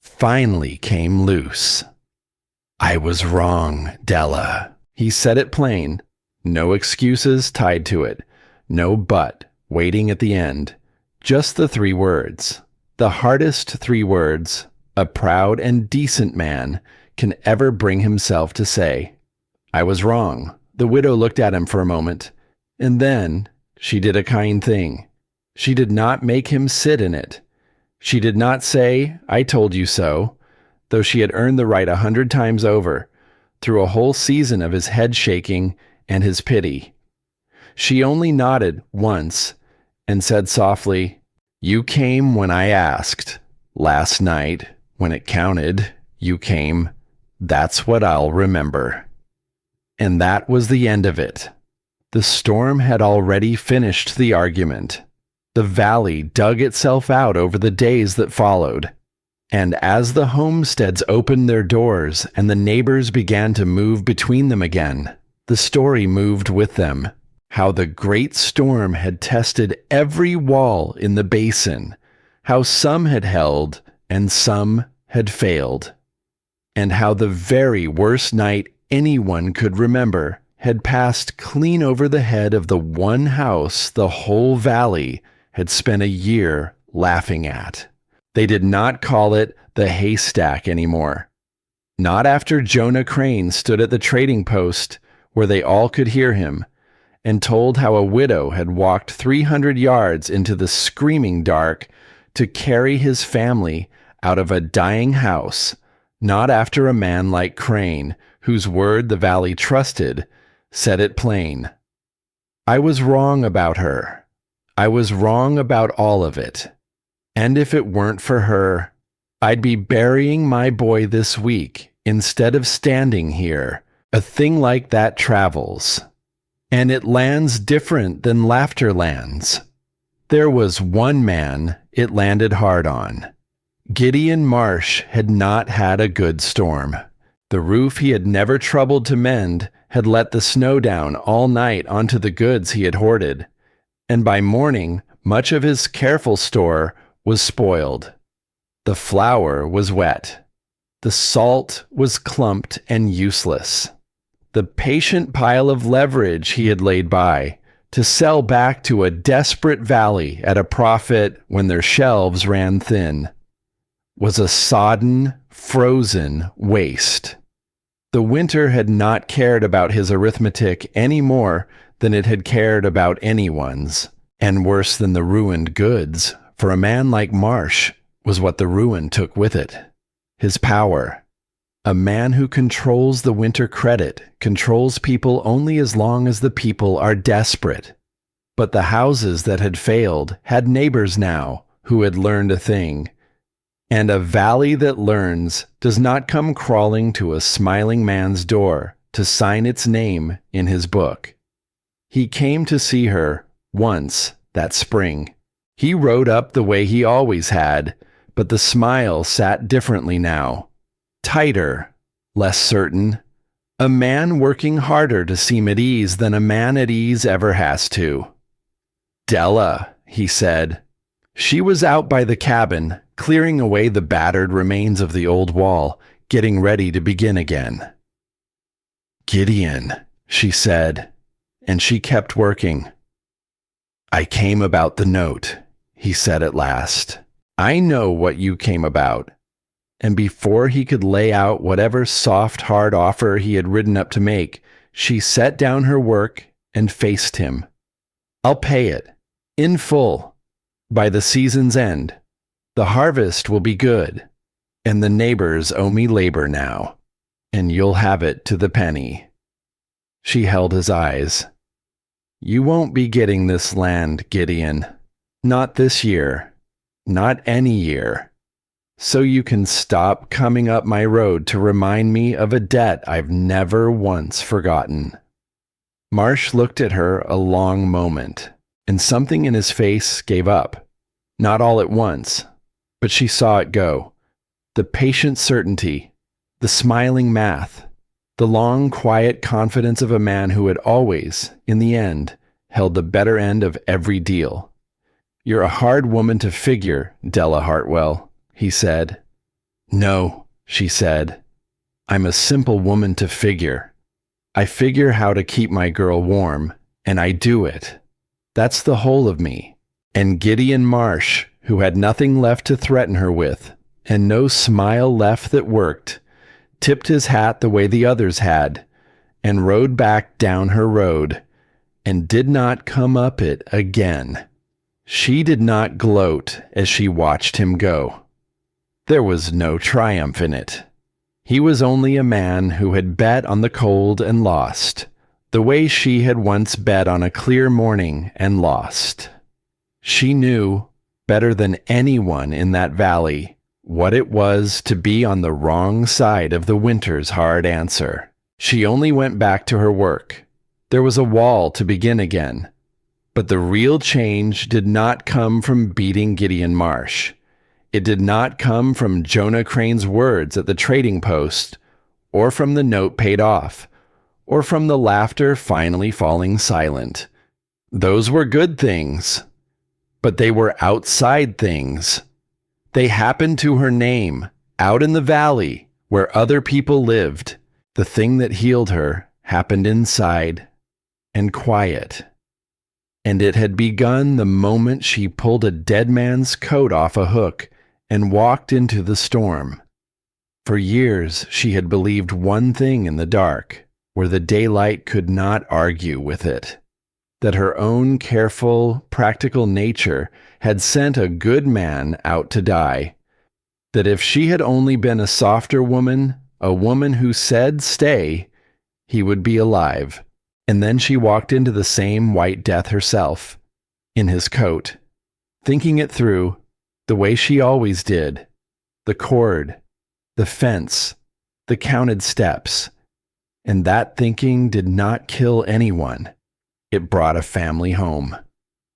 finally came loose. "I was wrong, Della." He said it plain, no excuses tied to it, no but waiting at the end, just the 3 words, the hardest 3 words a proud and decent man can ever bring himself to say. "I was wrong." The widow looked at him for a moment, and then she did a kind thing. She did not make him sit in it. She did not say, "I told you so," though she had earned the right 100 times over, through a whole season of his head shaking and his pity. She only nodded once and said softly, "You came when I asked. Last night, when it counted, you came. That's what I'll remember." And that was the end of it. The storm had already finished the argument. The valley dug itself out over the days that followed. And as the homesteads opened their doors and the neighbors began to move between them again, the story moved with them. How the great storm had tested every wall in the basin, how some had held and some had failed, and how the very worst night anyone could remember had passed clean over the head of the one house the whole valley had spent a year laughing at. They did not call it the haystack anymore. Not after Jonah Crane stood at the trading post where they all could hear him and told how a widow had walked 300 yards into the screaming dark to carry his family out of a dying house. Not after a man like Crane, whose word the valley trusted, said it plain. "I was wrong about her. I was wrong about all of it. And if it weren't for her, I'd be burying my boy this week instead of standing here. A thing like that travels. And it lands different than laughter lands. There was one man it landed hard on. Gideon Marsh had not had a good storm. The roof he had never troubled to mend had let the snow down all night onto the goods he had hoarded, and by morning much of his careful store was spoiled. The flour was wet. The salt was clumped and useless. The patient pile of leverage he had laid by to sell back to a desperate valley at a profit when their shelves ran thin was a sodden, frozen waste. The winter had not cared about his arithmetic any more than it had cared about anyone's, and worse than the ruined goods, for a man like Marsh, was what the ruin took with it. His power. A man who controls the winter credit controls people only as long as the people are desperate. But the houses that had failed had neighbors now who had learned a thing. And a valley that learns does not come crawling to a smiling man's door to sign its name in his book. He came to see her once that spring. He rode up the way he always had, but the smile sat differently now. Tighter, less certain. A man working harder to seem at ease than a man at ease ever has to. Della, he said. She was out by the cabin, clearing away the battered remains of the old wall, getting ready to begin again. Gideon, she said, and she kept working. I came about the note, he said at last. I know what you came about. And before he could lay out whatever soft, hard offer he had ridden up to make, she set down her work and faced him. I'll pay it, in full, by the season's end. The harvest will be good, and the neighbors owe me labor now, and you'll have it to the penny. She held his eyes. You won't be getting this land, Gideon. Not this year. Not any year. So you can stop coming up my road to remind me of a debt I've never once forgotten. Marsh looked at her a long moment, and something in his face gave up. Not all at once, but she saw it go. The patient certainty, the smiling math, the long, quiet confidence of a man who had always, in the end, held the better end of every deal. You're a hard woman to figure, Della Hartwell, he said. No, she said. I'm a simple woman to figure. I figure how to keep my girl warm, and I do it. That's the whole of me. And Gideon Marsh, who had nothing left to threaten her with, and no smile left that worked, tipped his hat the way the others had, and rode back down her road, and did not come up it again. She did not gloat as she watched him go. There was no triumph in it. He was only a man who had bet on the cold and lost, the way she had once bet on a clear morning and lost. She knew, better than anyone in that valley, what it was to be on the wrong side of the winter's hard answer. She only went back to her work. There was a wall to begin again. But the real change did not come from beating Gideon Marsh. It did not come from Jonah Crane's words at the trading post, or from the note paid off, or from the laughter finally falling silent. Those were good things, but they were outside things. They happened to her name, out in the valley, where other people lived. The thing that healed her happened inside and quiet. And it had begun the moment she pulled a dead man's coat off a hook and walked into the storm. For years she had believed one thing in the dark, where the daylight could not argue with it, that her own careful, practical nature had sent a good man out to die, that if she had only been a softer woman, a woman who said stay, he would be alive. And then she walked into the same white death herself, in his coat, thinking it through, the way she always did. The cord, the fence, the counted steps. And that thinking did not kill anyone. It brought a family home.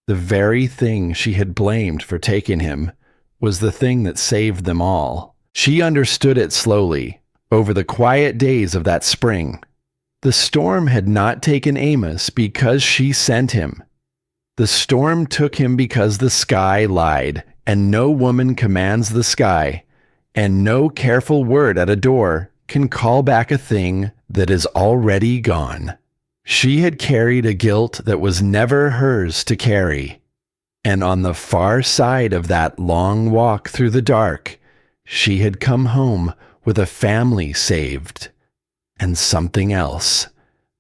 The very thing she had blamed for taking him was the thing that saved them all. She understood it slowly, over the quiet days of that spring. The storm had not taken Amos because she sent him. The storm took him because the sky lied, and no woman commands the sky, and no careful word at a door can call back a thing that is already gone. She had carried a guilt that was never hers to carry, and on the far side of that long walk through the dark, she had come home with a family saved, and something else,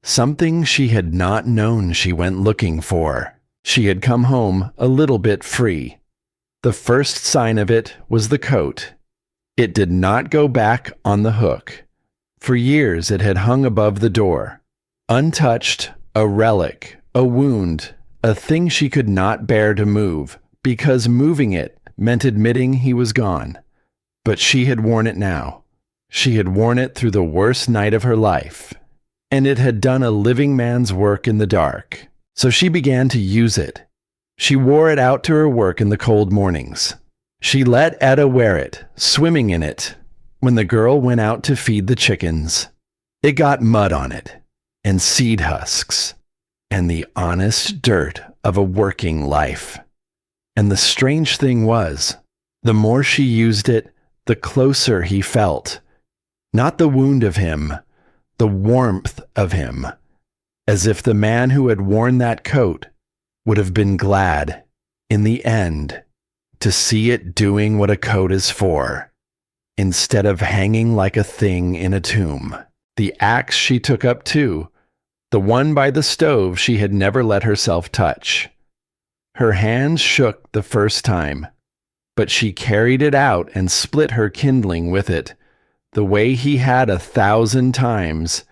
something she had not known she went looking for. She had come home a little bit free. The first sign of it was the coat. It did not go back on the hook. For years it had hung above the door, untouched, a relic, a wound, a thing she could not bear to move, because moving it meant admitting he was gone. But she had worn it now. She had worn it through the worst night of her life, and it had done a living man's work in the dark. So she began to use it. She wore it out to her work in the cold mornings. She let Etta wear it, swimming in it, when the girl went out to feed the chickens. It got mud on it, and seed husks, and the honest dirt of a working life. And the strange thing was, the more she used it, the closer he felt. Not the wound of him, the warmth of him, as if the man who had worn that coat would have been glad, in the end, to see it doing what a coat is for, instead of hanging like a thing in a tomb. The axe she took up too, the one by the stove she had never let herself touch. Her hands shook the first time, but she carried it out and split her kindling with it, the way he had 1,000 times,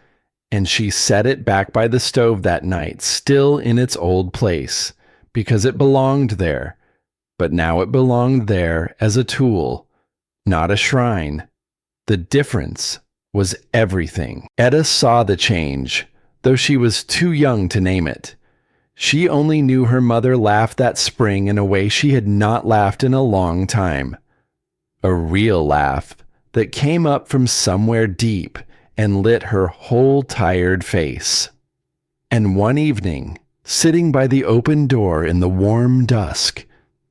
and she set it back by the stove that night, still in its old place, because it belonged there. But now it belonged there as a tool, not a shrine. The difference was everything. Etta saw the change, though she was too young to name it. She only knew her mother laughed that spring in a way she had not laughed in a long time. A real laugh that came up from somewhere deep and lit her whole tired face. And one evening, sitting by the open door in the warm dusk,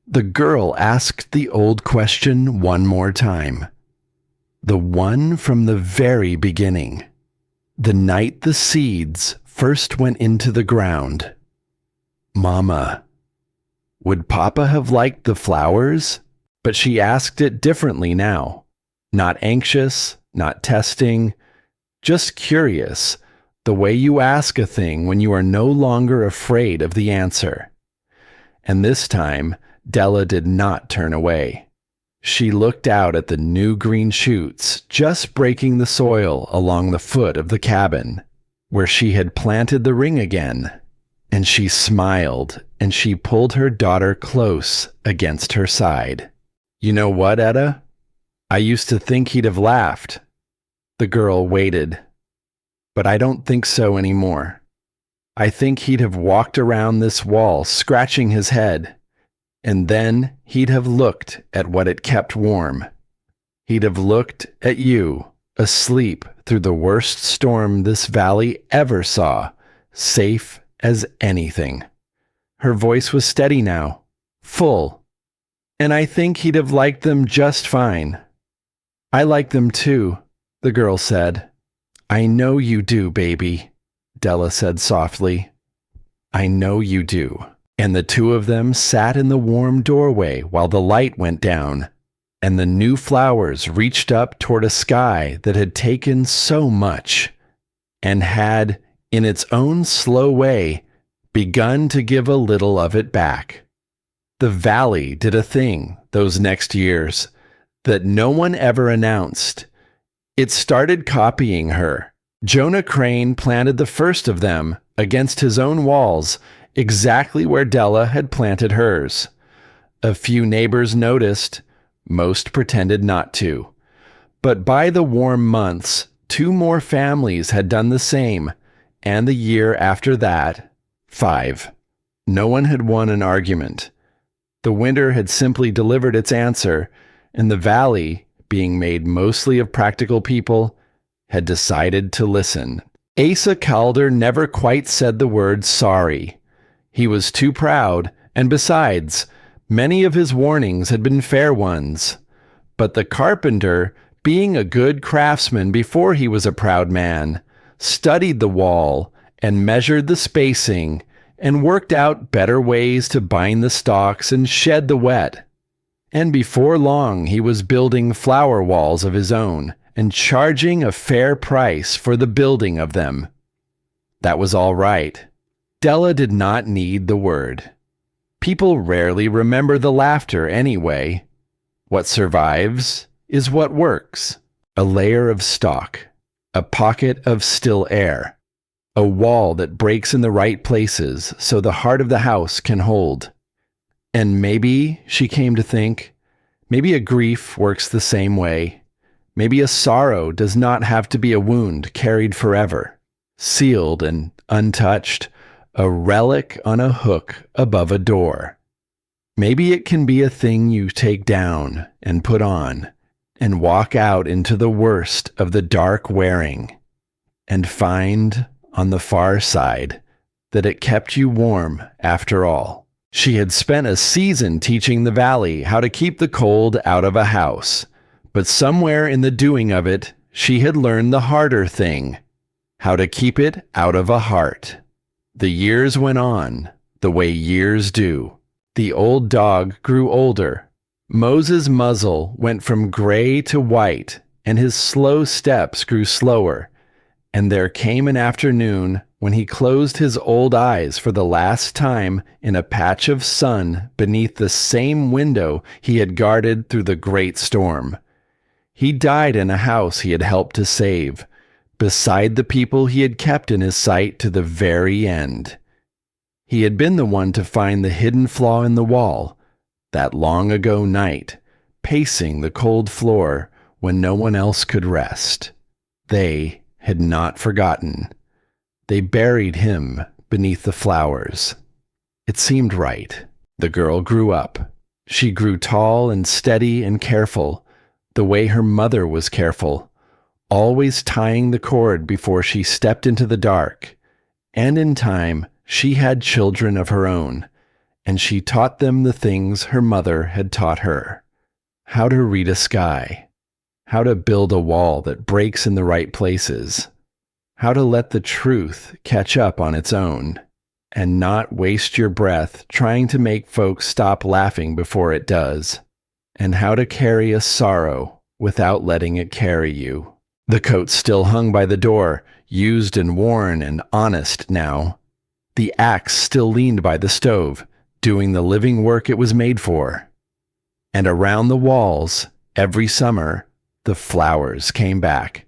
the girl asked the old question one more time. The one from the very beginning. The night the seeds first went into the ground. Mama, would Papa have liked the flowers? But she asked it differently now. Not anxious, not testing, just curious, the way you ask a thing when you are no longer afraid of the answer. And this time, Della did not turn away. She looked out at the new green shoots just breaking the soil along the foot of the cabin, where she had planted the ring again, and she smiled, and she pulled her daughter close against her side. You know what, Etta? I used to think he'd have laughed. The girl waited. But I don't think so anymore. I think he'd have walked around this wall scratching his head, and then he'd have looked at what it kept warm. He'd have looked at you, asleep through the worst storm this valley ever saw, safe as anything. Her voice was steady now, full, and I think he'd have liked them just fine. I like them too, the girl said. I know you do, baby, Della said softly. I know you do. And the two of them sat in the warm doorway while the light went down, and the new flowers reached up toward a sky that had taken so much, and had, in its own slow way, begun to give a little of it back. The valley did a thing those next years that no one ever announced. It started copying her. Jonah Crane planted the first of them against his own walls, exactly where Della had planted hers. A few neighbors noticed, most pretended not to. But by the warm months, 2 more families had done the same, and the year after that, 5. No one had won an argument. The winter had simply delivered its answer, and the valley, being made mostly of practical people, had decided to listen. Asa Calder never quite said the word sorry. He was too proud, and besides, many of his warnings had been fair ones. But the carpenter, being a good craftsman before he was a proud man, studied the wall and measured the spacing and worked out better ways to bind the stalks and shed the wet. And before long he was building flower walls of his own and charging a fair price for the building of them. That was all right. Della did not need the word. People rarely remember the laughter anyway. What survives is what works. A layer of stalk, a pocket of still air, a wall that breaks in the right places so the heart of the house can hold. And maybe, she came to think, maybe a grief works the same way. Maybe a sorrow does not have to be a wound carried forever, sealed and untouched, a relic on a hook above a door. Maybe it can be a thing you take down and put on and walk out into the worst of the dark wearing and find on the far side that it kept you warm after all. She had spent a season teaching the valley how to keep the cold out of a house, but somewhere in the doing of it, she had learned the harder thing, how to keep it out of a heart. The years went on, the way years do. The old dog grew older. Moses' muzzle went from gray to white, and his slow steps grew slower. And there came an afternoon when he closed his old eyes for the last time in a patch of sun beneath the same window he had guarded through the great storm. He died in a house he had helped to save, beside the people he had kept in his sight to the very end. He had been the one to find the hidden flaw in the wall, that long ago night, pacing the cold floor when no one else could rest. They had not forgotten. They buried him beneath the flowers. It seemed right. The girl grew up. She grew tall and steady and careful, the way her mother was careful, always tying the cord before she stepped into the dark. And in time, she had children of her own, and she taught them the things her mother had taught her. How to read a sky. How to build a wall that breaks in the right places. How to let the truth catch up on its own, and not waste your breath trying to make folks stop laughing before it does. And how to carry a sorrow without letting it carry you. The coat still hung by the door, used and worn and honest now. The axe still leaned by the stove, doing the living work it was made for. And around the walls, every summer, the flowers came back.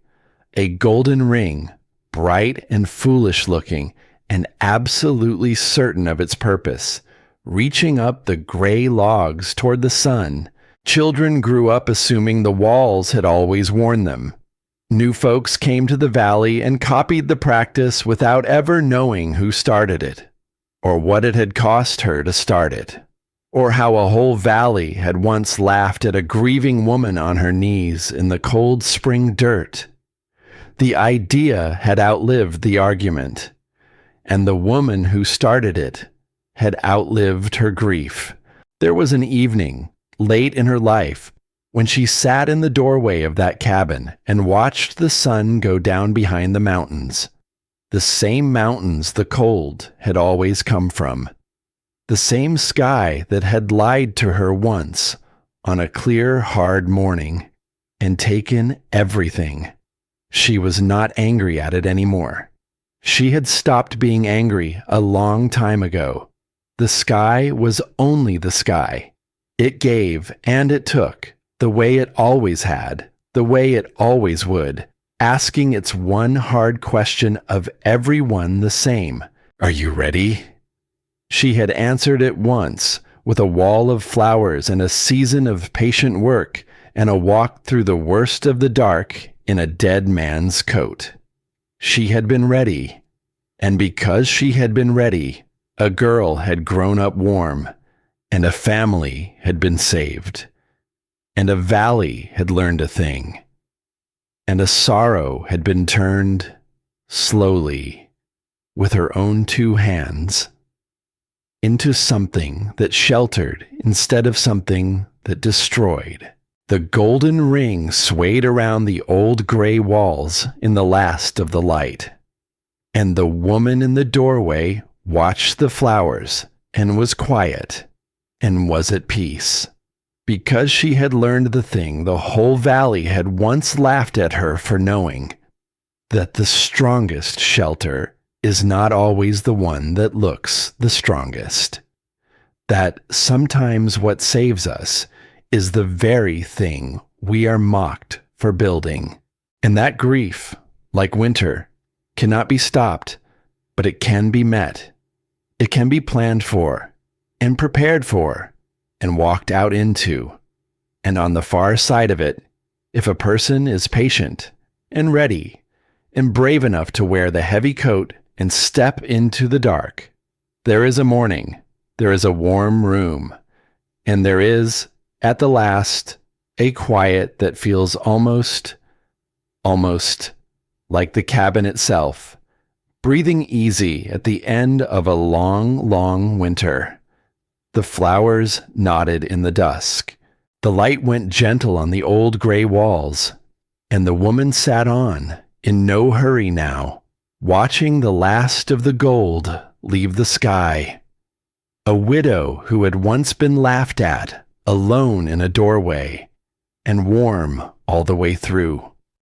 A golden ring, bright and foolish looking, and absolutely certain of its purpose, reaching up the gray logs toward the sun. Children grew up assuming the walls had always worn them. New folks came to the valley and copied the practice without ever knowing who started it, or what it had cost her to start it, or how a whole valley had once laughed at a grieving woman on her knees in the cold spring dirt. The idea had outlived the argument, and the woman who started it had outlived her grief. There was an evening, late in her life, when she sat in the doorway of that cabin and watched the sun go down behind the mountains. The same mountains the cold had always come from. The same sky that had lied to her once on a clear, hard morning and taken everything. She was not angry at it anymore. She had stopped being angry a long time ago. The sky was only the sky. It gave and it took, the way it always had, the way it always would, asking its one hard question of everyone the same. Are you ready? She had answered it once, with a wall of flowers and a season of patient work, and a walk through the worst of the dark in a dead man's coat. She had been ready, and because she had been ready, a girl had grown up warm, and a family had been saved, and a valley had learned a thing, and a sorrow had been turned, slowly, with her own two hands, into something that sheltered instead of something that destroyed. The golden ring swayed around the old gray walls in the last of the light. And the woman in the doorway watched the flowers and was quiet and was at peace, because she had learned the thing the whole valley had once laughed at her for knowing, that the strongest shelter is not always the one that looks the strongest. That sometimes what saves us is the very thing we are mocked for building. And that grief, like winter, cannot be stopped, but it can be met. It can be planned for, and prepared for, and walked out into. And on the far side of it, if a person is patient and ready and brave enough to wear the heavy coat and step into the dark, there is a morning, there is a warm room, and there is, at the last, a quiet that feels almost like the cabin itself, breathing easy at the end of a long, long winter. The flowers nodded in the dusk. The light went gentle on the old gray walls, and the woman sat on, in no hurry now, watching the last of the gold leave the sky. A widow who had once been laughed at, alone in a doorway, and warm all the way through.